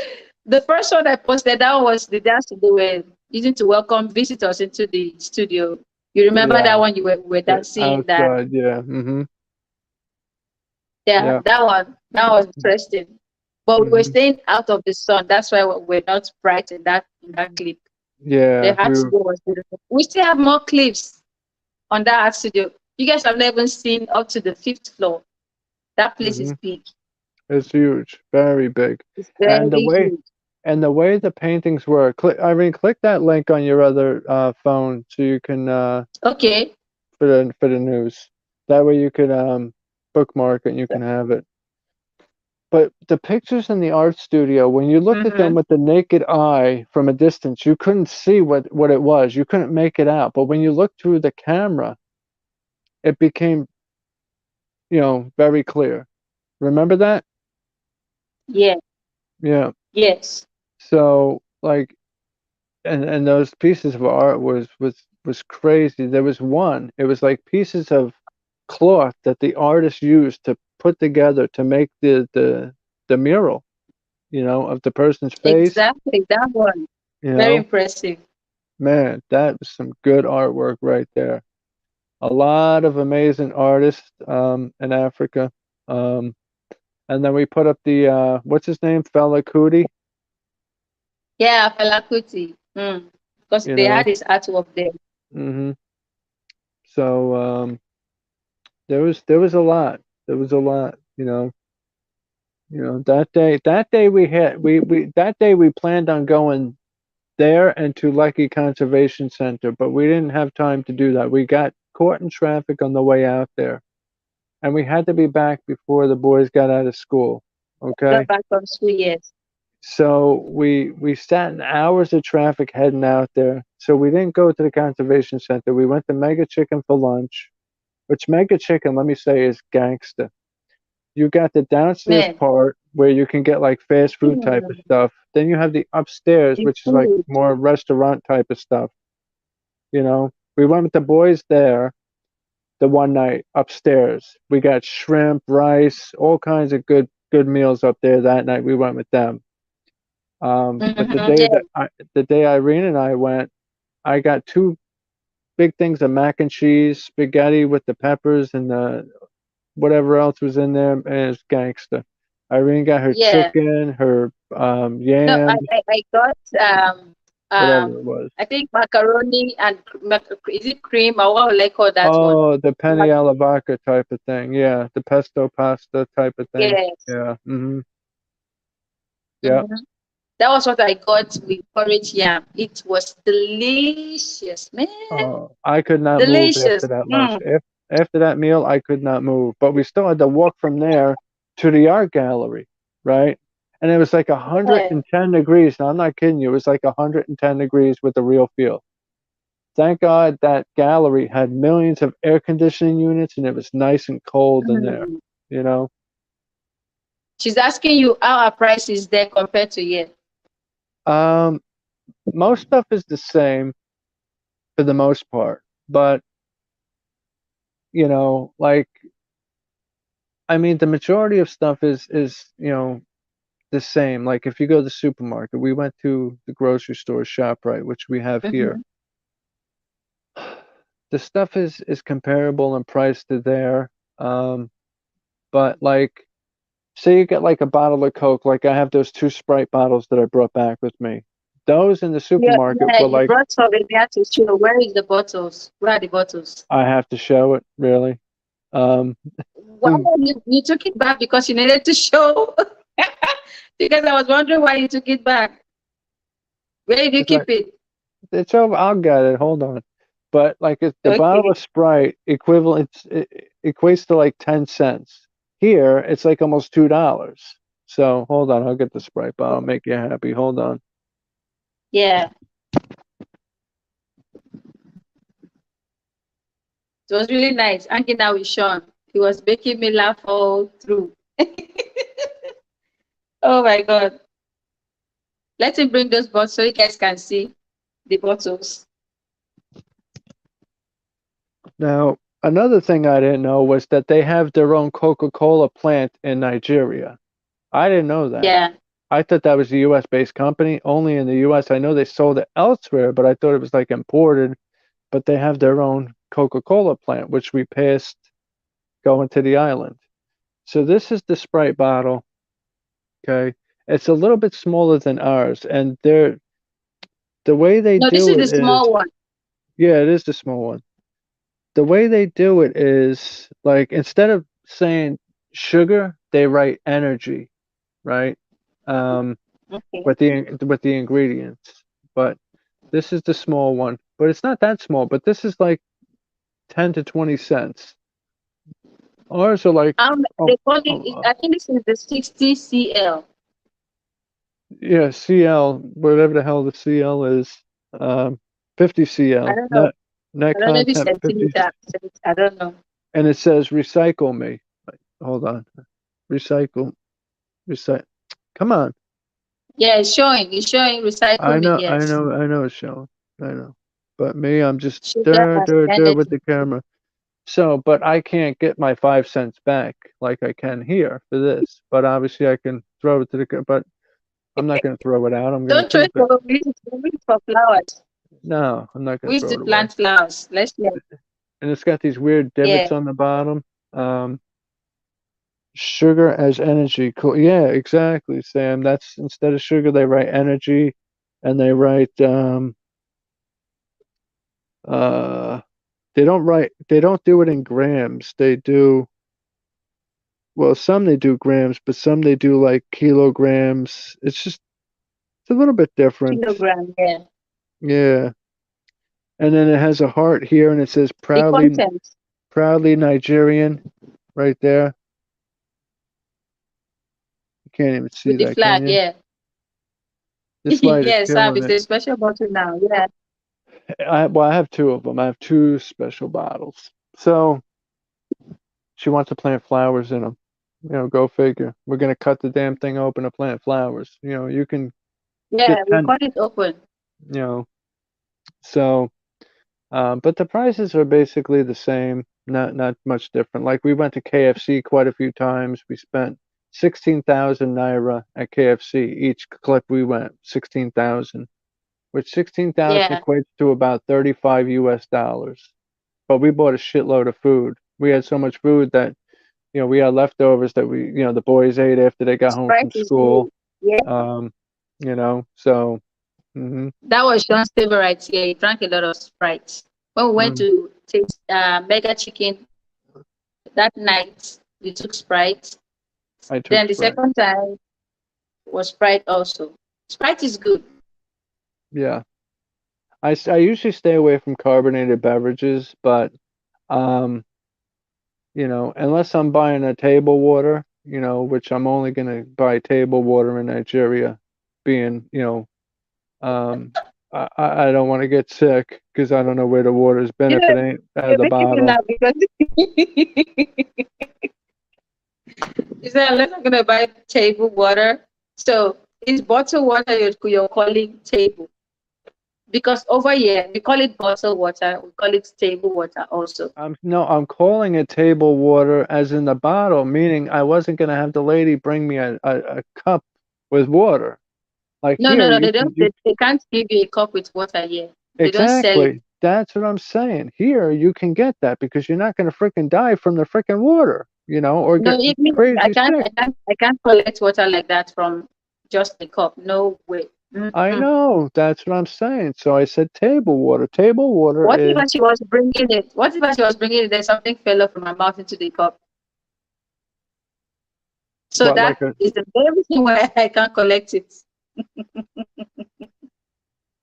The first one I posted, that was the dance they were using to welcome visitors into the studio. You remember that Yeah. one? You were dancing that. Outside, yeah. Mm-hmm. Yeah, Yeah. that was interesting. But we were Mm-hmm. staying out of the sun. That's why we're not bright in that clip. The Yeah. art studio was beautiful. We still have more clips on that art studio. You guys have never seen up to the fifth floor. That place Mm-hmm. is big. It's huge, very big. It's And the very way huge. and the way the paintings were, click that link on your other phone so you can Okay. for the news. That way you could bookmark it and you can have it. But the pictures in the art studio, when you looked at them Mm-hmm. with the naked eye from a distance, you couldn't see what it was. You couldn't make it out. But when you looked through the camera, it became, very clear. Remember that? Yeah. Yeah. Yes. So like and those pieces of art was crazy. There was one, it was like pieces of cloth that the artist used to put together to make the mural, of the person's face, Exactly. That one. you Very know. impressive. Man, that was some good artwork right there. A lot of amazing artists in Africa. Um, and then we put up the what's his name? Fela Kuti, Yeah, Fela Kuti. Mm. Because you they know. had his artwork there. hmm So there was a lot. There was a lot, that day we planned on going there and to Lucky Conservation Center, but we didn't have time to do that. We got caught in traffic on the way out there, and we had to be back before the boys got out of school. Got Okay, back from school, yes. so we sat in hours of traffic heading out there. So we didn't go to the conservation center. We went to Mega Chicken for lunch, which Mega Chicken, let me say, is gangsta. You got the downstairs Man, part where you can get like fast food type of mm, stuff. Then you have the upstairs, the which is like food. more restaurant type of stuff. We went with the boys there the one night upstairs. We got shrimp, rice, all kinds of good meals up there that night. We went with them. But Yeah, the day Irene and I went, I got two big things of mac and cheese, spaghetti with the peppers and the whatever else was in there, and it's gangster. Irene got her yeah. chicken, her No, yams, I got whatever it was. I think macaroni and is it cream or what will I call that one? Oh, the penny alla vodka type of thing. Yeah, the pesto pasta type of thing. Yes. Yeah. Yeah. Mhm. That was what I got with porridge yam. It was delicious, man. I could not move after Delicious. that lunch. Mm. After that meal, I could not move. But we still had to walk from there to the art gallery, right? And it was like Yeah. 110 degrees. Now, I'm not kidding you. It was like 110 degrees with the real feel. Thank God that gallery had millions of air conditioning units and it was nice and cold in there, Mm. you know? She's asking you how our price is there compared to here. Um, most stuff is the same for the most part, but like I mean the majority of stuff is the same. Like if you go to the supermarket, we went to the grocery store ShopRite, which we have here. Mhm. The stuff is comparable in price to there. But like say you get like a bottle of Coke, like I have those two Sprite bottles that I brought back with me. Those in the Yeah, supermarket yeah, were you like, brought some and you had to show where is the bottles? Where are the bottles? I have to show it, really. Um, Why you took it back because you needed to show? Because I was wondering why you took it back. Where did you it's like, keep it? it's over. I'll get it. Hold on. But like the bottle Okay. of Sprite equivalent it equates to like 10 cents. Here, it's like almost $2. So hold on, I'll get the Sprite bottle. Make you happy. Hold on. Yeah, it was really nice hanging out with Sean. He was making me laugh all through. Oh my God. Let him bring those bottles so you guys can see the bottles. Now, another thing I didn't know was that they have their own Coca-Cola plant in Nigeria. I didn't know that. Yeah. I thought that was a US based company, only in the US. I know they sold it elsewhere, but I thought it was like imported. But they have their own Coca-Cola plant, which we passed going to the island. So this is the Sprite bottle. Okay. It's a little bit smaller than ours, and the way they No, this do is the it is, small one. yeah, it is the small one. The way they do it is like instead of saying sugar, they write energy, right? Um, Okay. with the ingredients. But this is the small one, but it's not that small. But this is like 10 to 20 cents. Ours are like, oh, They call oh, it, I think this is the 60 CL. yeah, CL, whatever the hell the CL is, 50 I CL, don't know. net I don't know if it's content 50, centimeter. I don't know. and it says recycle me. Hold on, recycle, recycle. Come on, Yeah, it's showing. It's showing recycle me. Yes. I know it's showing, I know, but me, I'm just Sugar and there with energy. the camera. So, but I can't get my 5 cents back like I can here for this. But obviously, I can throw it to but I'm not going to throw it out. I'm going to Don't throw keep it it. away. We use it for flowers. No, I'm not going We to used throw to it away. plant flowers. Let's yeah. And it's got these weird Yeah. divots on the bottom. Sugar as energy. Cool. Yeah, exactly, Sam. That's instead of sugar, they write energy, and they write uh they don't do it in grams. They do, well, some they do grams, but some they do like kilograms. It's a little bit different. Kilogram. Yeah. Yeah. And then it has a heart here, and it says The content proudly Nigerian right there. You can't even see with the that, can flag. you? Yeah. This light is Yes, Sam. killing It's it. a special bottle now. Yeah. I have two of them. I have two special bottles. So she wants to plant flowers in them. You know, go figure. We're gonna cut the damn thing open to plant flowers. You know, you can Yeah. get We 10. cut it open. You know, so but the prices are basically the same. Not much different. Like we went to KFC quite a few times. We spent 16,000 naira at KFC each clip we went. 16,000, which 16,000 Yeah. equates to about 35 US dollars. But we bought a shitload of food. We had so much food that, you know, we had leftovers that the boys ate after they got home Sprite from is good. school. Yeah. Um, so, hmm That was Sean's favorite. Yeah. He drank a lot of Sprite. When we went mm, to taste Mega Chicken that night, we took Sprite. I took Then the Sprite. second time was Sprite also. Sprite is good. Yeah. I usually stay away from carbonated beverages, but um, unless I'm buying a table water, which I'm only gonna buy table water in Nigeria, being, um, I don't want to get sick because I don't know where the water's been You if know, it ain't out of you're the making me bottle. laugh because you said unless I'm gonna buy table water. So is bottled water you're calling table? Because over here we call it bottled water, we call it table water also. I'm calling it table water as in the bottle, meaning I wasn't gonna have the lady bring me a cup with water. Like No, no, here, no, you they can don't they can't give you a cup with water here. They don't sell it. exactly. That's what I'm saying. Here, you can get that because you're not gonna freaking die from the freaking water, or No, get it means crazy sick. I can't collect water like that from just a cup. No way. I Mhm. know, that's what I'm saying. So I said table water. Table water What if is as she was bringing it? What if as she was bringing it, then something fell off from her mouth into the cup? So what, like that a is the very reason why I can't collect it.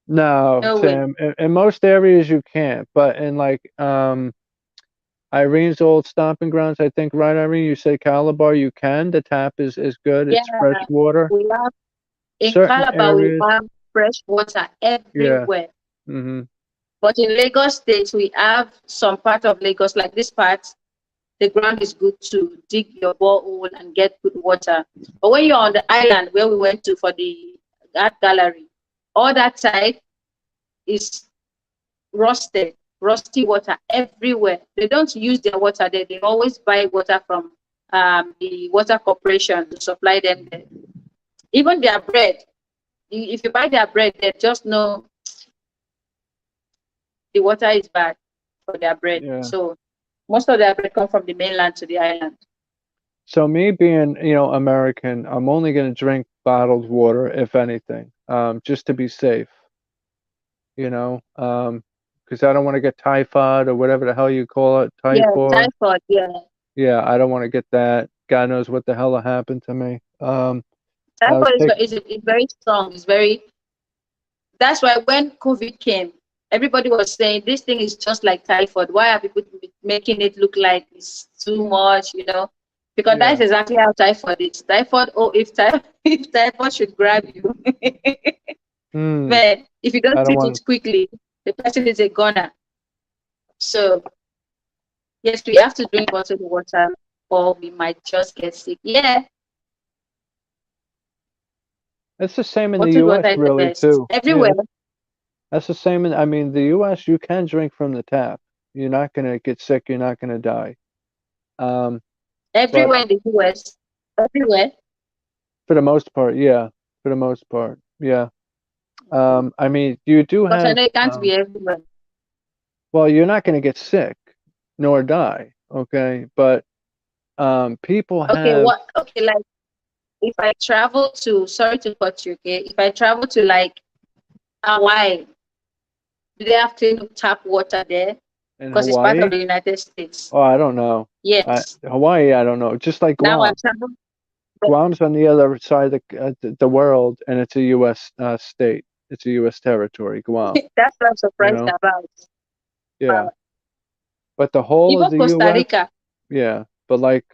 no, No way. Sam. In most areas you can't, but in like Irene's old stomping grounds, I think, right, Irene? You say Calabar, you can. The tap is good. Yeah, It's fresh water. we have in Certain Calabar we areas, have fresh water yeah. everywhere. Hmm. But in Lagos State, we have some part of Lagos, like this part, the ground is good to dig your borehole and get good water. But when you're on the island where we went to for the art gallery, all that side is rusty water everywhere. They don't use their water there. They always buy water from the water corporation to supply them there. Even their bread, if you buy their bread, they just know the water is bad for their bread. Yeah. So most of their bread come from the mainland to the island. So me being, American, I'm only gonna drink bottled water, if anything, just to be safe, because I don't want to get typhoid or whatever the hell you call it, Yeah, typhoid. typhoid. Yeah, Yeah, I don't want to get that. God knows what the hell happened to me. I was typhoid take. is very strong. It's very. That's why when COVID came, everybody was saying this thing is just like typhoid. Why are people making it look like it's too much? Because Yeah. that's exactly how typhoid is. Typhoid. Oh, if if typhoid should grab you, Hmm. man, if you don't I don't treat want. it quickly, the person is a goner. So yes, we have to drink bottled water, or we might just get sick. Yeah, It's the same in the bottled U.S. water is the really best too. everywhere. Yeah, that's the same in. I mean, the U.S. you can drink from the tap. You're not gonna get sick. You're not gonna die. Um, but Everywhere in the US, everywhere. for the most part, yeah. For the most part, yeah. I mean, you do But I have. know it can't be everywhere. Well, you're not gonna get sick nor die. Okay, but people Okay, have. like if I travel to, sorry to cut you, okay? If I travel to like Hawaii, do they have clean tap water there? In Because it's part of Hawaii. the United States. Oh, I don't know. Yes. Hawaii, I don't know. Just like Now I Guam. travel. Guam's on the other side of the world, and it's a U.S. State. It's a U.S. territory, Guam. That's what I'm You surprised know? about. Yeah. Uh, But the whole of Even the Costa U.S., Rica. yeah. But like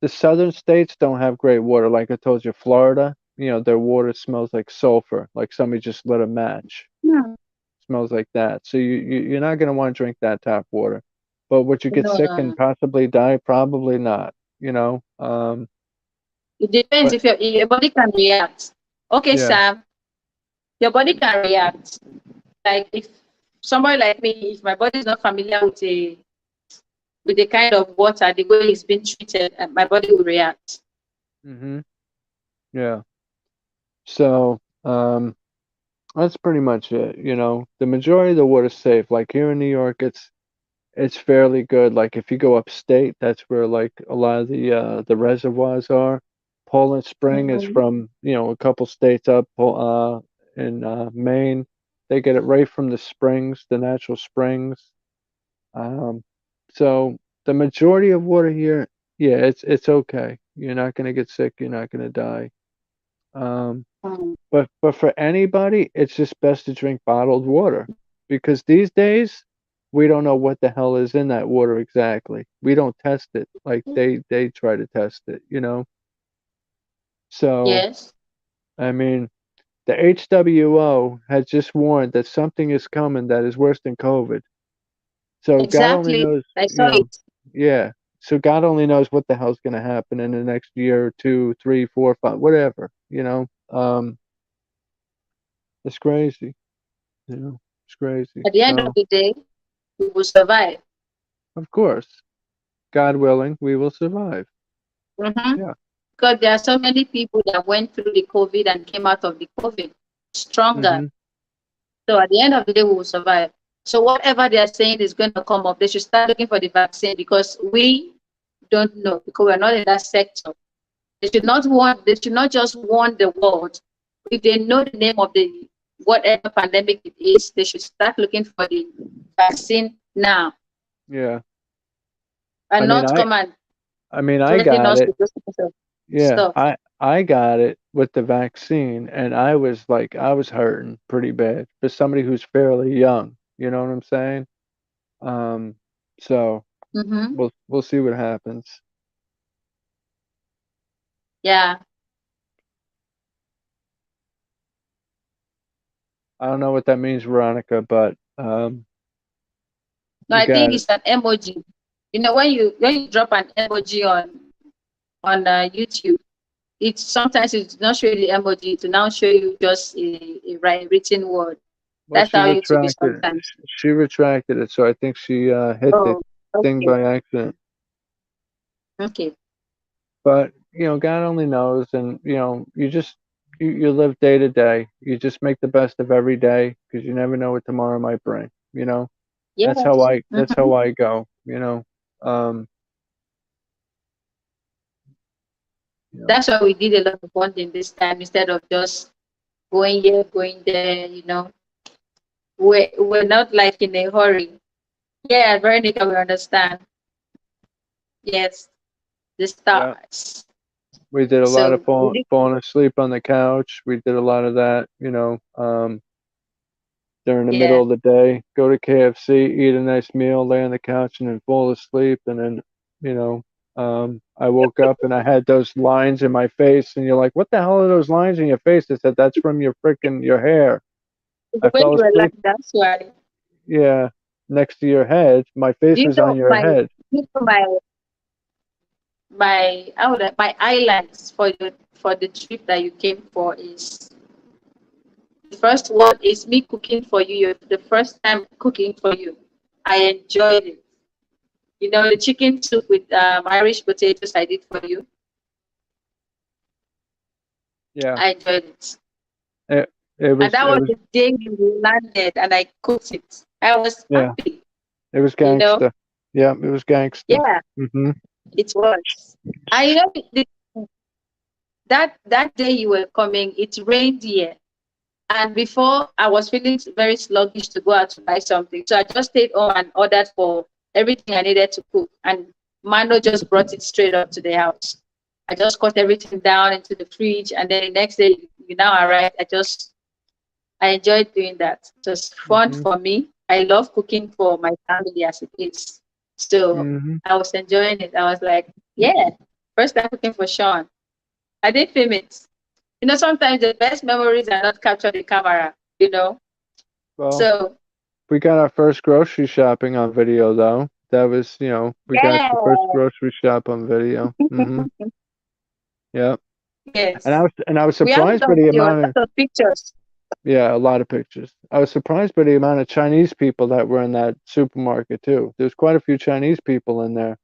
the southern states don't have great water. Like I told you, Florida, their water smells like sulfur, like somebody just lit a match. Hmm. Smells like that. So you're not gonna want to drink that tap water. But would you get No, sick no, and no. possibly die? Probably not. It depends But if your body can react. Okay, yeah. Sam, your body can react. Like if somebody like me, if my body is not familiar with the kind of water, the way it's been treated, my body will react. Hmm. Yeah. So, that's pretty much it. The majority of the water's safe. Like here in New York, it's fairly good. Like if you go upstate, that's where like a lot of the reservoirs are. Poland Spring is Mhm. from, a couple states up in Maine. They get it right from the springs, the natural springs. Um, so the majority of water here, yeah, it's okay. You're not gonna get sick, you're not gonna die. Um, Mm. but for anybody, it's just best to drink bottled water because these days we don't know what the hell is in that water exactly. We don't test it like they try to test it. So, Yes, I mean, the HWO has just warned that something is coming that is worse than COVID. So God only exactly. knows, I saw it. yeah. So God only knows what the hell's gonna happen in the next year or two, three, four, five, whatever. It's crazy. It's crazy. At the end of So, the day, we will survive. of course, God willing, we will survive. Mm-hmm. Yeah. Because there are so many people that went through the COVID and came out of the COVID stronger. Hmm. So at the end of the day, we will survive. So whatever they are saying is going to come up, they should start looking for the vaccine because we don't know because we're not in that sector. They should not just warn the world if they know the name of the whatever pandemic it is, they should start looking for the vaccine now Yeah. I and mean, not come and I threaten got us it. with those kinds of Yeah, stuff. I got it with the vaccine, and I was like, I was hurting pretty bad for somebody who's fairly young. You know what I'm saying? Um, so Mm-hmm. we'll see what happens. Yeah. I don't know what that means, Veronica, but No, you I think got it. it's an emoji. You know, when you drop an emoji on YouTube, it's sometimes it's not show you the emoji to now show you just a written word. Well, That's she how YouTube is retracted it. sometimes. She retracted it, so I think she hit the Oh, thing okay, by accident. okay. But God only knows, and you just you live day to day. You just make the best of every day because you never know what tomorrow might bring. Yes. That's Mm-hmm. how I go. Um, you know, That's why we did a lot of bonding this time instead of just going here, going there. We're not like in a hurry. Yeah, Veronica, we understand. Yes, the yeah, stars. we did a lot of So we did, falling asleep on the couch. We did a lot of that. During the middle yeah. of the day, go to KFC, eat a nice meal, lay on the couch, and then fall asleep. And then, I woke up and I had those lines in my face, and you're like, "What the hell are those lines in your face?" I said, "That's from your hair." I When fell you were like, asleep. that's why. Yeah, next to your head. My Do face you was know on your head. my highlights for the trip that you came for is the first one is me cooking for you. The first time cooking for you. I enjoyed it. You know, the chicken soup with Irish potatoes I did for you. Yeah, I enjoyed it. it it And was that it was was the day you landed and I cooked it. I was yeah, happy, it was you know? gangsta. Yeah, it was gangsta. Yeah, Mhm. it was. I that day you were coming, it rained here. And before I was feeling very sluggish to go out to buy something. So I just stayed home and ordered for everything I needed to cook. And Mano just brought it straight up to the house. I just cut everything down into the fridge and then the next day you now arrived. I enjoyed doing that. It was fun Mhm. for me. I love cooking for my family as it is. So Mhm. I was enjoying it. I was like, yeah, first time cooking for Sean. I did film it. You know, sometimes the best memories are not captured in camera. Well, So we got our first grocery shopping on video though. That was, we got yeah, the first grocery shop on video. Yeah. And I yes. was and I was We haven't surprised by done the video, a amount of lot of pictures. yeah, a lot of pictures. I was surprised by the amount of Chinese people that were in that supermarket too. There's quite a few Chinese people in there.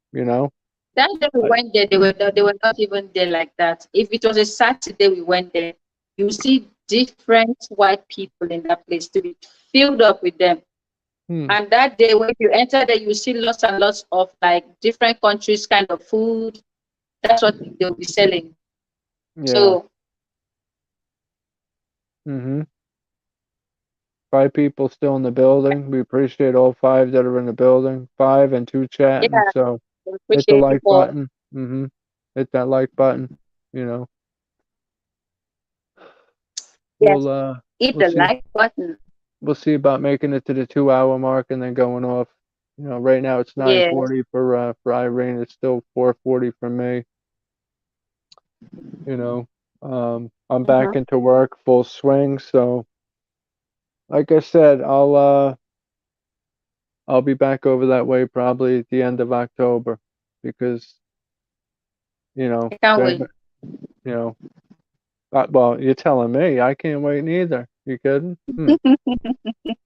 That day we I, went there, they were not even there like that. If it was a Saturday we went there, you see different white people in that place to be filled up with them. hmm, And that day when you enter there, you see lots and lots of like different countries kind of food. That's what they'll be selling. yeah. So Mhm. 5 people still in the building. We appreciate all 5 that are in the building. 5 and 2 chatting. yeah, So we hit the appreciate you like for button. Hit that like button. You know. We'll yes, uh hit we'll the see like button. we'll see about making it to the 2 hour mark and then going off. Right now it's Yes. 9:40 for Irene. It's still 4:40 for me. You know. I'm back Mm-hmm. into work full swing. So like I said, I'll be back over that way probably at the end of October because you know I can't they wait. you know well you're telling me I can't wait neither. You kidding?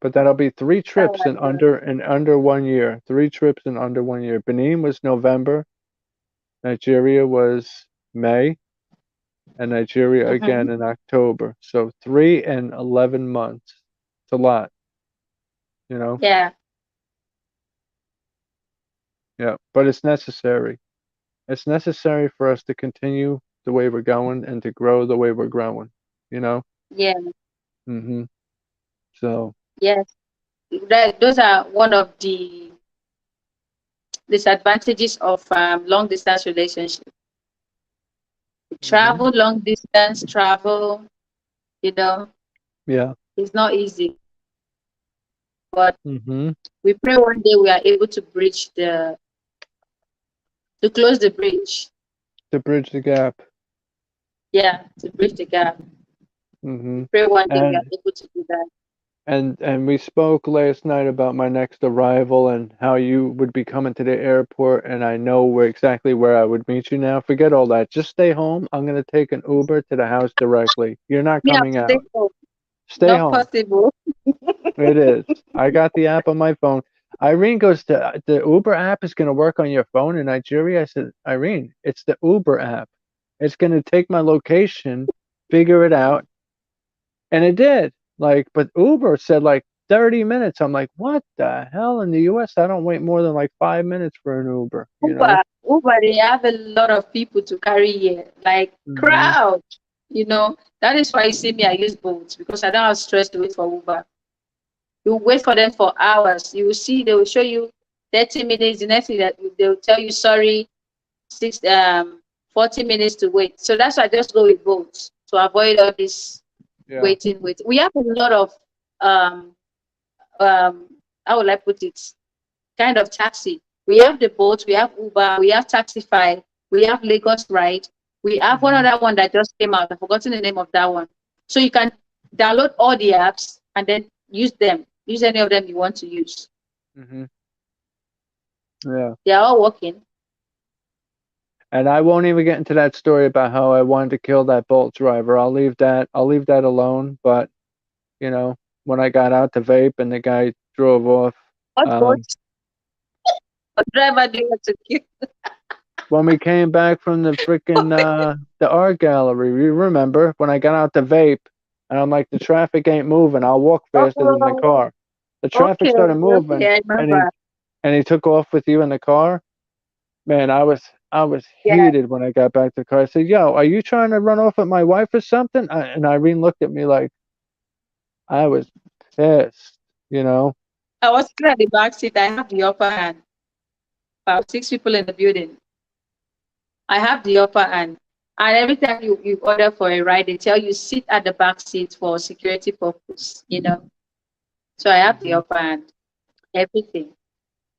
But that'll be three Oh trips my in God. under 1 year. 3 trips in under 1 year. Benin was November, Nigeria was May, and Nigeria Mm-hmm. again in October. So 3 and 11 months. It's a lot, you know. Yeah. Yeah, but it's necessary. It's necessary for us to continue the way we're going and to grow the way we're growing. You know. Yeah. Mm-hmm. So, Yes. Those are one of the disadvantages of long distance relationship. hmm Travel long distance travel, you know, yeah. it's not easy. But Mm-hmm. we pray one day we are able to bridge to close the bridge. To bridge the gap. Yeah, to bridge the gap. We Mm-hmm. pray one day we are And able to do that. and we spoke last night about my next arrival and how you would be coming to the airport, and I know exactly where I would meet you now. Forget all that. Just stay home. I'm gonna take an Uber to the house directly. You're not Me, I'm coming staying out. home. Stay Not home. possible. It is. I got the app on my phone. Irene goes to the Uber app is going to work on your phone in Nigeria. I said, Irene, it's the Uber app. It's going to take my location, figure it out, and it did. Like, but Uber said like 30 minutes. I'm like, what the hell? In the US, I don't wait more than like 5 minutes for an Uber, you know? Uber, they have a lot of people to carry here, like hmm crowd. That is why you see me. I use boats because I don't have stress to wait for Uber. You wait for them for hours. You will see they will show you 30 minutes. The next thing that they will tell you sorry, six 40 minutes to wait. So that's why I just go with boats to avoid all this Yeah. waiting. We have a lot of um um how will I put it? Kind of taxi. We have the boat, we have Uber, we have Taxify, we have Lagos Ride, we have one hmm other one that just came out. I've forgotten the name of that one. So you can download all the apps and then use them. Use any of them you want to use. hmm Yeah. They are all working. And I won't even get into that story about how I wanted to kill that Bolt driver. I'll leave that alone, but you know, when I got out to vape and the guy drove off. What boat? Um, What driver do you want to kill? when we came back from the freaking the art gallery, you remember when I got out to vape and I'm like, the traffic ain't moving. I'll walk faster than the Oh, car. The traffic started moving, okay, I and remember. he took off with you in the car. Man, I was Yeah. heated when I got back to the car. I said, "Yo, are you trying to run off with my wife or something?" And Irene looked at me like I was pissed. You know. I was sitting at the back seat. I have the upper hand. About six people in the building. I have the upper hand. And every time you order for a ride, they tell you sit at the back seat for security purpose. So I have the Mhm. upper hand. Everything.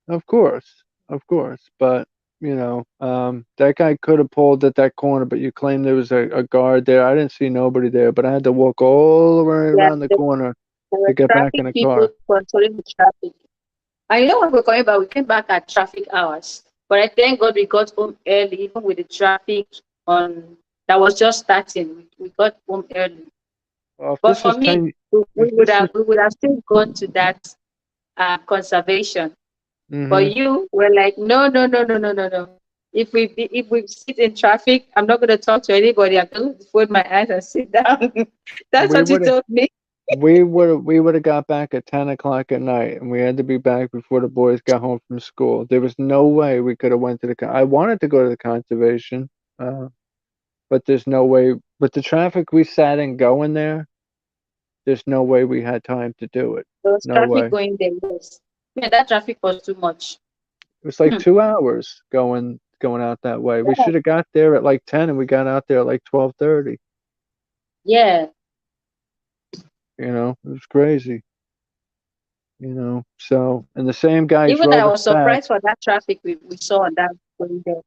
Of course, but that guy could have pulled at that corner, but you claimed there was a guard there. I didn't see nobody there, but I had to walk all the way Yeah, around the corner there to were get back in traffic the people car. controlling the traffic. And when we're coming back, we came back at traffic hours. But I thank God we got home early, even with the traffic on that was just starting. We got home early. Well, if But this for was me, 10, we if would this have was, we would have still gone to that conservation. hmm But you were like, no, no, no, no, no, no, no. If we sit in traffic, I'm not going to talk to anybody. I'm going to fold my eyes and sit down. That's we what you would have, told me. we would have got back at 10 o'clock at night, and we had to be back before the boys got home from school. There was no way we could have went to I wanted to go to the conservation, uh, but there's no way. With the traffic we sat in going there, there's no way we had time to do it. There was No traffic way. going there. Yes. Yeah, that traffic was too much. It was like 2 hours going out that way. We should have got there at like 10, and we got out there at like 12:30. Yeah. It was crazy. So, and the same guy Even I drove us was back. surprised for that traffic we saw on that going there.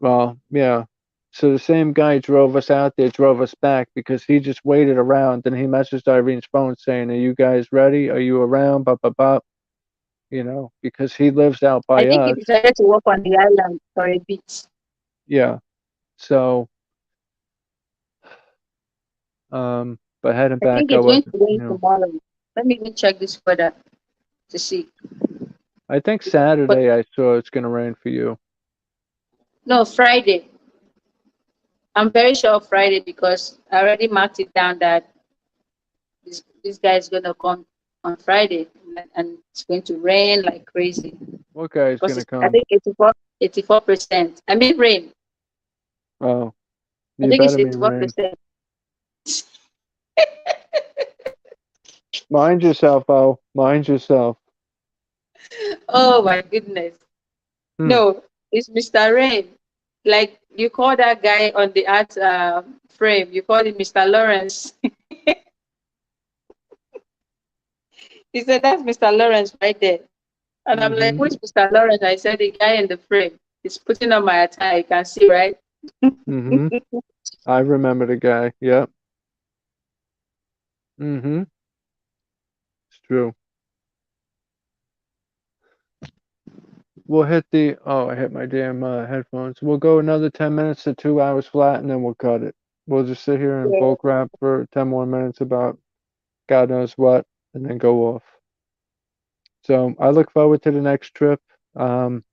Well, yeah. So the same guy drove us out there, drove us back because he just waited around. Then he messaged Irene's phone saying, "Are you guys ready? Are you around?" Blah blah blah. Because he lives out I by think he us. decided to work on the island for a bit. Yeah. So, but heading I think back, I it's going wasn't. to rain tomorrow. Let me even check this weather to see. I think But Saturday I saw it's gonna rain for you. no, Friday. I'm very sure of Friday because I already marked it down that this guy is gonna come on Friday and it's going to rain like crazy What guy's because gonna I come? think 84%. I mean rain. Oh, I you think it's better mean rain. 84%. Mind yourself, oh. Mind yourself. Oh my goodness. Hmm. No, it's Mr. Rain. Like you call that guy on the art frame, you call him Mr. Lawrence. He said, "That's Mr. Lawrence right there." And I'm like, Mm-hmm. "Which Mr. Lawrence?" I said, "The guy in the frame. He's putting on my attire. You can see, right?" Mm-hmm. I remember the guy. Yep. Mm-hmm. It's true. We'll hit the. Oh, I hit my damn headphones. We'll go another 10 minutes to 2 hours flat, and then we'll cut it. We'll just sit here and Yeah. bulk rap for 10 more minutes about God knows what, and then go off. So I look forward to the next trip. Um,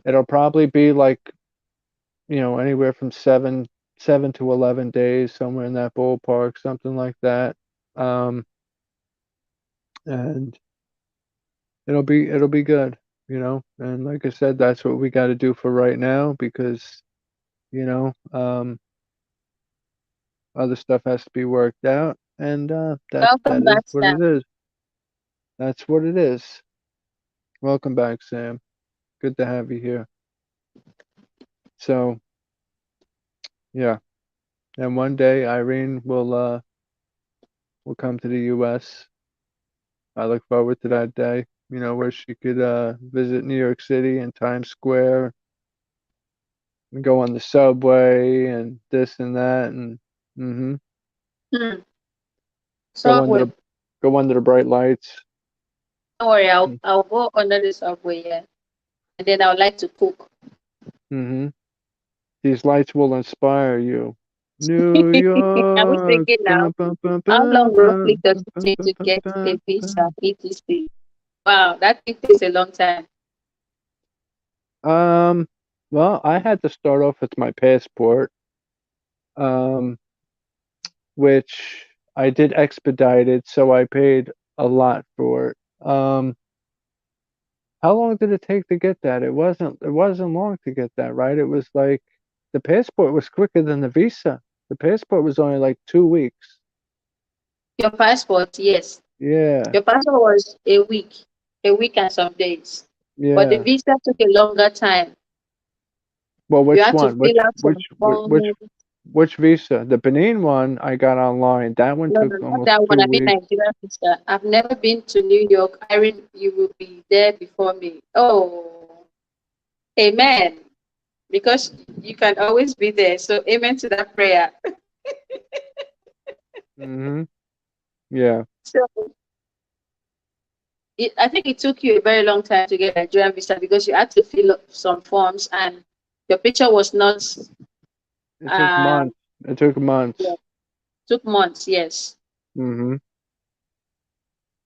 it'll probably be like, anywhere from seven to 11 days, somewhere in that ballpark, something like that. Um, and it'll be good. And like I said, that's what we got to do for right now because you know, other stuff has to be worked out, and that Welcome that is back, what Sam. it is. That's what it is. Welcome back, Sam. Good to have you here. So yeah, and one day Irene will come to the U.S. I look forward to that day. Where she could visit New York City and Times Square and go on the subway and this and that and hmm Hmm. go under Subway. the go under the bright lights. Don't worry, I'll go under the subway, yeah. And then I would like to cook. Mm-hmm. These lights will inspire you. New I was York. thinking now, Bum, bum, bum, how long bum, roughly bum, does bum, it bum, take bum, to get a bum, visa, bum. etc.? Wow, that thing takes a long time. Um, well, I had to start off with my passport, um, which I did expedited, so I paid a lot for it. How long did it take to get that? It wasn't long to get that, right? It was like the passport was quicker than the visa. The passport was only like 2 weeks. Your passport, yes. Yeah, Your passport was a week and some days. But the yeah. visa took a longer time. Well, You which had to one? fill out some Which forms. which visa? The Benin one I got online. That one No, took no, not almost that one. two I mean weeks. Nigerian visa. I've never been to New York. Irene, you will be there before me. Oh, amen. Because you can always be there. So amen to that prayer. Hmm. Yeah. So I think it took you a very long time to get a Nigerian visa because you had to fill up some forms and your picture was not It took um months. It took yeah, months. took months, yes. Hmm.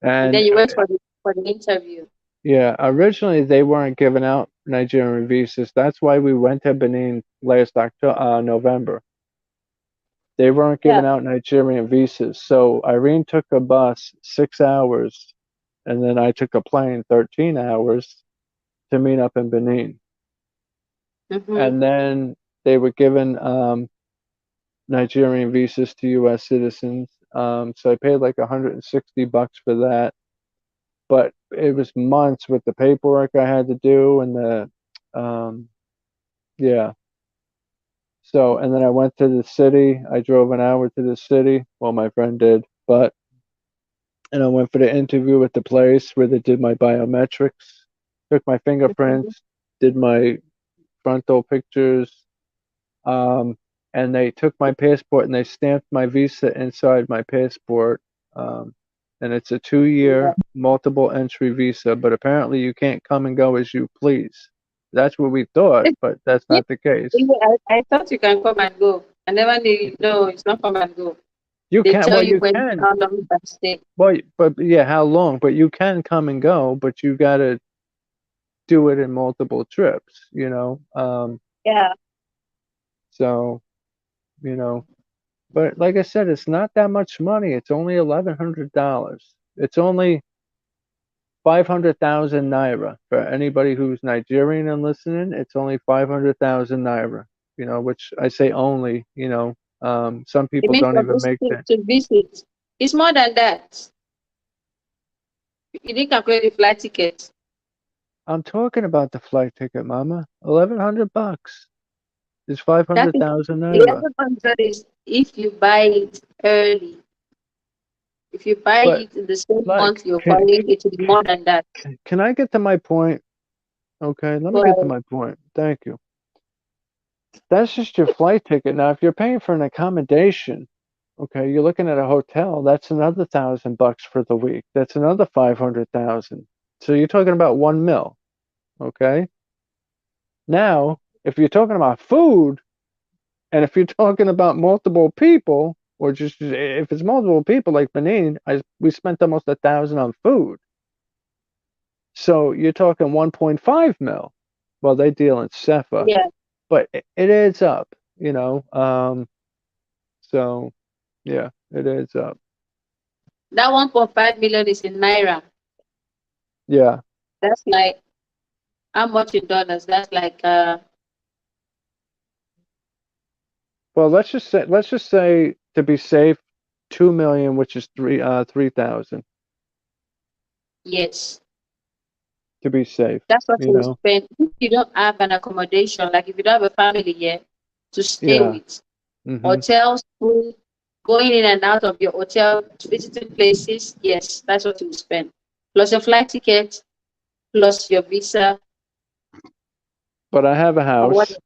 And And then you went for the interview. yeah, originally they weren't giving out Nigerian visas. That's why we went to Benin last November. They weren't Yeah. giving out Nigerian visas. So Irene took a bus 6 hours, and then I took a plane 13 hours to meet up in Benin. Mm-hmm. And then they were given Nigerian visas to U.S. citizens. So I paid like $160 for that, but it was months with the paperwork I had to do and um, yeah. So and then I went to the city. I drove an hour to the city. Well, my friend did, but and I went for the interview at the place where they did my biometrics, took my fingerprints, did my frontal pictures, um, and they took my passport and they stamped my visa inside my passport. Um, and it's a 2 year multiple entry visa, but apparently you can't come and go as you please. That's what we thought, but that's Yeah, not the case. I thought you can come and go. I never knew. No, it's not come and go. You They can, tell well, you you when can, how long you can stay. well, but yeah, how long? But you can come and go, but you got to do it in multiple trips. Yeah. So, you know, but like I said, it's not that much money. It's only $1,100. It's only 500,000 naira for anybody who's Nigerian and listening. It's only 500,000 naira. Which I say only. Some It people means don't for even this make thing that. to visit. It's more than that. You didn't calculate the flight ticket. I'm talking about the flight ticket, Mama. $1,100 is That is 500,000 naira. 1100 is if you buy it early. If you buy But it in the same like, month you're buying, it will be more than that. can I get to my point? Okay, let me get to But my point. Thank you. That's just your flight ticket. Now, if you're paying for an accommodation, okay, you're looking at a hotel, that's another $1,000 for the week. That's another 500,000. So you're talking about 1 mil, okay? Now, if you're talking about food, and if you're talking about multiple people, or just if it's multiple people like Benin, we spent almost 1,000 on food. So you're talking 1.5 mil. Well, they deal in CFA, yeah, but it adds up, you know. So yeah, it adds up. that 1.5 million is in naira. Yeah. That's like how much in dollars? That's like Well, let's just say to be safe, 2 million, which is 3,000 yes. to be safe. That's what You you know. spend if you don't have an accommodation, like if you don't have a family here to stay Yeah. with. Mhm. Hotels, food, going in and out of your hotel, visiting places, yes, that's what you spend. Plus your flight ticket, plus your visa, But I have a or what. house.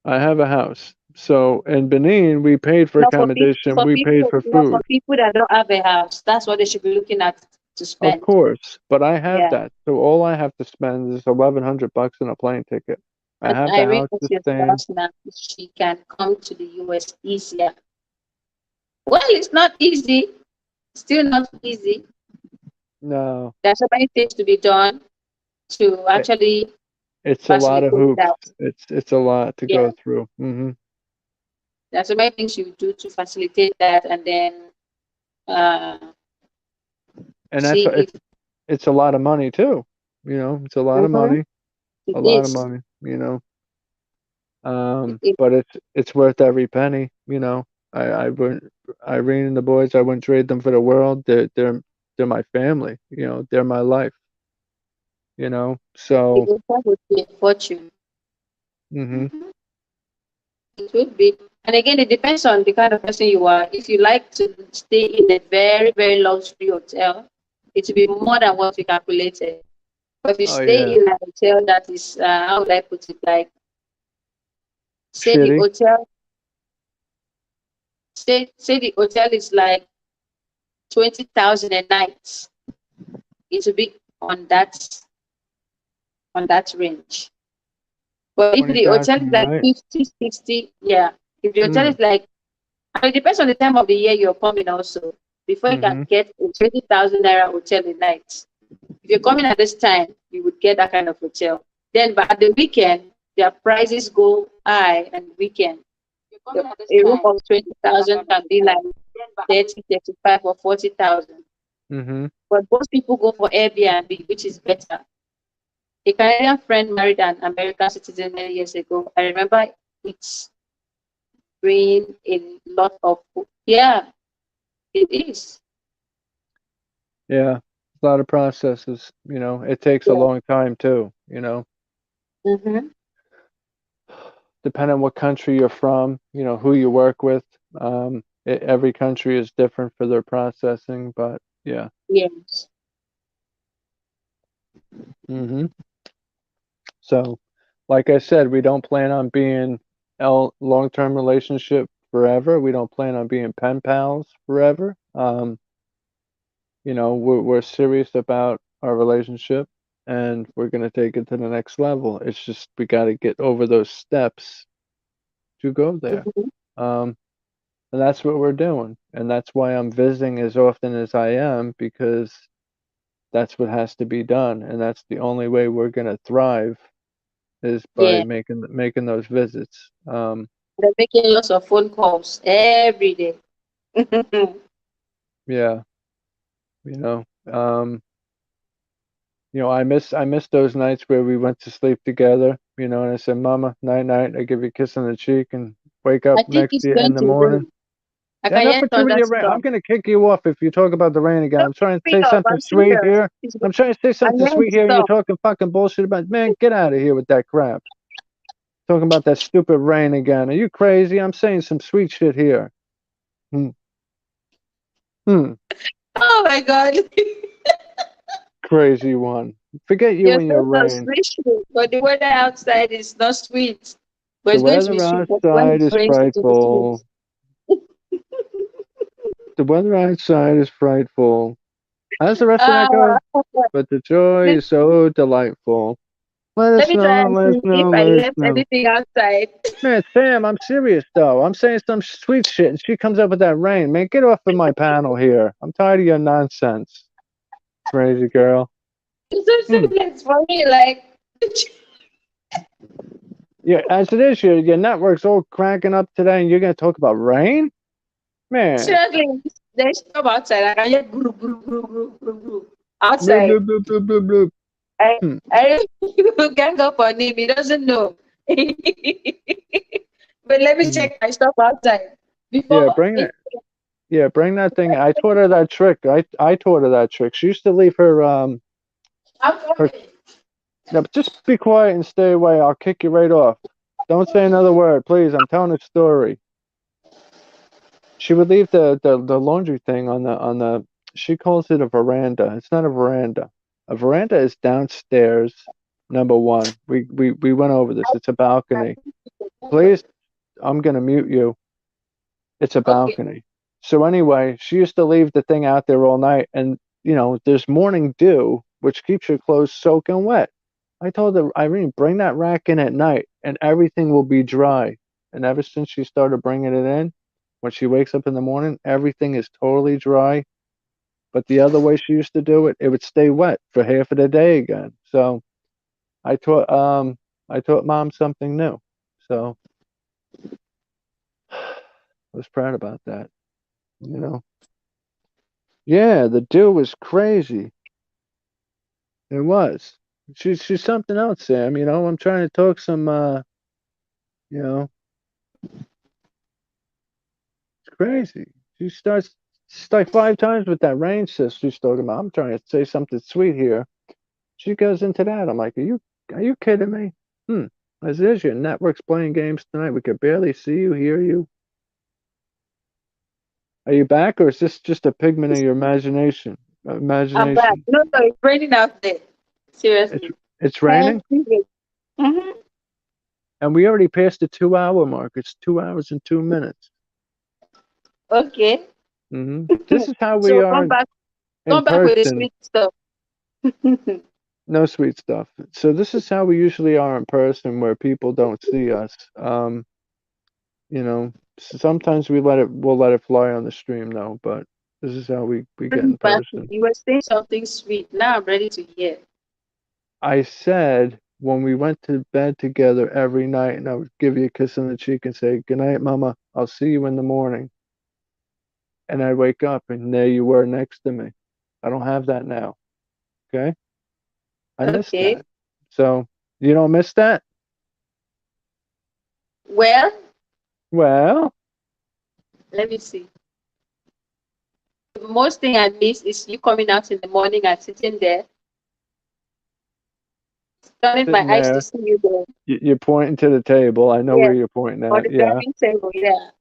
I have a house. So in Benin, we paid for Now for people, accommodation. We paid for food. that don't have a house, that's what they should be looking at to Of spend. course, but I have Yeah. that. So all I have to spend is $1,100 on a plane ticket. I And have the Irene house was to your stay in. spouse now, she can come to the US easier. Well, it's not easy, still not easy. No, There's so many things to be done to it, actually it's a lot of facilitate hoops. that. It's a lot to Yeah. go through. There's so many things you do to facilitate that, and then uh, And that's see what if it's a lot of money too. It's a lot of Mhm. money, It a lot of is. money. It, But it's worth every penny. I wouldn't. Irene and the boys, I wouldn't trade them for the world. They're my family. They're my life. it So. would be a fortune. Hmm. It would be. And again, it depends on the kind of person you are. If you like to stay in a very, very luxury hotel, it will be more than what you calculated. But if you Oh stay yeah, in a hotel that is, how would I put it, like, say the shitty. hotel, say the hotel is like 20,000 a night, it will be on that range. But if the hotel 20,000 is a like night. 50, 60, yeah. If the hotel Mm. is like, and it depends on the time of the year you're coming also. Before you can Mm-hmm. get a 20,000 naira hotel a night. If you're coming at this time, you would get that kind of hotel. Then, but at the weekend, their prices go high and weekend. A room of 20,000 can be like 30, 35, or 40,000. Mm-hmm. But most people go for Airbnb, which is better. A Canadian friend married an American citizen many years ago. I remember it's bring a lot of food. Yeah, it is. Yeah. A lot of processes. It takes a Yeah. long time too. Mm-hmm. Depending on what country you're from, who you work with. Every country is different for their processing, but yeah. Yes. Mm-hmm. So, like I said, we don't plan on being long-term relationship forever. We don't plan on being pen pals forever. We're serious about our relationship and we're going to take it to the next level. It's just we got to get over those steps to go there. Mm-hmm. Um, and that's what we're doing. And that's why I'm visiting as often as I am because that's what has to be done. And that's the only way we're going to thrive is by Yeah. making those visits. They're making lots of phone calls every day. Yeah, you know, um, I miss those nights where we went to sleep together, and I said, "Mama, night night." I give you a kiss on the cheek and wake up I think next it's year going in the to morning. rain. I can Enough hear with you and your rain. thunderstorm. I'm gonna kick you off if you talk about the rain again. No, I'm trying to pick say up. something I'm sweet serious. here. I'm trying to say I'm something hearing sweet here, and you're storm. talking fucking bullshit about. Man, get out of here with that crap. Talking about that stupid rain again. Are you crazy? I'm saying some sweet shit here. Hmm. Hmm. Oh my God. Crazy one. Forget you You're and your so rain. sweet, but the weather outside is not sweet. But The it's going to be weather sweet, but when outside it is rains, it will be frightful. sweet. The weather outside is frightful. How's the rest of that go? Uh, But the joy let, is so delightful. Let let us me know, try and let us see if know, I let us left know. anything outside. Man, Sam, I'm serious though. I'm saying some sweet shit and she comes up with that rain. Man, get off of my panel here. I'm tired of your nonsense. Crazy girl. It's so Hmm. simple for me, like, Yeah, as it is, your network's all cracking up today and you're gonna talk about rain? Man. seriously, there's storm outside. I can hear group, group, group, group, group, group Bloop, outside. bloop, bloop, bloop, bloop, bloop. I, Hmm. I gang up on him. He doesn't know. But let me Hmm. check my stuff outside Yeah, before. bring it. Yeah, bring that thing. I taught her that trick. I taught her that trick. She used to leave her I'm her. coming. No, but just be quiet and stay away. I'll kick you right off. Don't say another word, please. I'm telling a story. She would leave the laundry thing on the. She calls it a veranda. It's not a veranda. A veranda is downstairs. Number one. We went over this. It's a balcony. Please, I'm gonna mute you. It's a Okay. balcony. So anyway, she used to leave the thing out there all night, and there's morning dew, which keeps your clothes soaking wet. I told her, Irene, bring that rack in at night, and everything will be dry. And ever since she started bringing it in, when she wakes up in the morning, everything is totally dry. But the other way she used to do it, it would stay wet for half of the day again. So I taught mom something new. So I was proud about that. You know. Yeah, the deal was crazy. It was. She's something else, Sam. I'm trying to talk some. You know, it's crazy. She starts. She's like 5 times with that rain sis she's talking about. I'm trying to say something sweet here. She goes into that. I'm like, are you kidding me? As it is, your network's playing games tonight. We could barely see you, hear you. Are you back, or is this just a pigment of your imagination? I'm back. Imagination. No, it's raining out there. It's Seriously. it's raining. Mm-hmm. And we already passed the 2 hour mark. It's 2 hours and 2 minutes. Okay. This is how we So are in come back with the person. sweet stuff. No sweet stuff. So this is how we usually are in person, where people don't see us. Sometimes we'll let it fly on the stream though, but this is how we get Bring in back. person. You were saying something sweet. Now I'm ready to hear. I said when we went to bed together every night, and I would give you a kiss on the cheek and say, "Good night, Mama. I'll see you in the morning." And I'd wake up, and there you were next to me. I don't have that now. Okay, I miss Okay. that. So you don't miss that? Well, Well, let me see. The most thing I miss is you coming out in the morning and sitting there, turning my sitting eyes to there, see you there. you're pointing to the table. I know Yeah. where you're pointing On at. the Yeah, dining table. Yeah.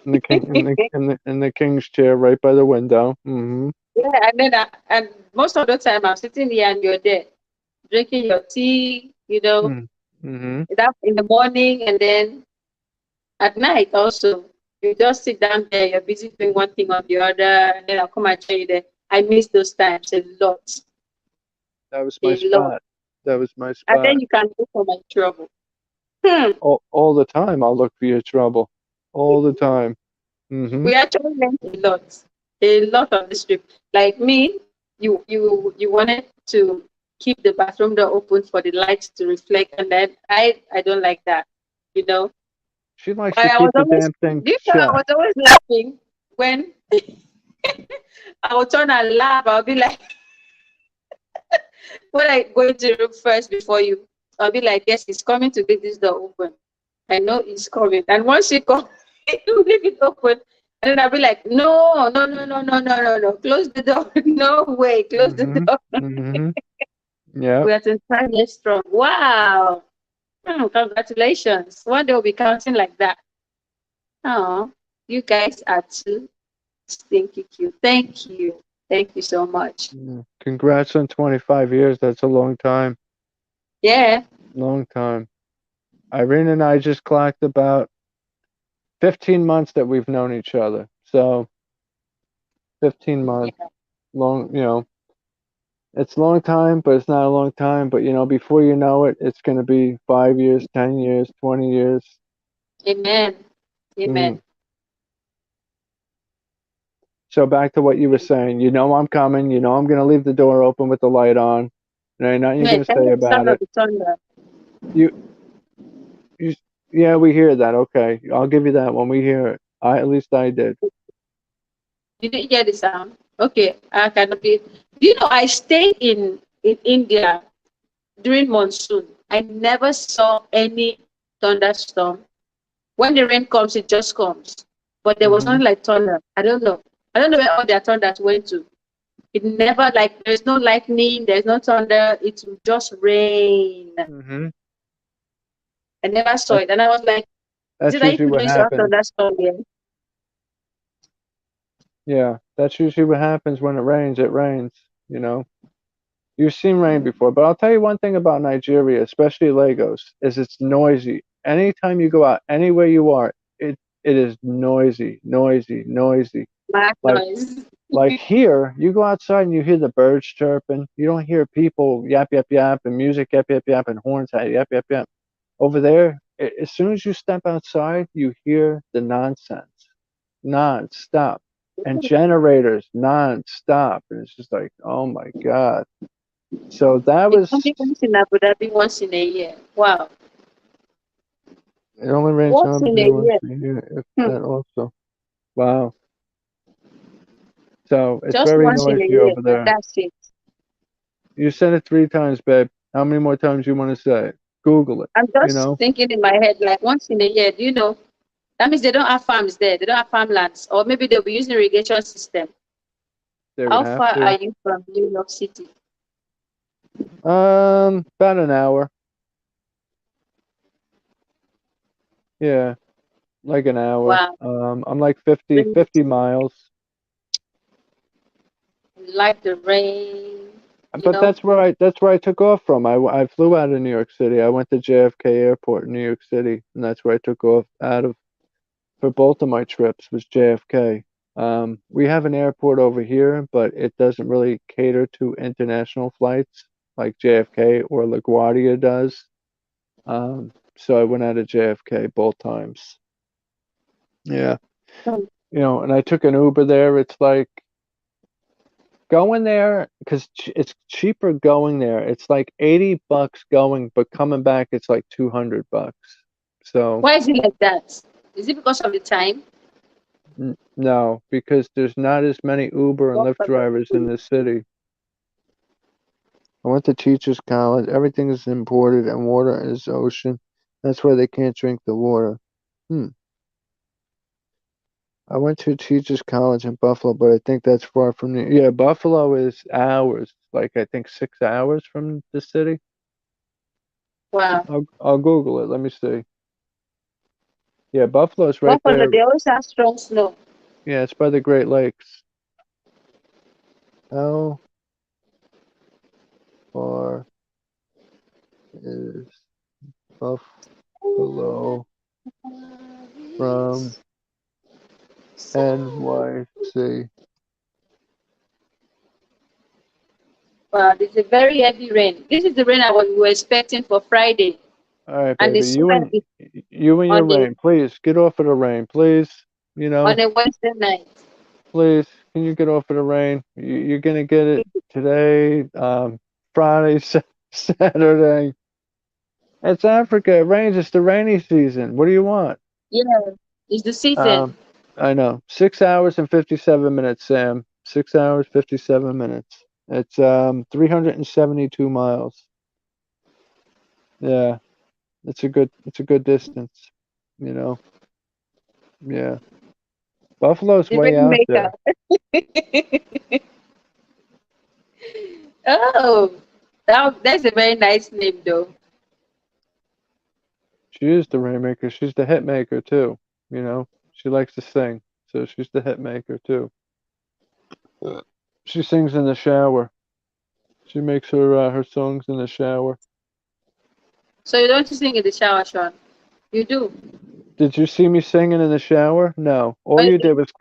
in the king, in the king's chair, right by the window. Yeah, and then and most of the time I'm sitting here and you're there drinking your tea, Mm-hmm. that in the morning and then at night also. You just sit down there, you're busy doing one thing or the other, and then I'll come and tell you that I miss those times a lot. That was my A lot. spot. That was my And then spot. you can look for my trouble. Hmm. All the time, I'll look for your trouble. All the time. Mm-hmm. We actually learned a lot on this trip. Like me, you wanted to keep the bathroom door open for the lights to reflect, and then I don't like that, you know. She likes But to I was keep the always, damn thing do you know, I shut. was always laughing when I would turn and laugh. I'll be like, when I go into the room first before you, I'll be like, yes, he's coming to leave this door open. I know he's coming. And once he comes, you leave it open. And then I'll be like, no, no, no, no, no, no, no, no. Close the door. No way. Close the Mm-hmm. door. Mm-hmm. Yeah. We are 25 years strong. Wow. Congratulations. One day we'll be counting like that. Oh, you guys are too stinky cute. Thank you. Thank you so much. Congrats on 25 years. That's a long time. Yeah. Long time. Irene and I just clocked about 15 months that we've known each other. So 15 months, Yeah. long, it's a long time, but it's not a long time. But, before you know it, it's going to be 5 years, 10 years, 20 years. Amen. Mm. Amen. So back to what you were saying. I'm coming. I'm going to leave the door open with the light on. There ain't nothing you're Man, going to tell say me the about sound of it. the thunder. You, you, yeah, we hear that. Okay. I'll give you that when we hear it. At least I did. Did you hear the sound? Okay, I cannot be. Do you know I stayed in India during monsoon? I never saw any thunderstorm. When the rain comes, it just comes. But there was Hmm. nothing like thunder. I don't know. I don't know where all their thunders went to. It never like there's no lightning, there's no thunder. It will just rain. Hmm. I never saw That's, it, and I was like, "Is that's it that you usually people what used to have happens. thunderstorm here?" Yeah, that's usually what happens when it rains. It rains, you know. You've seen rain before, but I'll tell you one thing about Nigeria, especially Lagos, is it's noisy. Anytime you go out, anywhere you are, it is noisy, noisy, noisy. Bad Like noise. like here, you go outside and you hear the birds chirping. You don't hear people yap yap yap and music yap yap yap and horns yap yap yap. Over there, as soon as you step outside, you hear the nonsense, non-stop, and generators non-stop, and it's just like, oh my God. So that It was, only comes in Abu Dhabi once in a year. Wow. it only rains Once on in a Abu once year. a year, if Hmm. that also. Wow. So it's Just very once in a noisy year, over and there. that's it. You said it 3 times, babe. How many more times you want to say it? Google it. I'm You just know, thinking in my head, like once in a year, do you know? That means they don't have farms there. They don't have farmlands. Or maybe they'll be using irrigation system. they would How have far to. are you from New York City? About an hour. Yeah, like an hour. Wow. I'm like 50, Rain, 50 miles. like the rain, you But know? that's where I took off from. I flew out of New York City. I went to JFK Airport in New York City, and that's where I took off out of for both of my trips was JFK. We have an airport over here, but it doesn't really cater to international flights like JFK or LaGuardia does. So I went out of JFK both times. Yeah, Hmm. and I took an Uber there. It's like going there because it's cheaper going there. It's like $80 going, but coming back it's like $200. So Why is it like that? Is it because of the time? no, because there's not as many Uber and What Lyft for the drivers in food? the city. I went to Teachers College. Everything is imported, and water is ocean. That's why they can't drink the water. Hmm. I went to Teachers College in Buffalo, but I think that's far from the. Yeah, Buffalo is hours, like I think 6 hours from the city. Wow. I'll Google it. Let me see. Yeah, Buffalo's right Buffalo, there. they always have strong snow. Yeah, it's by the Great Lakes. How far is Buffalo from NYC? Wow, this is a very heavy rain. This is the rain we were expecting for Friday. All right, And the baby. You smell and is you and your on a rain. Please get off of the rain. Please, on a Wednesday night. please. Can you get off of the rain? You're gonna get it today, Friday, Saturday. It's Africa. It rains. It's the rainy season. What do you want? Yeah, it's the season. Um, I know. 6 hours and 57 minutes, Sam. 6 hours, 57 minutes. It's 372 miles. Yeah, it's a good distance, you know. Yeah. Buffalo's The way out there. Rainmaker. Oh, that's a very nice name, though. She is the rainmaker. She's the hit maker too. You know, she likes to sing, so she's the hit maker too. She sings in the shower. She makes her songs in the shower. So you don't sing in the shower, Sean? You do. Did you see me singing in the shower? No. Or All you you think, did was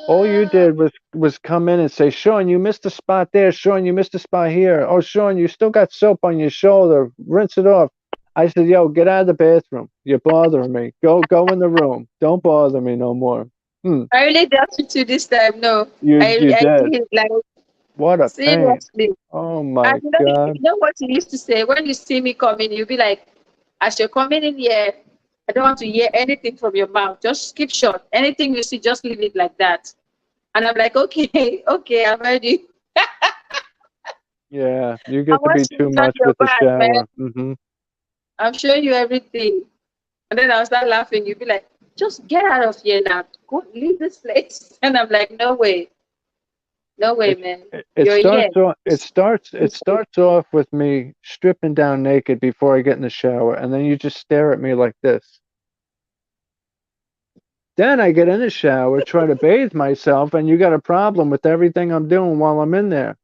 all you did was come in and say, Sean, you missed a spot there. Sean, you missed a spot here. Oh, Sean, you still got soap on your shoulder. Rinse it off. I said, yo, get out of the bathroom. You're bothering me. Go in the room. Don't bother me no more. I really doubt you to this time. No, You I did. did like What a pain. seriously. Oh And my you God. know what you used to say when you see me coming, you'll be like, as you're coming in here, I don't want to hear anything from your mouth. Just keep short. Anything you see, just leave it like that. And I'm like, okay, okay, I've heard you. Yeah, you I get to want be to too start much your with the back, man. shower. I'm showing you everything. And then I'll start laughing. You'll be like, just get out of here now. Go leave this place. And I'm like, no way. No way, It, man. it You're here. starts off it starts off with me stripping down naked before I get in the shower, and then you just stare at me like this. Then I get in the shower, try to bathe myself, and you got a problem with everything I'm doing while I'm in there.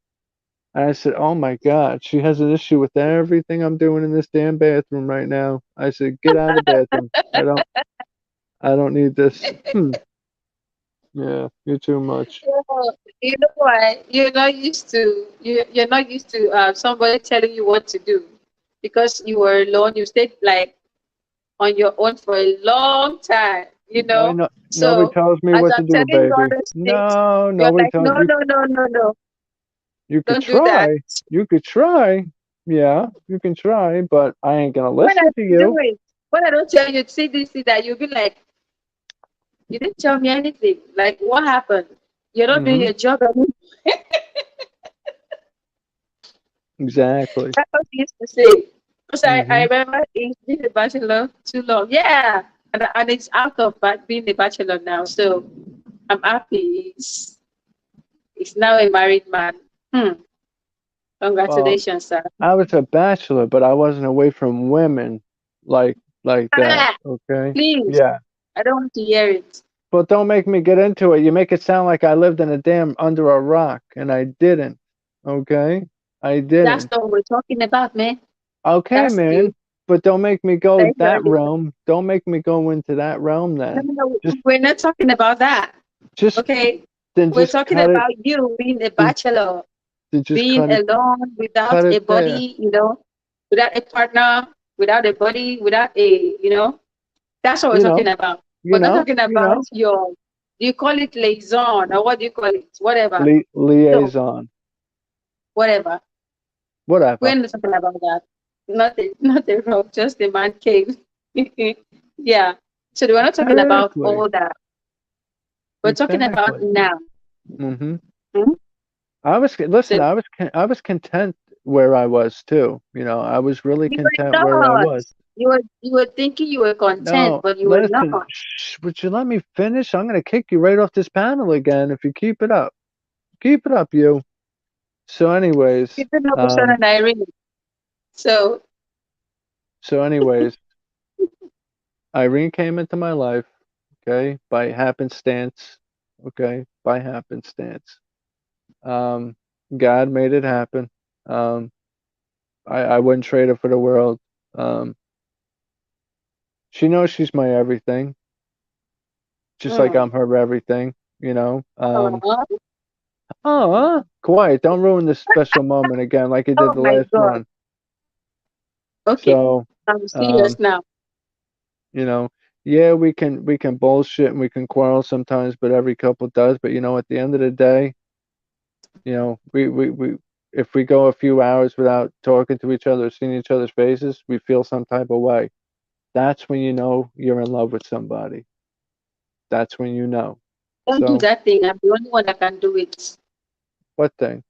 And I said, "Oh my God, she has an issue with everything I'm doing in this damn bathroom right now." I said, "Get out of the bathroom. I don't need this." Yeah, you're too much. Oh, you know why? You're not used to somebody telling you what to do because you were alone. You stayed like on your own for a long time, you I know. know nobody So tells me as what to I'm do, telling you all baby. those things, No, you're nobody like, tells no, you. no, no, no, no, You could don't do that. try. You could try. Yeah, you can try, but I ain't gonna When I listen to do you. it, when I don't tell you, see this, see that, you'll be like, you didn't tell me anything. Like, what happened? You're not doing Hmm. your job anymore. Exactly. That's what he used to say. Because I Hmm. remember he's been a bachelor too long. Yeah. And it's out of being a bachelor now. So I'm happy. He's now a married man. Hmm. Well, Congratulations, sir. I was a bachelor, but I wasn't away from women like that. Ah, Okay. please. Yeah. I don't want to hear it. But don't make me get into it. You make it sound like I lived in a damn under a rock, and I didn't. Okay. I That's didn't. not what we're talking about, man. Okay, That's you. man. But don't make me go Thank that you. realm. Don't make me go into that realm No, then. no, no, Just we're not talking about that. just Okay. then We're just talking cut it. about you being a Then, bachelor, then just being alone cut without a it there. body, without a partner, without a body, without that's what we're You know, talking about. you We're not know, talking you about know. do you call it liaison or what do you call it? Whatever. So, Liaison. whatever. Whatever. We're not talking about that. Not a rock, just a man cave. Yeah. So we're not talking about Exactly. all that. We're talking about Exactly. now. Hmm. Hmm? Listen, So I was content where I was too. You know, I was really you were content where I not. was. You were thinking you were content, No, but you were listen, not. would you let me finish? I'm gonna kick you right off this panel again if you keep it up. Keep it up, you. So anyways, Keeping up with Sean and Irene. So so anyways, Irene came into my life, okay, by happenstance, okay, by happenstance. Um, God made it happen. Um, I wouldn't trade her for the world. Um, she knows she's my everything, just like mm, I'm her everything, you know. uh, Oh, quiet. Don't ruin this special moment again like you did oh the my last god. one. Okay. So, I'm um, serious now. you know, yeah, we can bullshit and we can quarrel sometimes, but every couple does. But you know, at the end of the day, you know, we if we go a few hours without talking to each other, seeing each other's faces, we feel some type of way. That's when you know you're in love with somebody. That's when you know. Don't do So, that thing. I'm the only one that can do it. what thing?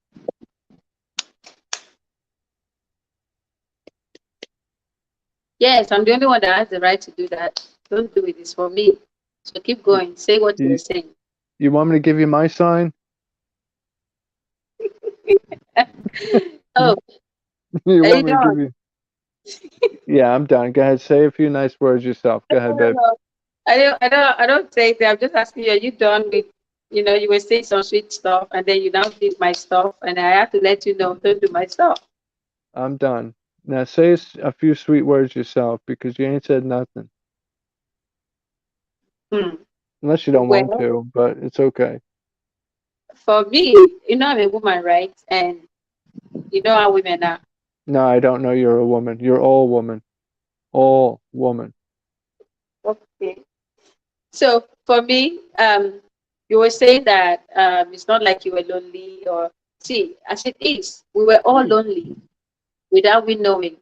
Yes, I'm the only one that has the right to do that. Don't do it. It's for me. So keep going. Say what you were You, saying. you want me to give you my sign? Oh, You are you want me to give done? you? Yeah, I'm done. Go ahead. Say a few nice words yourself. Go ahead, babe. No, I don't say that. I'm just asking you, are you done with, you were saying some sweet stuff and then you now did my stuff and I have to let you know, don't do my stuff. I'm done. Now say a few sweet words yourself because you ain't said nothing. Hmm. Unless you don't want Well, to, but it's okay. for me, I'm a woman, right? And you know how women are. No, I don't know you're a woman. You're all woman. All woman. Okay. So for me, you were saying that it's not like you were lonely or see, as it is, we were all lonely without we knowing.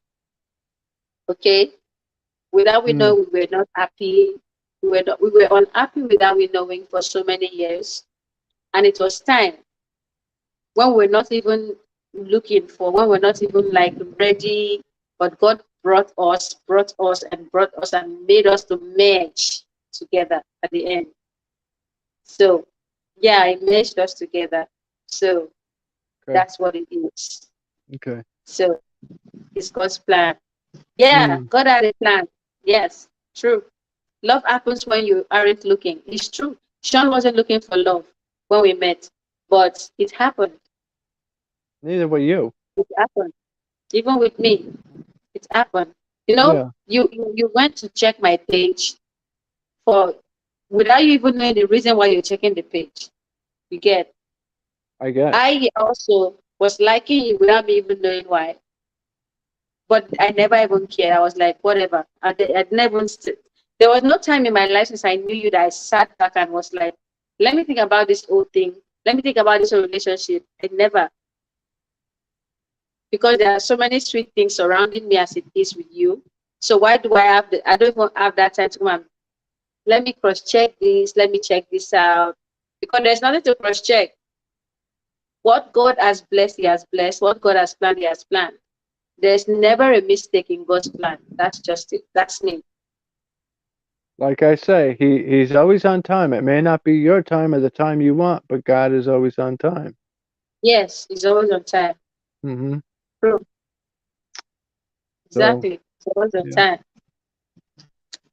Okay, without we Mm, know, we were not happy. We were unhappy without we knowing for so many years, and it was time when we're not even looking for, when we're not even like ready, but God brought us, and made us to merge together at the end. So, yeah, it merged us together. So okay. that's what it is. Okay. So it's God's plan. Yeah, Mm, God had a plan. Yes, true. Love happens when you aren't looking. It's true. Sean wasn't looking for love when we met, but it happened. neither were you. It happened. Even with me, it happened. Yeah, You went to check my page for without you even knowing the reason why you're checking the page. You get. I get. I also was liking you without me even knowing why. But I never even cared. I was like, whatever. I never even there was no time in my life since I knew you that I sat back and was like, let me think about this whole thing. Let me think about this whole relationship. I never, because there are so many sweet things surrounding me as it is with you. So why do I have the? I don't even have that time to come and let me cross check this. Let me check this out because there's nothing to cross check. What God has blessed, He has blessed. What God has planned, He has planned. There's never a mistake in God's plan. That's just it. That's me. Like I say, he's always on time. It may not be your time or the time you want, but God is always on time. Yes, He's always on time. Hmm. True. So Exactly. He's always on yeah. time.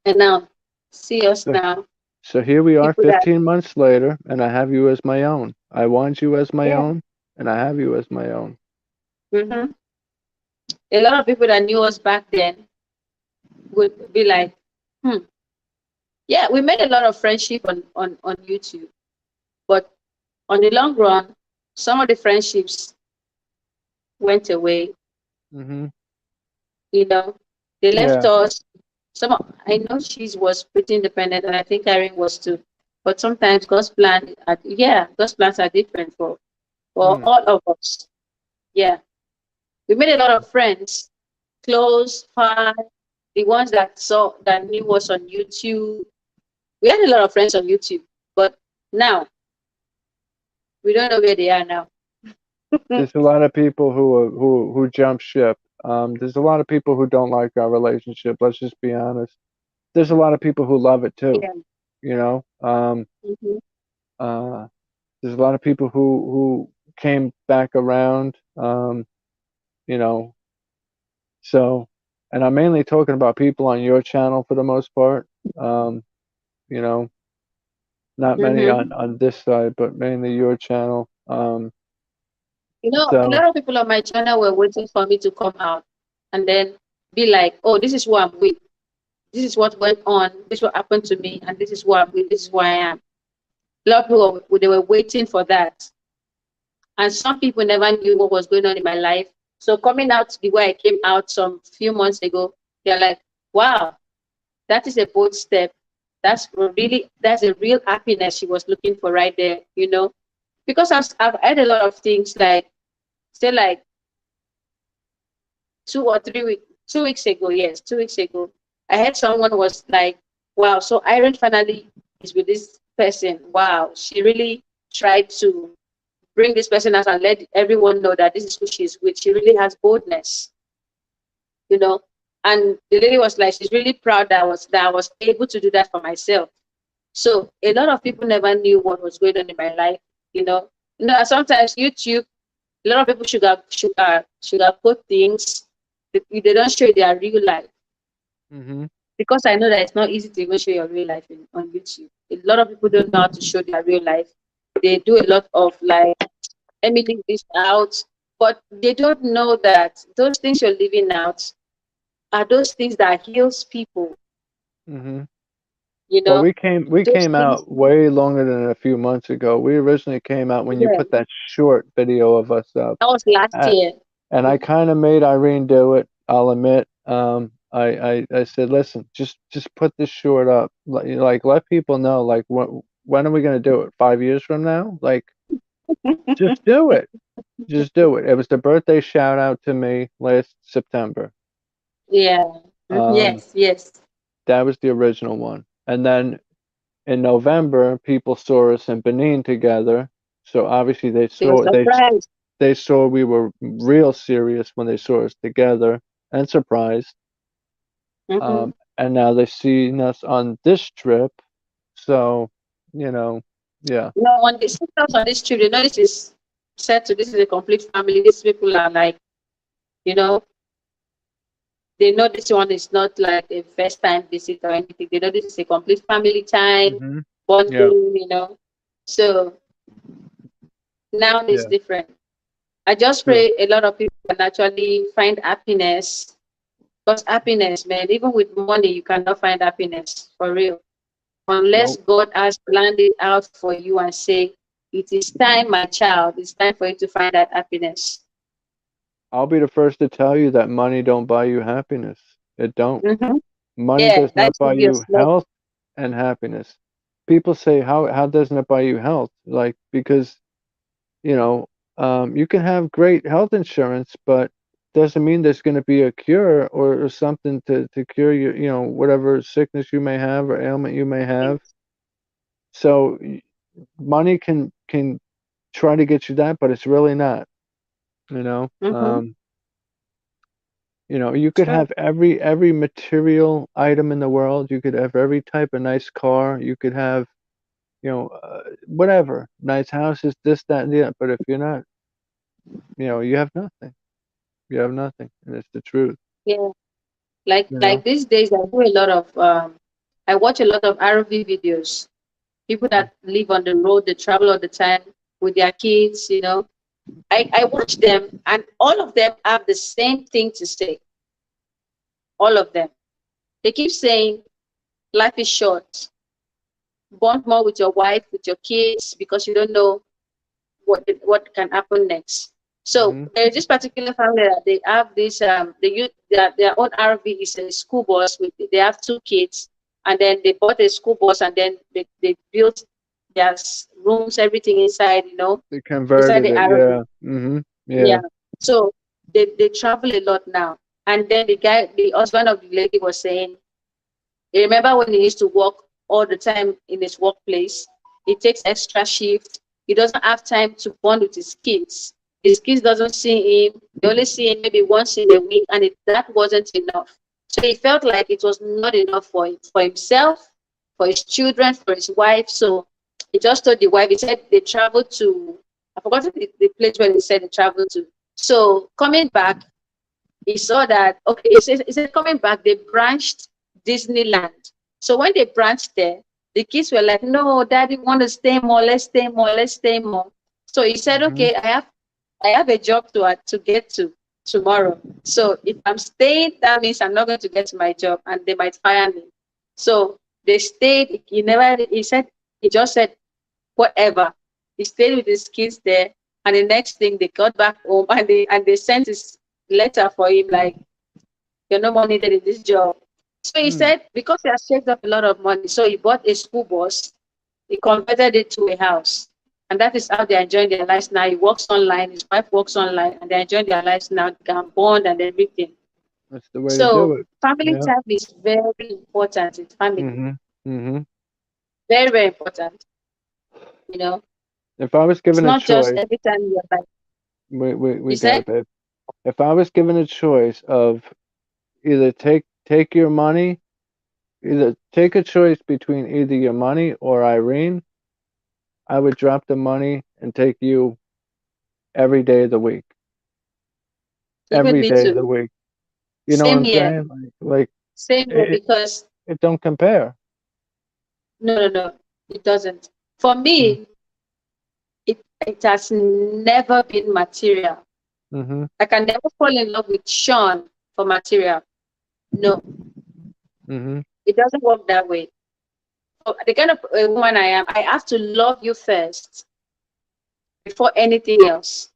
And now, see us So now. so here we are People that, 15 months later, and I have you as my own. I want you as my yeah. own, and I have you as my own. Hmm. A lot of people that knew us back then would be like, hmm. Yeah, we made a lot of friendship on YouTube. But on the long run, some of the friendships went away. Hmm. You know, they left Yeah, us. I know she was pretty independent, and I think Irene was too. But sometimes God's plans are different for mm, all of us. Yeah, we made a lot of friends, close, far, the ones that knew us on YouTube. We had a lot of friends on YouTube, but now we don't know where they are now. there's a lot of people who jump ship. There's a lot of people who don't like our relationship. Let's just be honest. There's a lot of people who love it too. Yeah. You know, Hmm. uh, there's a lot of people who came back around. You know, so, and I'm mainly talking about people on your channel for the most part. Um, you know, not many Hmm. on this side, but mainly your channel. A So lot of people on my channel were waiting for me to come out and then be like, "Oh, this is who I'm with. This is what went on. This is what happened to me, and this is who I'm with. This is who I am." A lot of people they were waiting for that, and some people never knew what was going on in my life. So coming out the way I came out some few months ago, they're like, "Wow, that is a bold step. That's a real happiness she was looking for right there." Because I've had a lot of things like say like 2 or 3 weeks, 2 weeks ago, yes, 2 weeks ago, I heard someone was like, wow, so Irene finally is with this person. Wow, she really tried to bring this person out and let everyone know that this is who she's with. She really has boldness, you know. And the lady was like, she's really proud that I was able to do that for myself. So a lot of people never knew what was going on in my life. Sometimes YouTube, a lot of people sugarcoat things. They don't show their real life, Mm-hmm. because I know that it's not easy to even show your real life on YouTube. A lot of people don't know how to show their real life. They do a lot of like, let me leave this out, but they don't know that those things you're leaving out are those things that heals people. Mm-hmm. You Well, know, we those came things. out way longer than a few months ago. We originally came out when you Yeah, put that short video of us up. that was last year. And I kind of made Irene do it. I'll admit. I said, listen, just put this short up. Like let people know. Like when are we gonna do it? 5 years from now? Like just do it. Just do it. It was the birthday shout out to me last September. Yeah. Um, Yes, yes. that was the original one. And then in November, people saw us in Benin together. So obviously They were surprised. they saw we were real serious when they saw us together and surprised. Mm-hmm. And now they've seen us on this trip. So, you know, yeah. No, when they sit us on this trip, they know this is set to, this is a complete family. These people are like, you know, they know this one is not like a first time visit or anything. They know this is a complete family time, Hmm. Yeah. bonding. So now it's Yeah. different. I just True. pray a lot of people can actually find happiness. Because happiness, man, even with money, you cannot find happiness for real. Unless Nope. God has planned it out for you and say, it is time, my child, it's time for you to find that happiness. I'll be the first to tell you that money don't buy you happiness. It don't. Mm-hmm. Money Yeah, does that not buy should be a you slogan. health and happiness. People say, how doesn't it buy you health? Like because you know, you can have great health insurance, but doesn't mean there's going to be a cure or something to cure whatever sickness you may have or ailment you may have. So money can try to get you that, but it's really not. You know, Mm-hmm. you could True. have every material item in the world. You could have every type of nice car. You could have whatever nice houses, this, that, and the other. But if you're not, you have nothing. You have nothing, and it's the truth. Yeah. Like You know. like these days I do a lot of I watch a lot of RV videos. People that live on the road, they travel all the time with their kids. I watch them and all of them have the same thing to say. All of them. They keep saying life is short. Bond more with your wife, with your kids, because you don't know what can happen next. So Hmm. there's this particular family that they have this they use their own RV is a school bus with they have two kids, and then they bought a school bus, and then they built their rooms, everything inside, They inside converted the it, RV. yeah. Hmm. Yeah. Yeah. So they travel a lot now. And then the husband of the lady was saying, you remember when he used to work all the time in his workplace? He takes extra shift. He doesn't have time to bond with his kids. His kids doesn't see him. They only see him maybe once in a week, and that wasn't enough. So he felt like it was not enough for himself, for his children, for his wife. So he just told the wife. He said they traveled to. I forgot the place where he said they traveled to. So coming back, he saw that, okay, he said coming back, they branched Disneyland. So when they branched there, the kids were like, no, daddy, want to stay more, let's stay more, let's stay more. So he said, Hmm. okay, I have a job to get to tomorrow. So if I'm staying, that means I'm not going to get to my job and they might fire me. So they stayed. He just said, whatever. He stayed with his kids there. And the next thing they got back home and they sent his letter for him like, you're no more needed in this job. So he Mm. said because he has saved up a lot of money, so he bought a school bus, he converted it to a house. And that is how they're enjoying their lives now. He works online, his wife works online, and they're enjoying their lives now, they can bond and everything. That's the way to do So it. family Yeah. time is very important in family. Hmm. Hmm. Very, very important. You know, If I was it's given a not just choice, every time you're like, we you got said, it, babe. If I was given a choice of either take your money, either take a choice between either your money or Irene, I would drop the money and take you every day of the week. Even Every me day of too. the week. You know what Same I'm here. saying? Like Same here it, because it don't compare. no, it doesn't. For Mm, me, it has never been material. mm-hmm. I can never fall in love with Sean for material. No, Mm-hmm. it doesn't work that way. For the kind of woman I am, I have to love you first before anything else.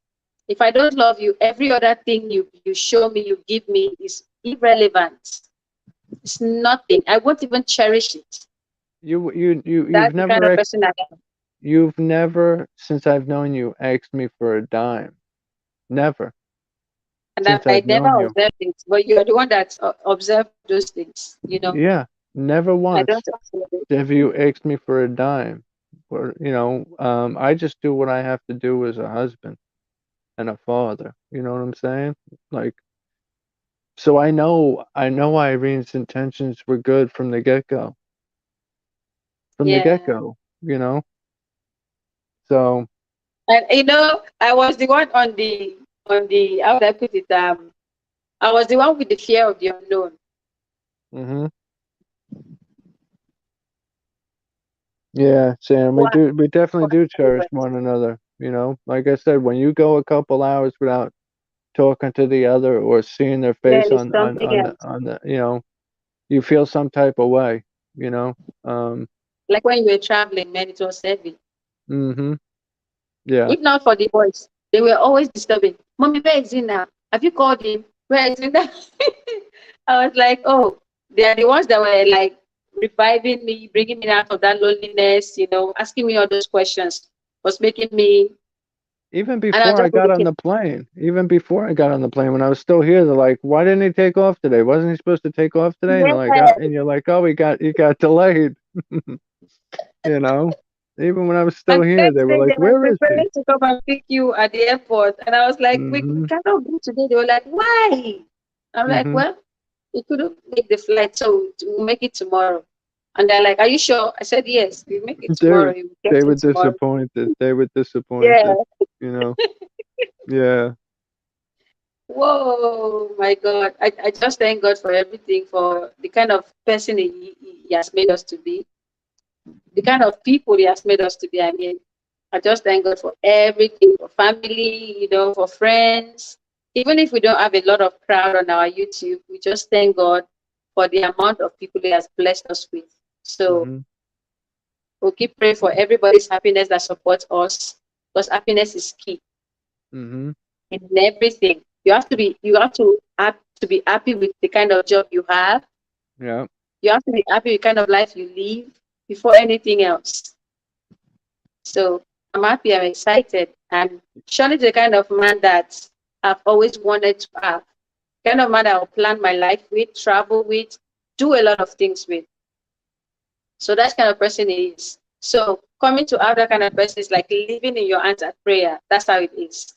If I don't love you, every other thing you show me, you give me is irrelevant. It's nothing. I won't even cherish it. You've That's the kind never of person I am. you've never, since I've known you, asked me for a dime. Never. And Since I I've never known you. observe things, but you're the one that observed those things, you know. Yeah. Never I once don't observe it. have you asked me for a dime. Or I just do what I have to do as a husband and a father. You know what I'm saying? Like, so I know Irene's intentions were good from the get-go. From the Yeah. get-go, you know? So, And I was the one on the how would I put it? I was the one with the fear of the unknown. mhm. Yeah, Sam, we One, do we definitely one, do cherish always. one another, Like I said, when you go a couple hours without talking to the other or seeing their Then face it's on something else. you feel some type of way, you know. Um, Like when you were traveling, man, it was heavy. mhm. Yeah. If not for the boys, they were always disturbing. Mommy, where is he now? Have you called him? Where is he now? I was like, oh, they are the ones that were like reviving me, bringing me out of that loneliness, asking me all those questions was making me, Even and I was before I just got on looking. the plane, when I was still here, they're like, "Why didn't he take off today? Wasn't he supposed to take off today?" And they're like, Yeah. and you're like, "Oh, he got delayed." You know, even when I was still And the here, next they were day like, they were "Where is he?" preparing to come and pick you at the airport. And I was like, we Mhm. cannot go today. They were like, why? I'm like, Mhm. well, we couldn't make the flight, so we'll make it tomorrow. And they're like, are you sure? I said, yes, we make it They tomorrow. were You get they were it tomorrow. disappointed. They were Yeah. disappointed. You know. Yeah. Whoa, my God. I just thank God for everything, for the kind of person he has made us to be, the kind of people he has made us to be. I mean, I just thank God for everything, for family, for friends. Even if we don't have a lot of crowd on our YouTube, we just thank God for the amount of people He has blessed us with. So Mhm. we'll keep praying for everybody's happiness that supports us, because happiness is key Mhm. in everything. You have to be happy with the kind of job you have. Yeah. You have to be happy with the kind of life you live before anything else. So I'm happy, I'm excited. And Sean is the kind of man that I've always wanted to have. Kind of man that I'll plan my life with, travel with, do a lot of things with. So that's kind of person he is. So coming to have that kind of person is like living in your hands at prayer. That's how it is.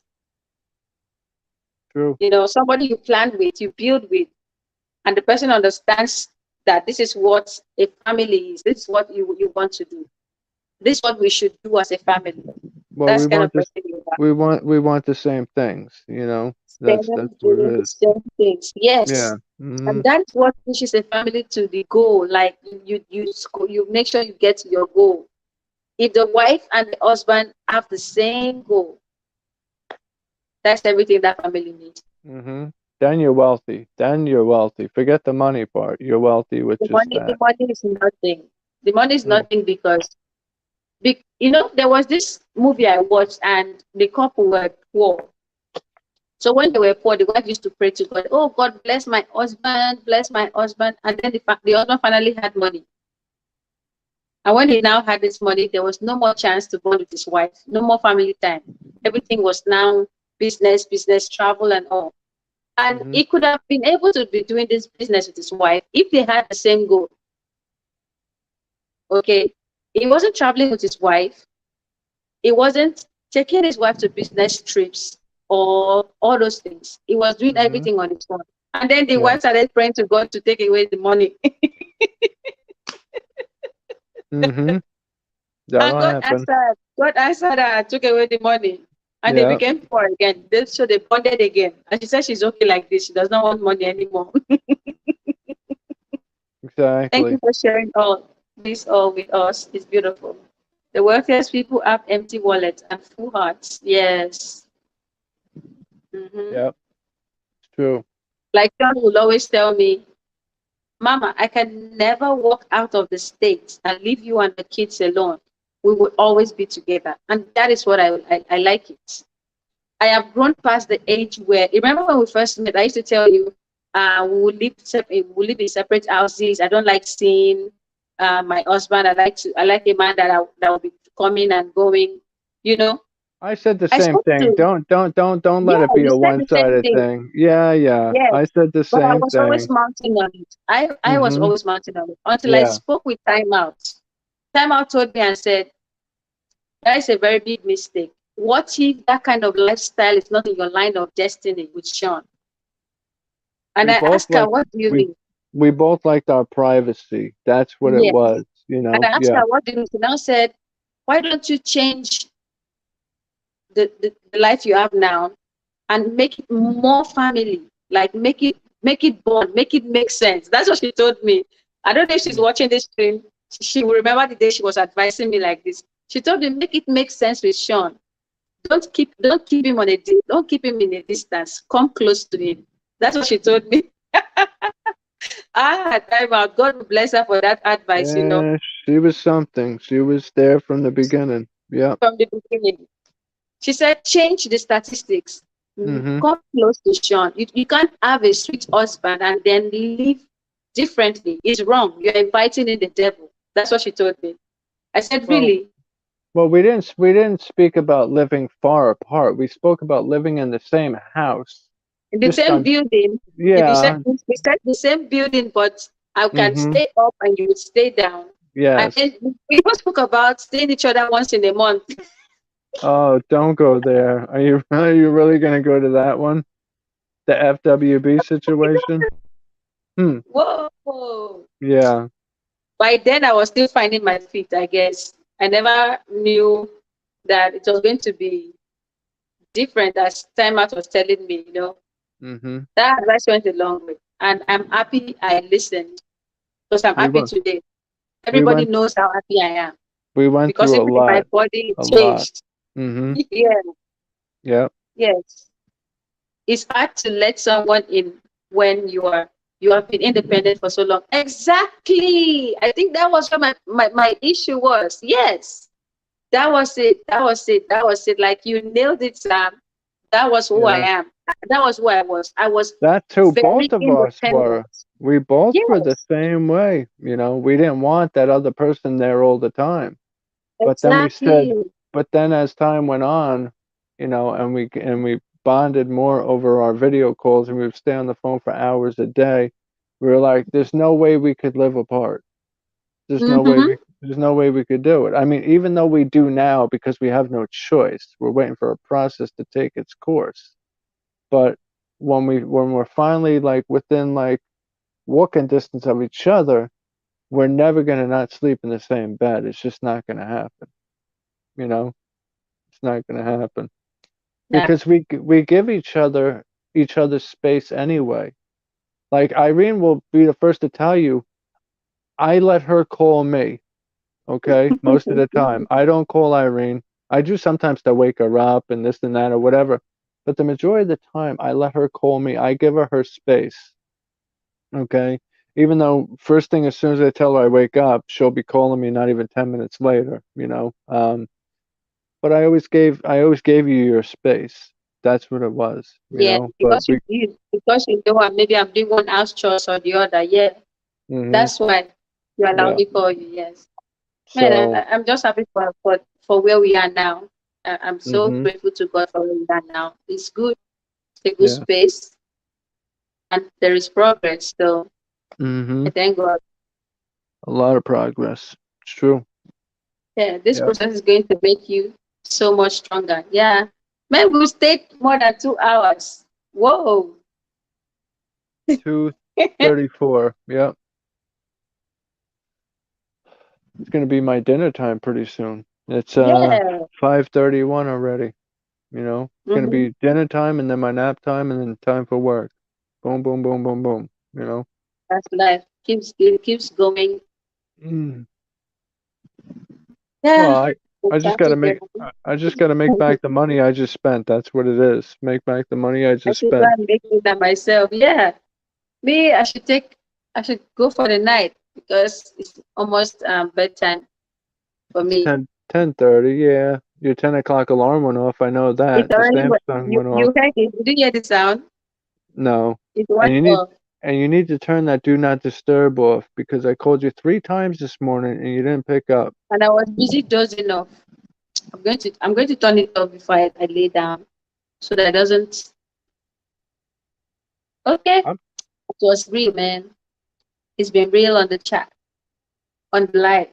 True. Somebody you plan with, you build with, and the person understands that this is what a family is. This is what you want to do. This is what we should do as a family. Well, That's kind of person you are. we want the same things. That's Them what doing it the is. same things. Yeah. Yes. And Mhm. that's what pushes a family to the goal. Like you make sure you get to your goal. If the wife and the husband have the same goal, that's everything that family needs. Mhm. Then you're wealthy. Then you're wealthy. Forget the money part. You're wealthy with The just money, the that. money is nothing. The money is Mm. nothing because there was this movie I watched and the couple were poor. So when they were poor, the wife used to pray to God, oh God, bless my husband. And then the husband finally had money. And when he now had this money, there was no more chance to bond with his wife, no more family time. Everything was now business, travel, and all. And Mhm. he could have been able to be doing this business with his wife if they had the same goal. Okay. He wasn't traveling with his wife, he wasn't taking his wife to business trips or all those things. He was doing Mhm. everything on his own. And then the Yeah. wife started praying to God to take away the money. Mm-hmm. And That'll happen. God answered her and took away the money. And they Yeah, became poor again. So they bonded again. And she said she's okay like this. She does not want money anymore. Thank exactly. you for sharing all this all with us. It's beautiful. The wealthiest people have empty wallets and full hearts. Yes. Hmm. Yep, it's true. Like John will always tell me, Mama, I can never walk out of the state and leave you and the kids alone. We will always be together. And that is what I like it. I have grown past the age where, remember when we first met, I used to tell you, we live in separate houses. I don't like seeing my husband. I like a man that will be coming and going. You know, I said the I same spoke thing. to, Don't yeah, let it be you a said the same one-sided thing. thing. Yeah, yeah. Yes, I said the but I same was always thing. mounting on it. I was Mm-hmm. always mounting on it until I Yeah. spoke with Time Out. Time Out told me and said, that is a very big mistake. What if that kind of lifestyle is not in your line of destiny with Sean? And We I both asked her, like what do you we mean? we both liked our privacy. That's what it Yes. was, And I asked Yeah. her, what do you mean? She now said, why don't you change the life you have now and make it more family? Like make it bond, make it make sense. That's what she told me. I don't know if she's Mm. watching this stream. She will remember the day she was advising me like this. She told me, make it make sense with Sean. Don't keep him don't keep him in a distance. Come close to him. That's what she told me. Time out. God bless her for that advice, Yeah, she was something. She was there from the beginning. Yep. from the beginning. She said, change the statistics. Mm-hmm. Come close to Sean. You can't have a sweet husband and then live differently. It's wrong. You're inviting in the devil. That's what she told me. I said, Well, really? we didn't speak about living far apart. We spoke about living in the same house. In the Just same on building. If you said Yeah. we said the same building, but I can Mm-hmm. stay up and you would stay down. And Yes. then we even spoke about seeing each other once in a month. Oh, don't go there. Are you really gonna go to that one? The FWB situation? Hmm. Whoa. Yeah. By then, I was still finding my feet, I guess. I never knew that it was going to be different as Time Out was telling me, Mm-hmm. That advice went a long way. And I'm happy I listened because I'm We happy went today. we Everybody went knows how happy I am we went because through even in my body, it a lot. changed. Mm-hmm. Yeah, Yeah. yes. It's hard to let someone in when you have been independent for so long. Exactly. I think that was what my issue was. Yes. That was it. That was it. That was it. Like you nailed it, Sam. That was who I Yeah. am. That was who I was. I was That too, very both of us independent. were. We both were the Yes, same way. We didn't want that other person there all the time. But then we said, exactly. but then as time went on, and we bonded more over our video calls, and we would stay on the phone for hours a day. We were like, there's no way we could live apart. Mm-hmm. There's no way we could do it. I mean, even though we do now because we have no choice, we're waiting for a process to take its course. But when we're finally like within like walking distance of each other, we're never gonna not sleep in the same bed. It's just not gonna happen. You know, it's not gonna happen Yeah. because we give each other space anyway. Like Irene will be the first to tell you, I let her call me. Okay, most of the time I don't call Irene. I do sometimes to wake her up and this and that or whatever, but the majority of the time I let her call me. I give her space. Okay. Even though first thing as soon as I tell her I wake up, she'll be calling me not even 10 minutes later. But I always gave you your space. That's what it was. Yeah, But because you know maybe I'm doing one house chores or the other. Yeah, hmm that's why you allow yeah. me call you. Yes, man, So I'm just happy for where we are now. I'm so hmm grateful to God for where we are now. It's good. It's a good yeah. space, and there is progress. So hmm I thank God. A lot of progress. It's true. Yeah, this Yeah. process is going to make you so much stronger. Yeah, man, we stayed more than 2 hours. Whoa. 234. Yeah. It's gonna be my dinner time pretty soon. It's Yeah. 5:31 already. You know, it's gonna Mm-hmm. be dinner time and then my nap time and then time for work. Boom, boom, boom, boom, boom. You know. That's life. Keeps going. Mm. Well, Yeah. I It's just time gotta to make get I just gotta make back the money I just spent. That's what it is. Make back the money I I just should go spent. and make it myself. Yeah. Me, I should go for the night because it's almost bedtime for me. 10:30. Yeah, your 10 o'clock alarm went off. I know It's that. The already what Samsung went off. you heard it. Did you hear the sound? No, It and went you need off. and you need to turn that do not disturb off because I called you 3 times this morning and you didn't pick up. And I was busy dozing off. I'm going to turn it off before I lay down so that it doesn't. Okay. I'm, It was real, man. It's been real on the chat, on the live.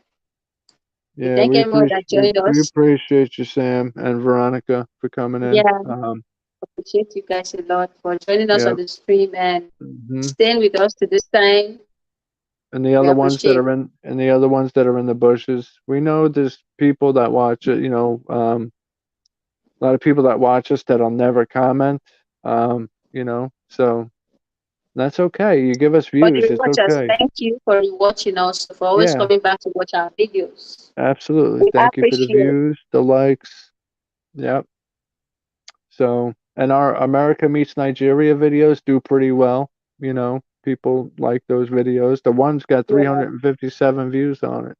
We yeah, thank everyone that joined we us. appreciate you, Sam and Veronica, for coming in. Yeah, appreciate you guys a lot for joining us Yeah. on the stream and Hmm. staying with us to this time. And the We other ones that appreciate are it. in and the other ones that are in the bushes. We know there's people that watch it. You know, a lot of people that watch us that'll never comment. You know, so that's okay. You give us For the views. It's watchers, okay. thank you for watching us, for always Yeah, coming back to watch our videos. absolutely. We Thank you for the appreciate it. views, the likes. Yep. So, and our America Meets Nigeria videos do pretty well. You know, people like those videos. The one's got Yeah. 357 views on it.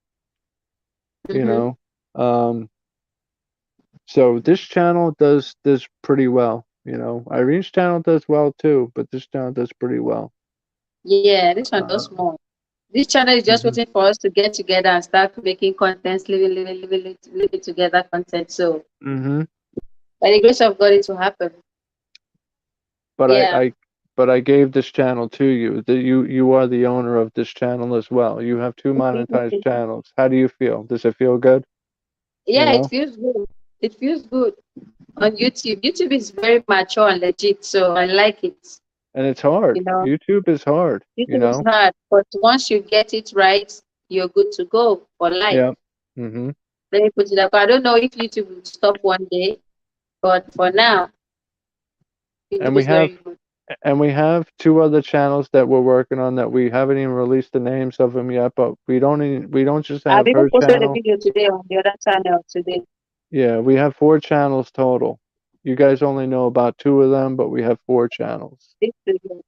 You Mm-hmm. know, um, so this channel does pretty well. You know, Irene's channel does well too, but this channel does pretty well. Yeah, this one Uh, does more. This channel is just hmm. waiting for us to get together and start making contents, living together content. So, Hmm. by the grace of God, it will happen. But Yeah. but I gave this channel to you. That you are the owner of this channel as well. You have two monetized channels. How do you feel? Does it feel good? You Yeah, it know, feels good. It feels good on YouTube. YouTube is very mature and legit, so I like it. and it's hard. You know, YouTube is hard. You YouTube is know. hard, but once you get it right, you're good to go for life. Yeah. Hmm. Let me put it up. I don't know if YouTube will stop one day, but for now, And YouTube we is have very good. and we have two other channels that we're working on that we haven't even released the names of them yet. But we don't just I've have even her posted a channel. video today on the other channel today. Yeah, we have 4 channels total. You guys only know about 2 of them, but we have 4 channels. This video.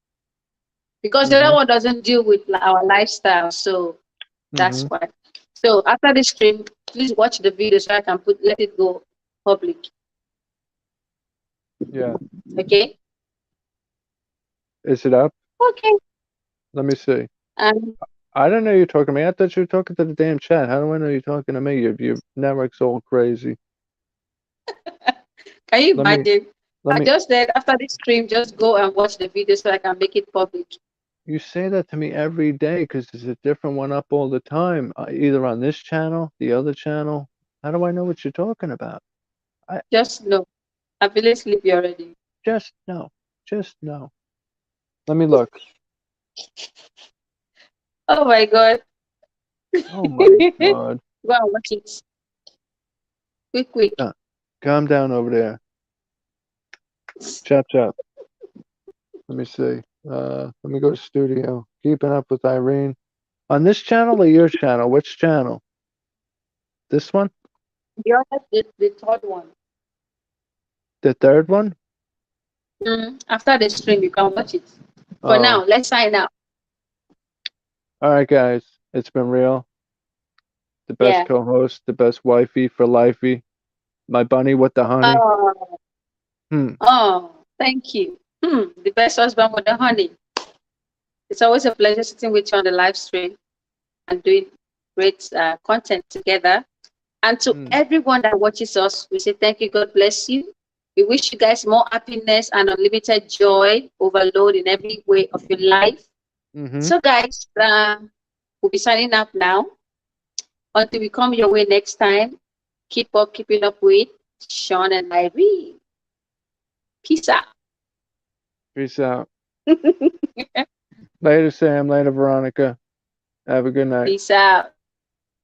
Because the Hmm. other one doesn't deal with our lifestyle, so that's Hmm. why. So after the stream, please watch the video so I can let it go public. Yeah. Okay? Is it up? Okay. Let me see. Um, I didn't know you were talking to me. I thought you were talking to the damn chat. How do I know you're talking to me? Your network's all crazy. can you Let me imagine? let I me. just said after the stream, just go and watch the video so I can make it public. You say that to me every day because there's a different one up all the time, either on this channel, the other channel. How do I know what you're talking about? I Just know. I feel sleepy already. just know. Just know. Let me look. Oh my god. Oh my God. Go and watch it. Quick, quick. Calm down over there. Chop chop. Let me see. Let me go to studio. Keeping up with Irene. On this channel or your channel? Which channel? This one? The other, the third one. The third one? After the stream, you can watch it. For Oh. now, let's sign out. All right, guys. It's been real. The best Yeah. co-host, the best wifey for lifey. My bunny with the honey. Oh, Hmm. oh, thank you. The best husband with the honey. It's always a pleasure sitting with you on the live stream and doing great content together. And to Hmm. everyone that watches us, we say thank you. God bless you. We wish you guys more happiness and unlimited joy, overload in every way of your life. Mm-hmm. So, guys, we'll be signing up now. Until we come your way next time, keeping up with Sean and Irene. Peace out. Peace out. Later, Sam. Later, Veronica. Have a good night. Peace out.